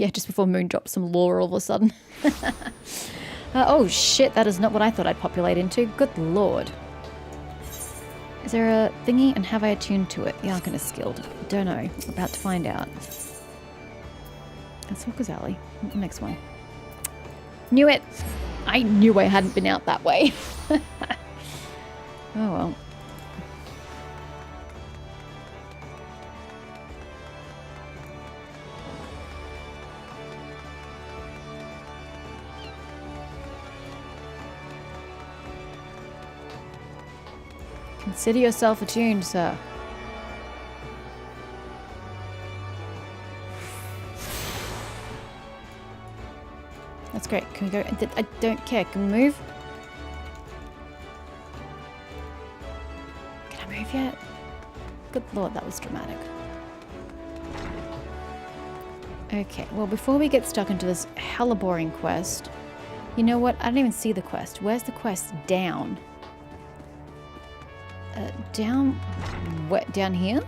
Yeah, just before Moon drops some lore all of a sudden. Oh shit, that is not what I thought I'd populate into. Good lord. Is there a thingy, and have I attuned to it? The Arcanist skilled. Don't know. About to find out. That's Walker's Alley. Next one. Knew it! I knew I hadn't been out that way. Oh well. Consider yourself attuned, sir. That's great. Can we go? I don't care. Can we move? Can I move yet? Good lord, that was dramatic. Okay, well, before we get stuck into this hella boring quest, you know what? I don't even see the quest. Where's the quest? Down. Down... What? Down here?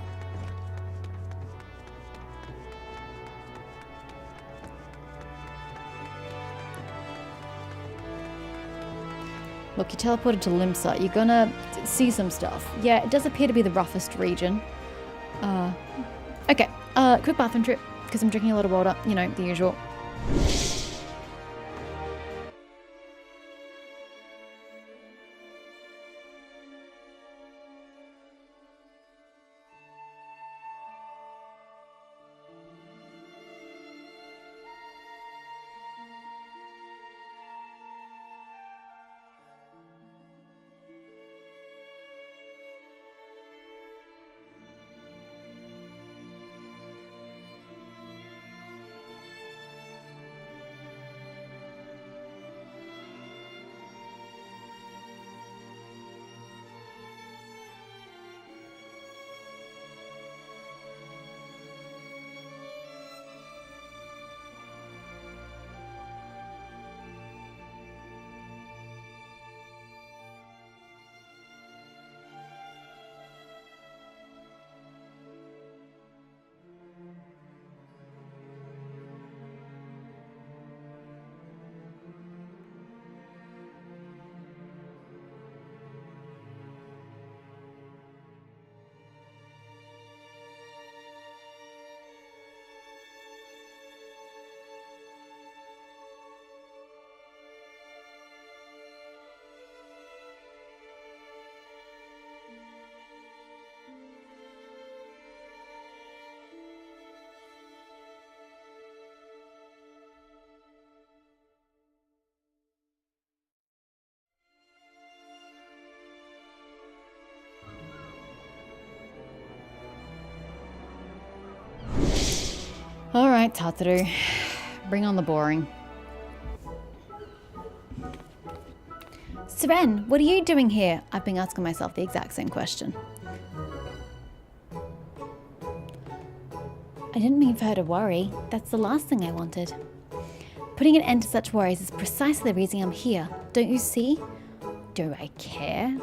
Look, you teleported to Limsa. You're gonna see some stuff. Yeah, it does appear to be the roughest region. Okay. Quick bathroom trip, because I'm drinking a lot of water. You know, the usual. Alright, Tataru. Bring on the boring. Seren, what are you doing here? I've been asking myself the exact same question. I didn't mean for her to worry. That's the last thing I wanted. Putting an end to such worries is precisely the reason I'm here. Don't you see? Do I care?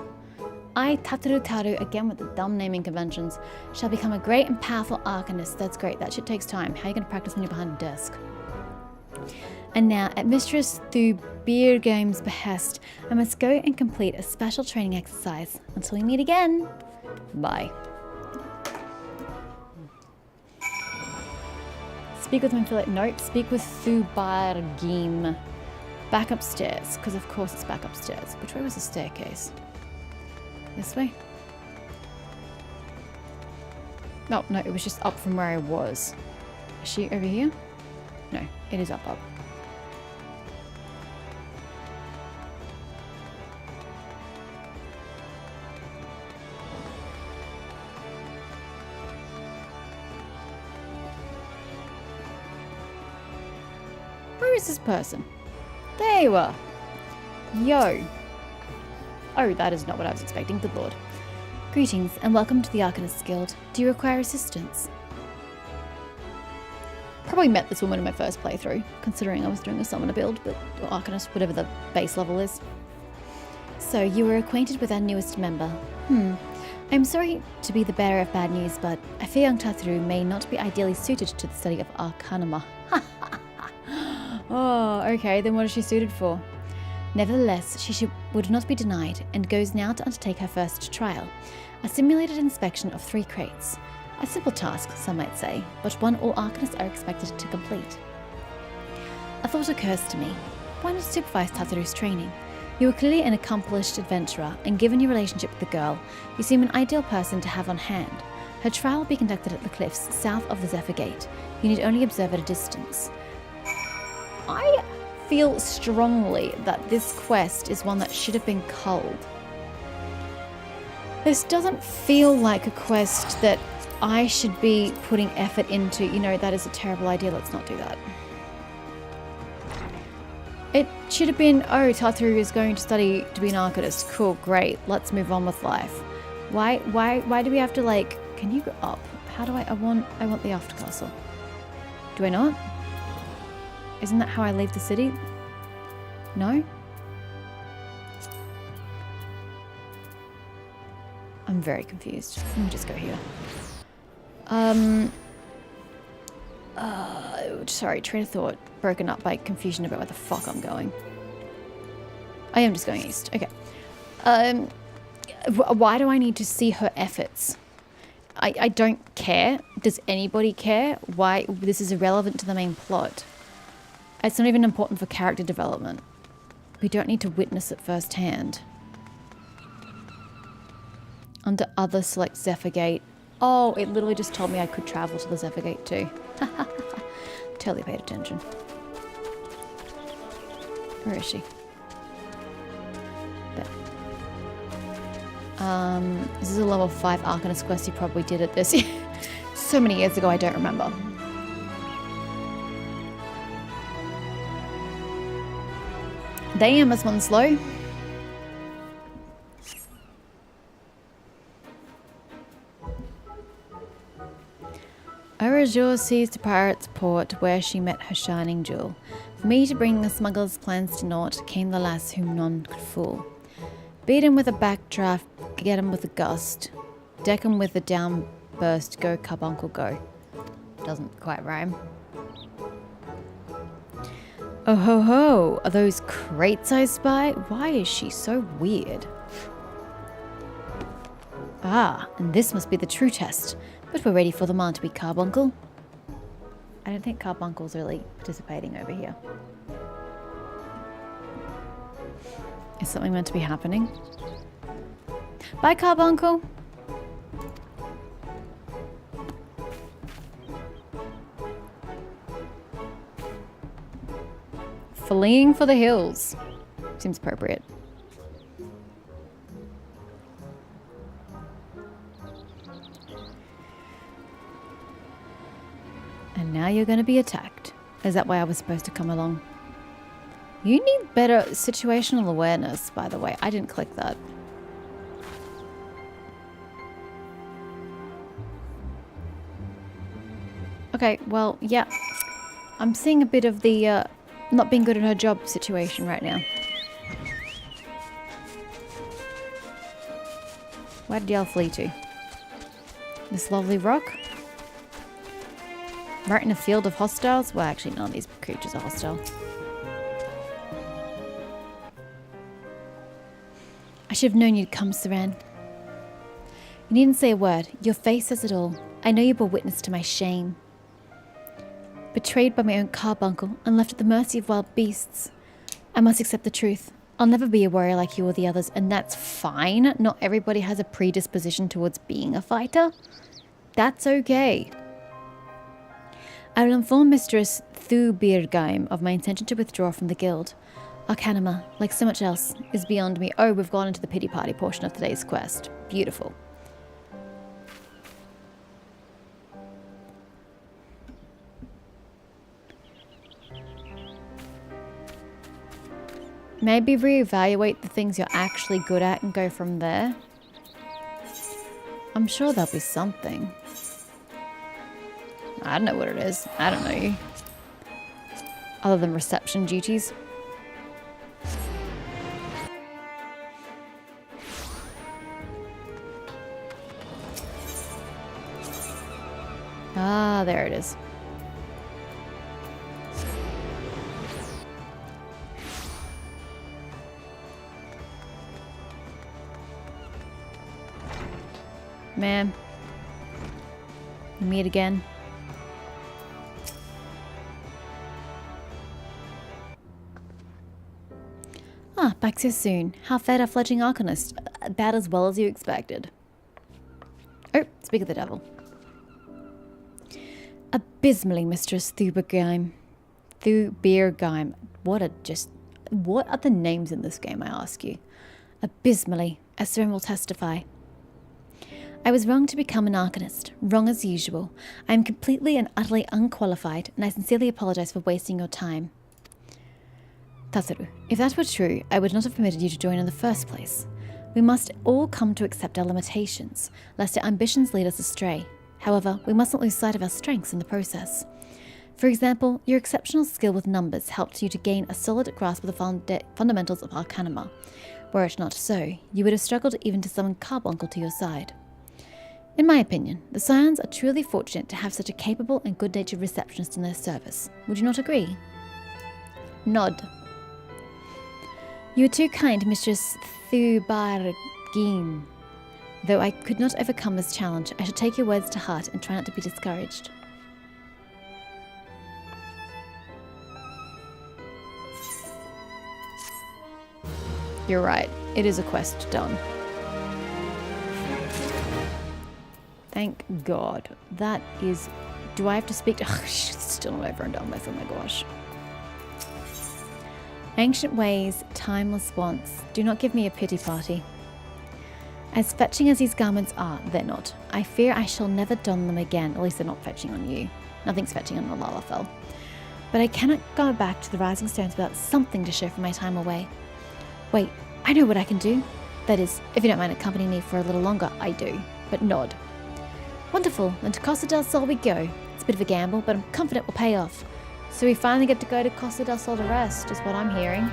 I, Tataru Taru, again with the dumb naming conventions, shall become a great and powerful arcanist. That's great. That shit takes time. How are you going to practice when you're behind a desk? And now, at Mistress Thubirgame's behest, I must go and complete a special training exercise. Until we meet again. Bye. Speak with Philip. Nope. Speak with Thubirgame. Back upstairs. Because of course it's back upstairs. Which way was the staircase? This way? No, it was just up from where I was. Is she over here? No, it is up. Where is this person? There you are. Yo. Oh, that is not what I was expecting, good lord. Greetings, and welcome to the Arcanist's Guild. Do you require assistance? Probably met this woman in my first playthrough, considering I was doing a summoner build, but or Arcanist, whatever the base level is. So, you were acquainted with our newest member. I'm sorry to be the bearer of bad news, but I fear young Tataru may not be ideally suited to the study of Arcanuma. Oh, okay, then what is she suited for? Nevertheless, she would not be denied, and goes now to undertake her first trial, a simulated inspection of 3 crates. A simple task, some might say, but one all Arcanists are expected to complete. A thought occurs to me. Why not supervise Tataru's training? You are clearly an accomplished adventurer, and given your relationship with the girl, you seem an ideal person to have on hand. Her trial will be conducted at the cliffs south of the Zephyr Gate. You need only observe at a distance. I feel strongly that this quest is one that should have been culled. This doesn't feel like a quest that I should be putting effort into. You know, that is a terrible idea. Let's not do that. It should have been, oh, Tataru is going to study to be an arcanist. Cool, great. Let's move on with life. Why do we have to, like, can you go up? How do I want the aftercastle. Do I not? Isn't that how I leave the city? No? I'm very confused. Let me just go here. Sorry, train of thought broken up by confusion about where the fuck I'm going. I am just going east. Okay. Why do I need to see her efforts? I don't care. Does anybody care? Why? This is irrelevant to the main plot. It's not even important for character development. We don't need to witness it firsthand. Under other, select Zephyr Gate. Oh, it literally just told me I could travel to the Zephyr Gate too. Totally paid attention. Where is she? There. This is a level 5 Arcanist quest. You probably did it this so many years ago, I don't remember. Damn, this one's slow. Eorzea seized the pirate's port where she met her shining jewel. For me to bring the smuggler's plans to naught came the lass whom none could fool. Beat him with a backdraft, get him with a gust. Deck him with a downburst, go carbuncle go. Doesn't quite rhyme. Oh ho ho, are those crates I spy? Why is she so weird? Ah, and this must be the true test. But we're ready for them, aren't we, Carbuncle? I don't think Carbuncle's really participating over here. Is something meant to be happening? Bye, Carbuncle! Fleeing for the hills. Seems appropriate. And now you're going to be attacked. Is that why I was supposed to come along? You need better situational awareness, by the way. I didn't click that. Okay, well, yeah. I'm seeing a bit of the not being good at her job situation right now. Where did y'all flee to? This lovely rock? Right in a field of hostiles? Well, actually, none of these creatures are hostile. I should have known you'd come, Saran. You needn't say a word. Your face says it all. I know you bore witness to my shame. Betrayed by my own carbuncle and left at the mercy of wild beasts. I must accept the truth. I'll never be a warrior like you or the others, and that's fine. Not everybody has a predisposition towards being a fighter. That's okay. I will inform Mistress Thubirgaim of my intention to withdraw from the guild. Arcanima, like so much else, is beyond me. Oh, we've gone into the pity party portion of today's quest. Beautiful. Maybe reevaluate the things you're actually good at and go from there. I'm sure there'll be something. I don't know what it is. I don't know you. Other than reception duties. Ah, there it is. Man. We meet again. Ah, back so soon. How fared our fledgling Arcanist? About as well as you expected. Oh, speak of the devil. Abysmally, Mistress Thubirgaim. Thubirgaim. What are the names in this game, I ask you? Abysmally, as Seren will testify. I was wrong to become an Arcanist. Wrong as usual. I am completely and utterly unqualified, and I sincerely apologize for wasting your time. Tatsuru, if that were true, I would not have permitted you to join in the first place. We must all come to accept our limitations, lest our ambitions lead us astray. However, we must not lose sight of our strengths in the process. For example, your exceptional skill with numbers helped you to gain a solid grasp of the fundamentals of Arcanima. Were it not so, you would have struggled even to summon Carbuncle to your side. In my opinion, the Scions are truly fortunate to have such a capable and good-natured receptionist in their service. Would you not agree? Nod. You are too kind, Mistress Thubirgaim. Though I could not overcome this challenge, I shall take your words to heart and try not to be discouraged. You're right. It is a quest done. Thank God. That is... Do I have to speak to... Oh, she's still not over and done with. Oh my gosh. Ancient ways, timeless wants. Do not give me a pity party. As fetching as these garments are, they're not. I fear I shall never don them again. At least they're not fetching on you. Nothing's fetching on the Lalafell. But I cannot go back to the Rising Stones without something to show for my time away. Wait, I know what I can do. That is, if you don't mind accompanying me for a little longer, I do. But nod. Wonderful, then to Costa del Sol we go. It's a bit of a gamble, but I'm confident will pay off. So we finally get to go to Costa del Sol to rest, is what I'm hearing.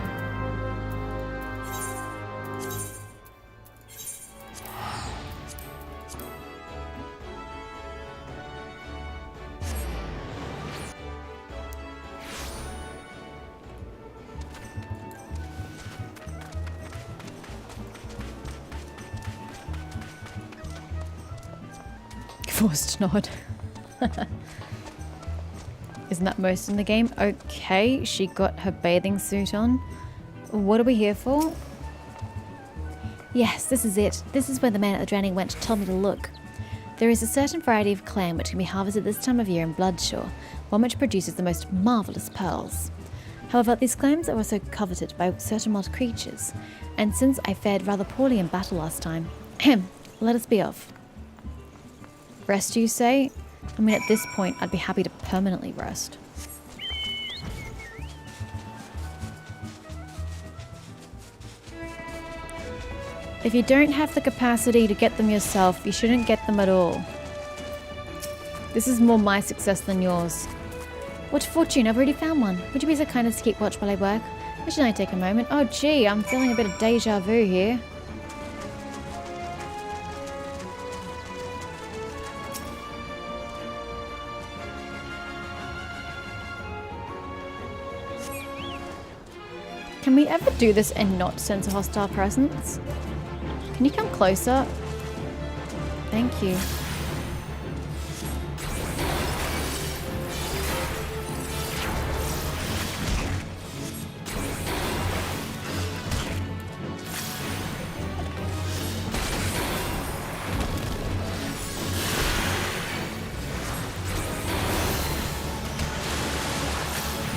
Forced nod. Isn't that most in the game? Okay, she got her bathing suit on. What are we here for? Yes, this is it. This is where the man at the drowning wench told me to look. There is a certain variety of clam which can be harvested this time of year in Bloodshaw, one which produces the most marvellous pearls. However, these clams are also coveted by certain wild creatures, and since I fared rather poorly in battle last time, let us be off. Rest, you say? I mean, at this point, I'd be happy to permanently rest. If you don't have the capacity to get them yourself, you shouldn't get them at all. This is more my success than yours. What fortune, I've already found one. Would you be so kind as to keep watch while I work? Or should I take a moment? Oh gee, I'm feeling a bit of deja vu here. Can we ever do this and not sense a hostile presence? Can you come closer? Thank you.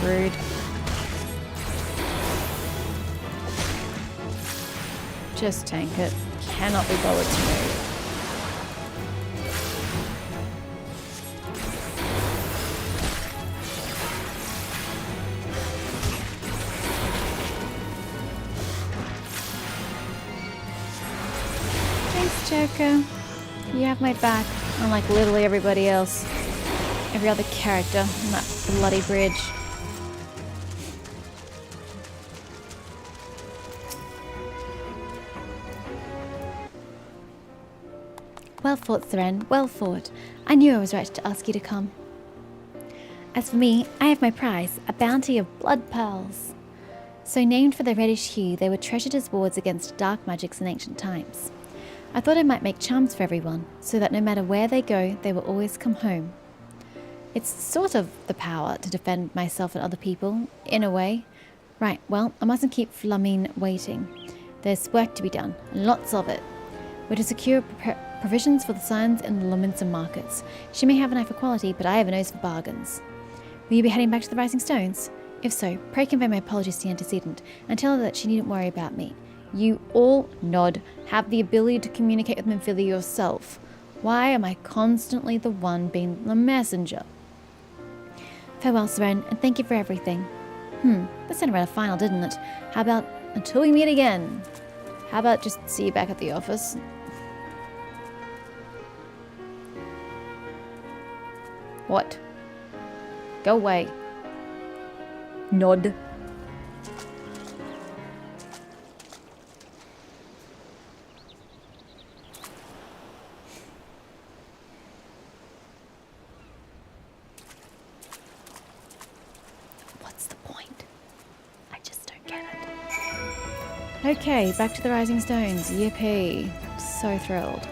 Rude. Just tank it. Cannot be bothered to move. Thanks, Joker. You have my back, unlike literally everybody else. Every other character on that bloody bridge. Well fought, Seren. Well fought. I knew I was right to ask you to come. As for me, I have my prize, a bounty of blood pearls. So named for their reddish hue, they were treasured as wards against dark magics in ancient times. I thought I might make charms for everyone, so that no matter where they go, they will always come home. It's sort of the power to defend myself and other people, in a way. Right, well, I mustn't keep Flamine waiting. There's work to be done, and lots of it. We're to secure provisions for the signs in the Lominsa markets. She may have an eye for quality, but I have a nose for bargains. Will you be heading back to the Rising Stones? If so, pray convey my apologies to the antecedent, and tell her that she needn't worry about me. You all nod, have the ability to communicate with Minfilia yourself. Why am I constantly the one being the messenger? Farewell, Seren, and thank you for everything. That sounded rather final, didn't it? How about until we meet again? How about just see you back at the office? What? Go away. Nod. What's the point? I just don't get it. Okay, back to the Rising Stones. Yippee. So thrilled.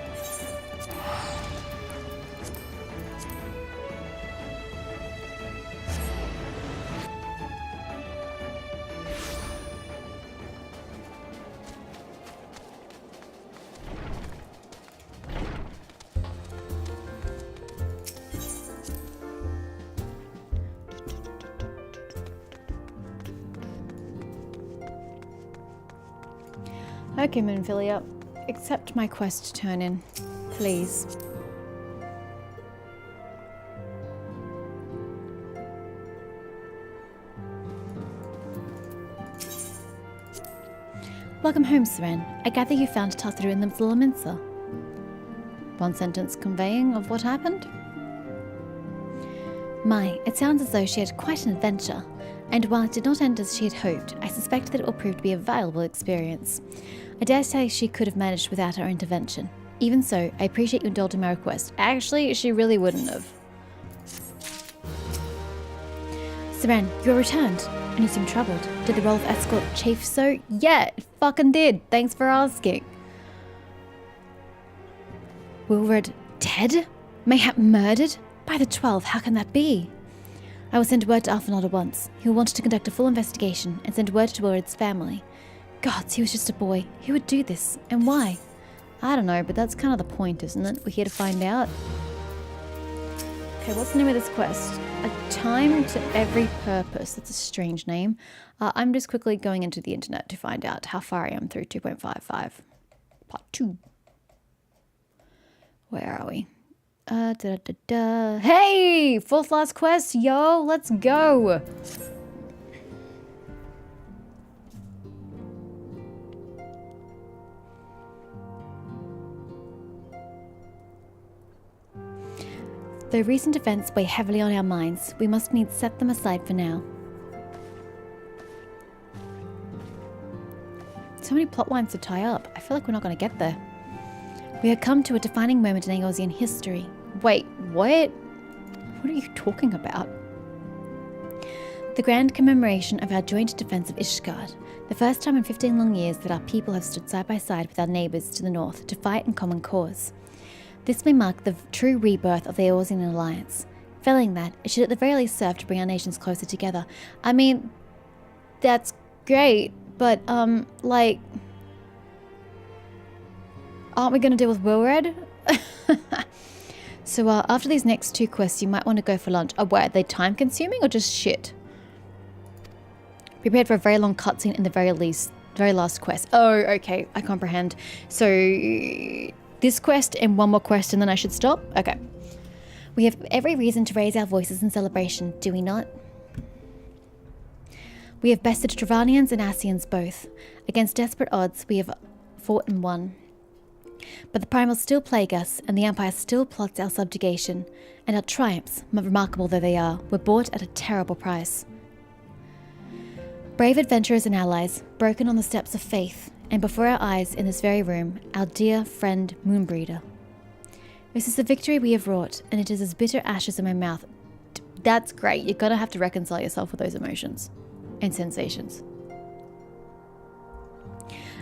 Okay, Minfilia, accept my quest to turn in, please. Welcome home, Seren. I gather you found Tatharu in the Lominsa. One sentence conveying of what happened? My, it sounds as though she had quite an adventure. And while it did not end as she had hoped, I suspect that it will prove to be a valuable experience. I dare say she could have managed without our intervention. Even so, I appreciate you indulging my request. Actually, she really wouldn't have. Seren, you are returned, and you seem troubled. Did the role of escort chafe so? Yeah, it fucking did. Thanks for asking. Wilred dead? Mayhap murdered? By the 12, how can that be? I will send word to Alphanod at once. He will want to conduct a full investigation and send word to Wilred's family. Gods, he was just a boy. Who would do this? And why? I don't know, but that's kind of the point, isn't it? We're here to find out. Okay, what's the name of this quest? A time to every purpose. That's a strange name. I'm just quickly going into the internet to find out how far I am through 2.55. Part 2. Where are we? Hey! Fourth last quest, yo! Let's go! Though recent events weigh heavily on our minds, we must needs set them aside for now. So many plot lines to tie up. I feel like we're not going to get there. We have come to a defining moment in Eorzean history. Wait, what? What are you talking about? The grand commemoration of our joint defense of Ishgard. The first time in 15 long years that our people have stood side by side with our neighbours to the north to fight in common cause. This may mark the true rebirth of the Eorzean alliance. Failing that, it should at the very least serve to bring our nations closer together. I mean, that's great, but, like... aren't we going to deal with Wilred? So, after these next two quests, you might want to go for lunch. Oh, what, are they time-consuming or just shit? Prepared for a very long cutscene in the very last quest. Oh, okay, I comprehend. So, this quest and one more quest and then I should stop? Okay. We have every reason to raise our voices in celebration, do we not? We have bested Travanians and Ascians both. Against desperate odds, we have fought and won. But the primals still plague us, and the Empire still plots our subjugation, and our triumphs, remarkable though they are, were bought at a terrible price. Brave adventurers and allies, broken on the steps of faith, and before our eyes in this very room, our dear friend Moonbreeder. This is the victory we have wrought, and it is as bitter ashes in my mouth. That's great, you're gonna have to reconcile yourself with those emotions and sensations.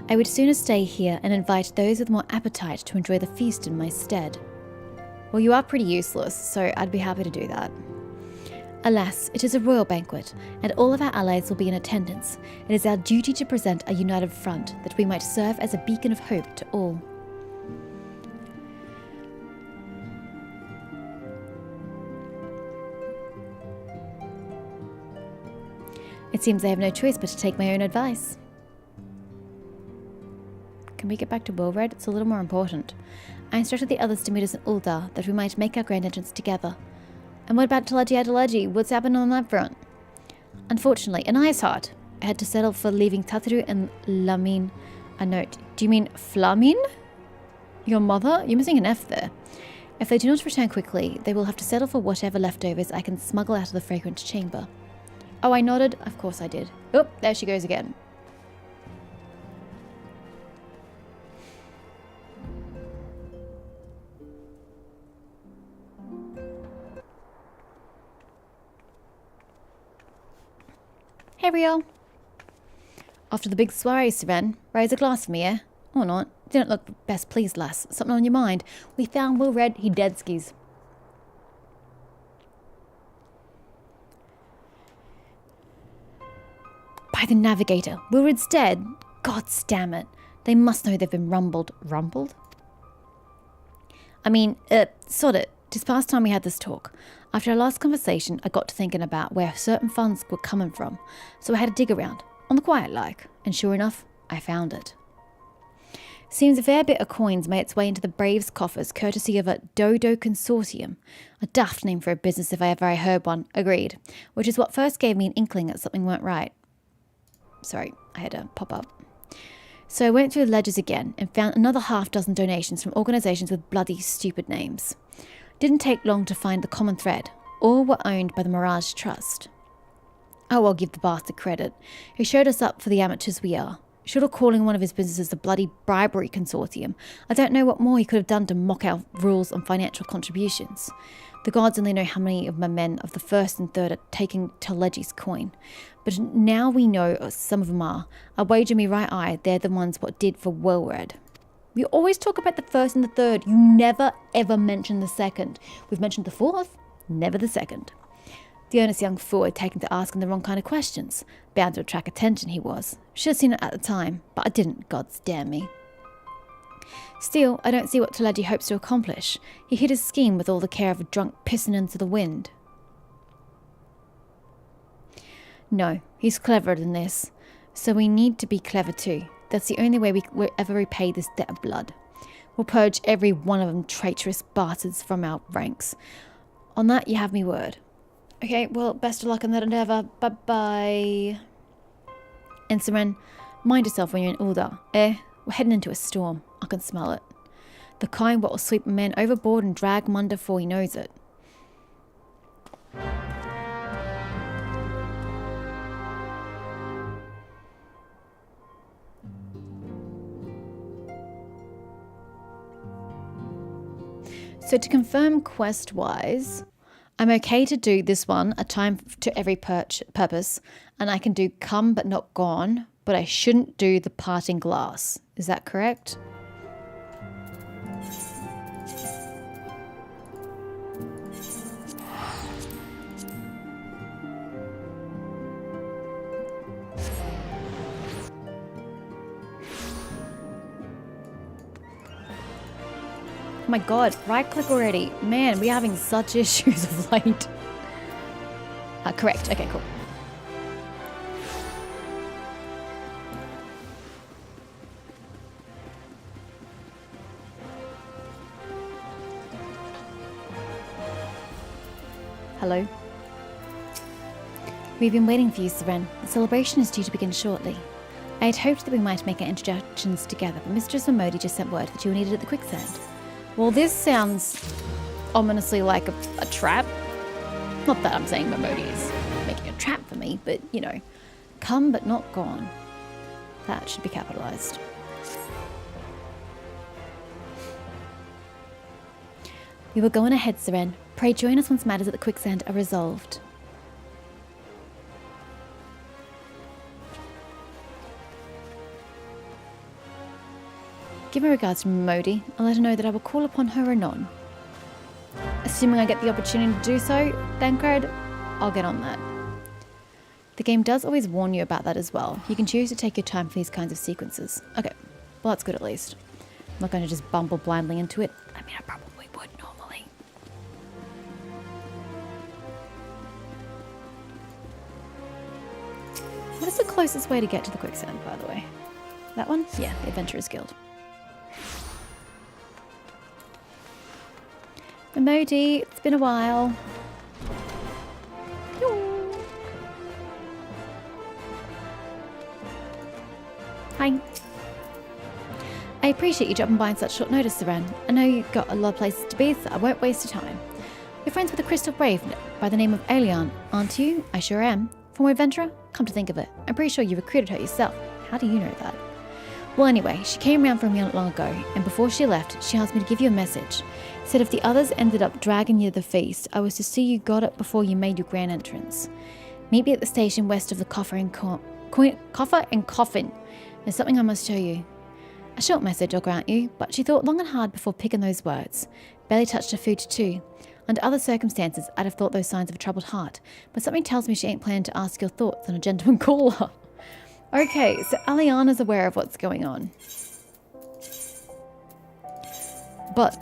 I would sooner stay here and invite those with more appetite to enjoy the feast in my stead. Well, you are pretty useless, so I'd be happy to do that. Alas, it is a royal banquet, and all of our allies will be in attendance. It is our duty to present a united front, that we might serve as a beacon of hope to all. It seems I have no choice but to take my own advice. Can we get back to Wilred? It's a little more important. I instructed the others to meet us in Uldar, that we might make our grand entrance together. And what about Teletty? What's happened on that front? Unfortunately, in Iceheart, I had to settle for leaving Tataru and Lamin a note. Do you mean Flamin? Your mother? You're missing an F there. If they do not return quickly, they will have to settle for whatever leftovers I can smuggle out of the fragrant chamber. Oh, I nodded? Of course I did. Oh, there she goes again. Hey, Riel. After the big soiree, Siren, raise a glass for me, eh? Or not. Didn't look best pleased, lass. Something on your mind? We found Wilred, he dead skis. By the Navigator, Wilred's dead? Gods damn it. They must know they've been rumbled. Rumbled? I mean, sod it. 'Tis past time we had this talk. After our last conversation, I got to thinking about where certain funds were coming from, so I had to dig around, on the quiet like, and sure enough, I found it. Seems a fair bit of coins made its way into the Braves' coffers courtesy of a Dodo Consortium. A daft name for a business if I heard one, agreed, which is what first gave me an inkling that something weren't right. Sorry, I had to pop up. So I went through the ledgers again and found another half-dozen donations from organisations with bloody stupid names. Didn't take long to find the common thread. All were owned by the Mirage Trust. Oh, I'll give the bastard credit. He showed us up for the amateurs we are. Short of calling one of his businesses the bloody bribery consortium, I don't know what more he could have done to mock our rules on financial contributions. The gods only know how many of my men of the first and third are taking Telegi's coin. But now we know some of them are. I wager me right eye they're the ones what did for Wilred. We always talk about the first and the third. You never ever mention the second. We've mentioned the fourth, never the second. The earnest young fool had taken to asking the wrong kind of questions. Bound to attract attention he was. Should have seen it at the time, but I didn't, gods damn me. Still, I don't see what Teleji hopes to accomplish. He hid his scheme with all the care of a drunk pissing into the wind. No, he's cleverer than this. So we need to be clever too. That's the only way we will ever repay this debt of blood. We'll purge every one of them traitorous bastards from our ranks. On that, you have me word. Okay, well, best of luck in that endeavour. Bye-bye. And Seren, mind yourself when you're in Ul'dah. We're heading into a storm. I can smell it. The kind what will sweep a man overboard and drag him under before he knows it. So to confirm quest-wise, I'm okay to do this one, a time to every purpose, and I can do come but not gone, but I shouldn't do the parting glass. Is that correct? Oh my god, right click already. Man, we're having such issues of late. Correct. Okay, cool. Hello. We've been waiting for you, Seren. The celebration is due to begin shortly. I had hoped that we might make our introductions together, but Mistress Modi just sent word that you were needed at the quicksand. Well, this sounds ominously like a trap. Not that I'm saying Modi is making a trap for me, but, you know, come but not gone. That should be capitalized. We will go on ahead, Seren. Pray join us once matters at the quicksand are resolved. Give my regards from Modi. I'll let her know that I will call upon her anon. Assuming I get the opportunity to do so, Thancred, I'll get on that. The game does always warn you about that as well. You can choose to take your time for these kinds of sequences. Okay, well that's good at least. I'm not going to just bumble blindly into it. I mean, I probably would normally. What is the closest way to get to the quicksand, by the way? That one? Yeah, the Adventurers Guild. Modi, it's been a while. Hi. I appreciate you dropping by on such short notice, Seren. I know you've got a lot of places to be, so I won't waste your time. You're friends with a crystal brave by the name of Aelion, aren't you? I sure am. Former adventurer? Come to think of it, I'm pretty sure you recruited her yourself. How do you know that? Well, anyway, she came around for me not long ago, and before she left, she asked me to give you a message. Said if the others ended up dragging you to the feast, I was to see you got it before you made your grand entrance. Meet me at the station west of the Coffer and Coffin. There's something I must show you. A short message, I'll grant you, but she thought long and hard before picking those words. Barely touched her food too. Under other circumstances, I'd have thought those signs of a troubled heart, but something tells me she ain't planning to ask your thoughts on a gentleman caller. Okay, so Aliana's aware of what's going on. But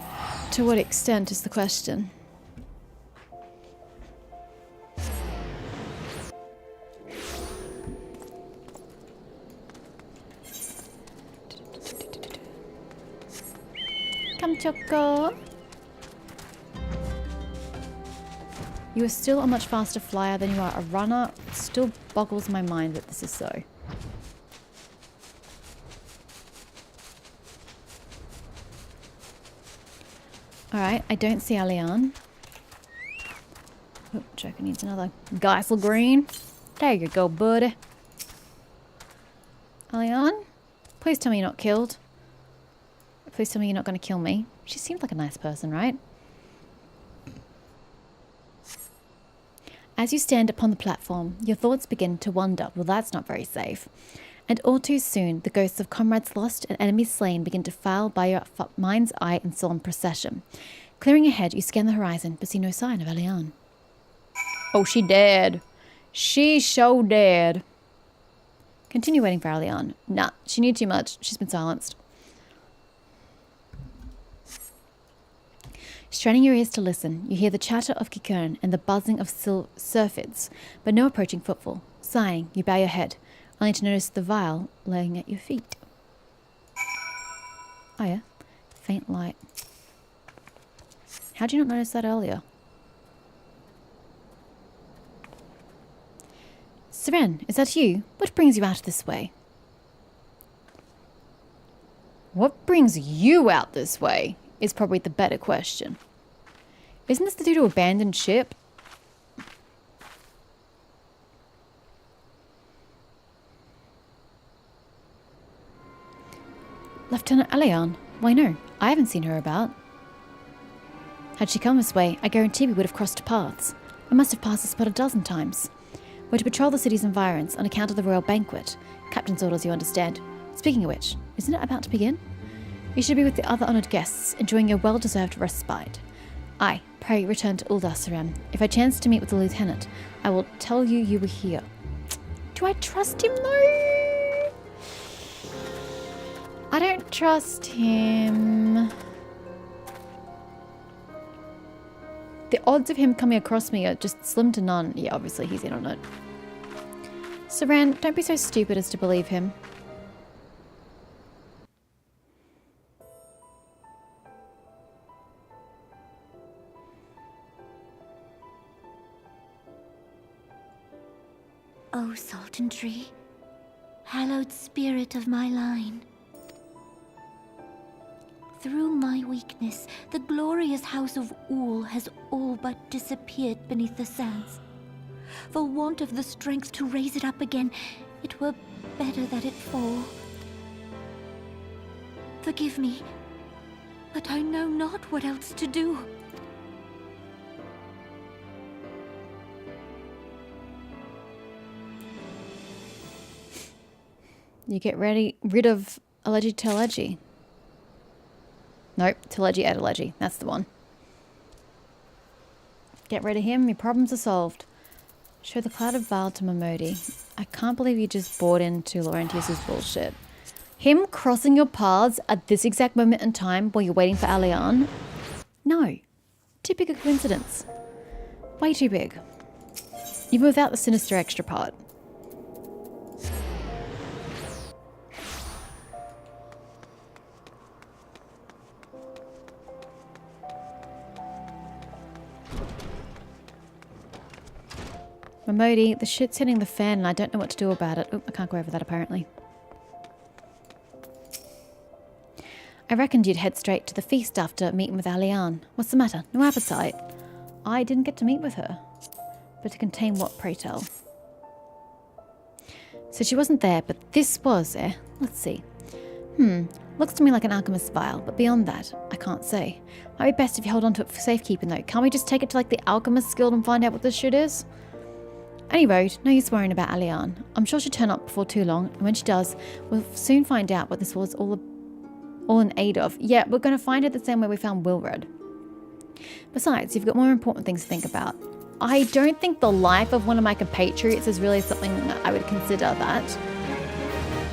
to what extent is the question? Come, Choco. You are still a much faster flyer than you are a runner. It still boggles my mind that this is so. Alright, I don't see Alian. Oh, Joker needs another Geisel Green. There you go, buddy. Alian? Please tell me you're not killed. Please tell me you're not going to kill me. She seemed like a nice person, right? As you stand upon the platform, your thoughts begin to wander. Well, that's not very safe. And all too soon, the ghosts of comrades lost and enemies slain begin to file by your mind's eye in solemn procession. Clearing ahead, you scan the horizon, but see no sign of Alian. Oh, she dead. She's so dead. Continue waiting for Alian. Nah, she knew too much. She's been silenced. Straining your ears to listen, you hear the chatter of Kikern and the buzzing of syrphids, but no approaching footfall. Sighing, you bow your head, only to notice the vial laying at your feet. Oh yeah. Faint light. How'd you not notice that earlier? Seren, is that you? What brings you out this way? What brings you out this way is probably the better question. Isn't this the due to abandoned ship? Lieutenant Elian? Why no, I haven't seen her about. Had she come this way, I guarantee we would have crossed paths. I must have passed the spot a dozen times. We're to patrol the city's environs on account of the royal banquet. Captain's orders, you understand. Speaking of which, isn't it about to begin? You should be with the other honoured guests, enjoying your well-deserved respite. I pray return to Ul'dah, Seren. If I chance to meet with the lieutenant, I will tell you you were here. Do I trust him though? I don't trust him. The odds of him coming across me are just slim to none. Yeah, obviously he's in on it. Seren, don't be so stupid as to believe him.
O Sultan Tree, hallowed spirit of my line. Through my weakness, the glorious house of Ul has all but disappeared beneath the sands. For want of the strength to raise it up again, it were better that it fall. Forgive me, but I know not what else to do.
You get rid of Alegi Telegi. Nope, Telegi Adeleji. That's the one. Get rid of him, your problems are solved. Show the Cloud of Vile to Momodi. I can't believe you just bought into Laurentius's bullshit. Him crossing your paths at this exact moment in time while you're waiting for Alian? No. Too big a coincidence. Way too big. Even without the sinister extra part. Momodi, the shit's hitting the fan and I don't know what to do about it. Oop, I can't go over that apparently. I reckoned you'd head straight to the feast after meeting with Alian. What's the matter? No appetite? I didn't get to meet with her. But to contain what, pray tell? So she wasn't there, but this was, eh? Let's see. Looks to me like an alchemist's vial, but beyond that, I can't say. Might be best if you hold on to it for safekeeping though. Can't we just take it to like the alchemist guild and find out what this shit is? Any road, no use worrying about Alian. I'm sure she'll turn up before too long, and when she does, we'll soon find out what this was all in aid of. Yeah, we're going to find it the same way we found Wilred. Besides, you've got more important things to think about. I don't think the life of one of my compatriots is really something that I would consider that.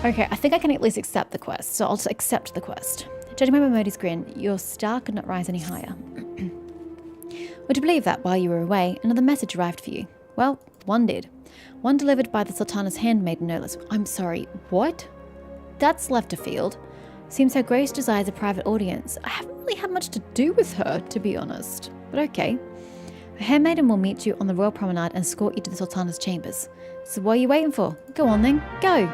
Okay, I think I can at least accept the quest, so I'll just accept the quest. Judging by Momodi's grin, your star could not rise any higher. Would you believe that while you were away, another message arrived for you? Well, one did. One delivered by the Sultana's handmaiden, no less. I'm sorry, what? That's left afield. Seems her Grace desires a private audience. I haven't really had much to do with her, to be honest. But okay. Her handmaiden will meet you on the royal promenade and escort you to the Sultana's chambers. So what are you waiting for? Go on then, go!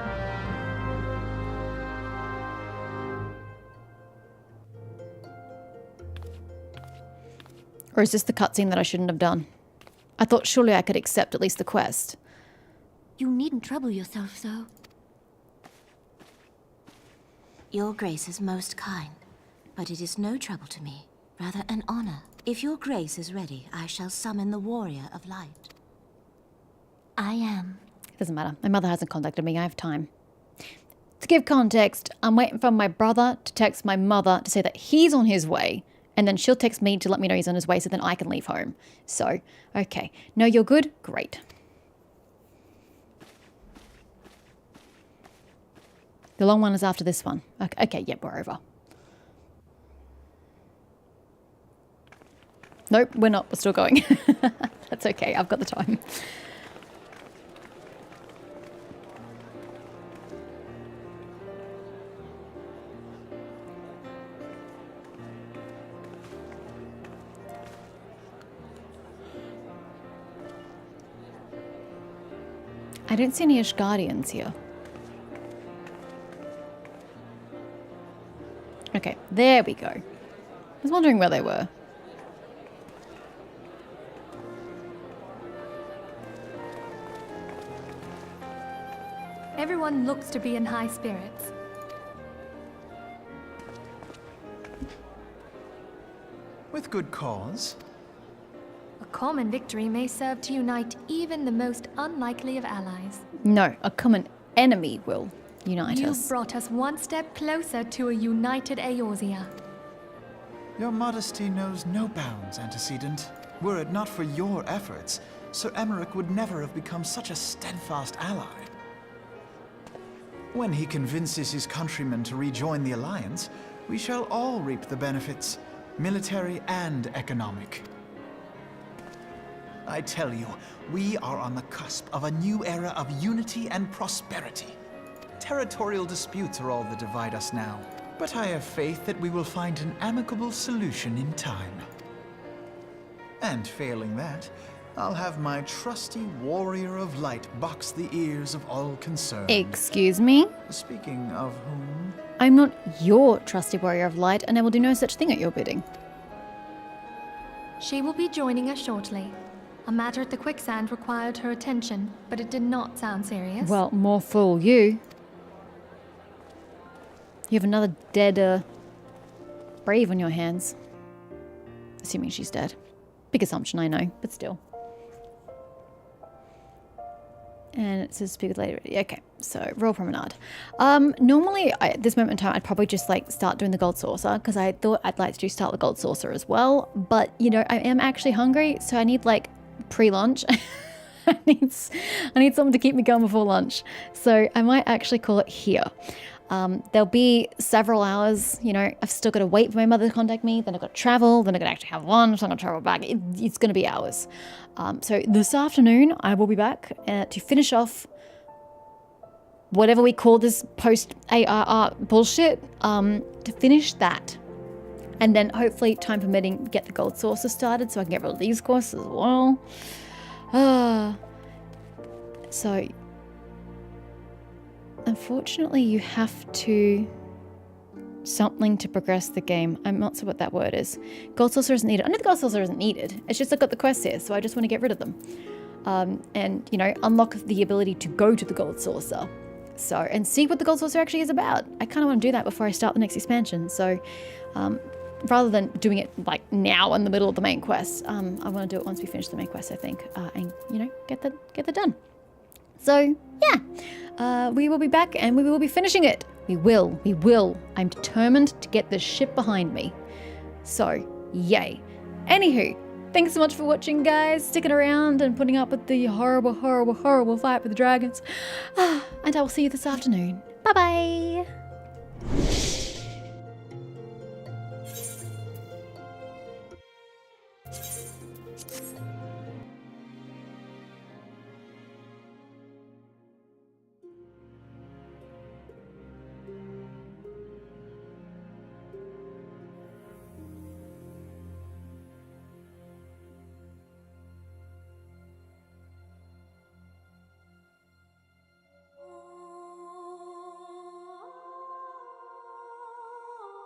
Or is this the cutscene that I shouldn't have done? I thought surely I could accept at least the quest.
You needn't trouble yourself so. Your Grace is most kind, but it is no trouble to me. Rather an honor. If your Grace is ready, I shall summon the Warrior of Light. I am.
It doesn't matter. My mother hasn't contacted me. I have time. To give context, I'm waiting for my brother to text my mother to say that he's on his way. And then she'll text me to let me know he's on his way so then I can leave home. So, okay. No, you're good? Great. The long one is after this one. Okay, yep, we're over. Nope, we're not. We're still going. That's okay. I've got the time. I don't see any Ishgardians here. Okay, there we go. I was wondering where they were.
Everyone looks to be in high spirits.
With good cause.
A common victory may serve to unite even the most unlikely of allies.
No, a common enemy will unite
You've
us.
brought us one step closer to a united Eorzea.
Your modesty knows no bounds, antecedent. Were it not for your efforts, Sir Emmerich would never have become such a steadfast ally. When he convinces his countrymen to rejoin the Alliance, we shall all reap the benefits, military and economic. I tell you, we are on the cusp of a new era of unity and prosperity. Territorial disputes are all that divide us now, but I have faith that we will find an amicable solution in time. And failing that, I'll have my trusty warrior of light box the ears of all concerned.
Excuse me?
Speaking of whom...
I'm not your trusty warrior of light, and I will do no such thing at your bidding.
She will be joining us shortly. A matter at the quicksand required her attention, but it did not sound serious.
Well, more fool you. You have another dead, brave on your hands. Assuming she's dead. Big assumption, I know, but still. And it says speak with later. Okay, so Royal Promenade. Normally at this moment in time, I'd probably just like start doing the Gold Saucer because I thought I'd like to start the Gold Saucer as well. But you know, I am actually hungry, so I need like pre-lunch. I need something to keep me going before lunch. So I might actually call it here. There'll be several hours, you know, I've still got to wait for my mother to contact me, then I've got to travel, then I've got to actually have lunch, then I've got to travel back. It's going to be hours. So this afternoon, I will be back to finish off whatever we call this post-ARR bullshit, to finish that. And then hopefully, time permitting, get the Gold Saucer started so I can get rid of these quests as well. So... unfortunately, you have to something to progress the game. I'm not sure what that word is. Gold Saucer isn't needed. I know the Gold Saucer isn't needed. It's just I've got the quests here, so I just want to get rid of them. And, you know, unlock the ability to go to the Gold Saucer. So, and see what the Gold Saucer actually is about. I kind of want to do that before I start the next expansion. So, rather than doing it like now in the middle of the main quest, I want to do it once we finish the main quest, I think. And, you know, get that done. So, yeah. We will be back and we will be finishing it. We will. I'm determined to get this ship behind me. So, yay. Anywho, thanks so much for watching, guys. Sticking around and putting up with the horrible, horrible, horrible fight with the dragons. And I will see you this afternoon. Bye-bye.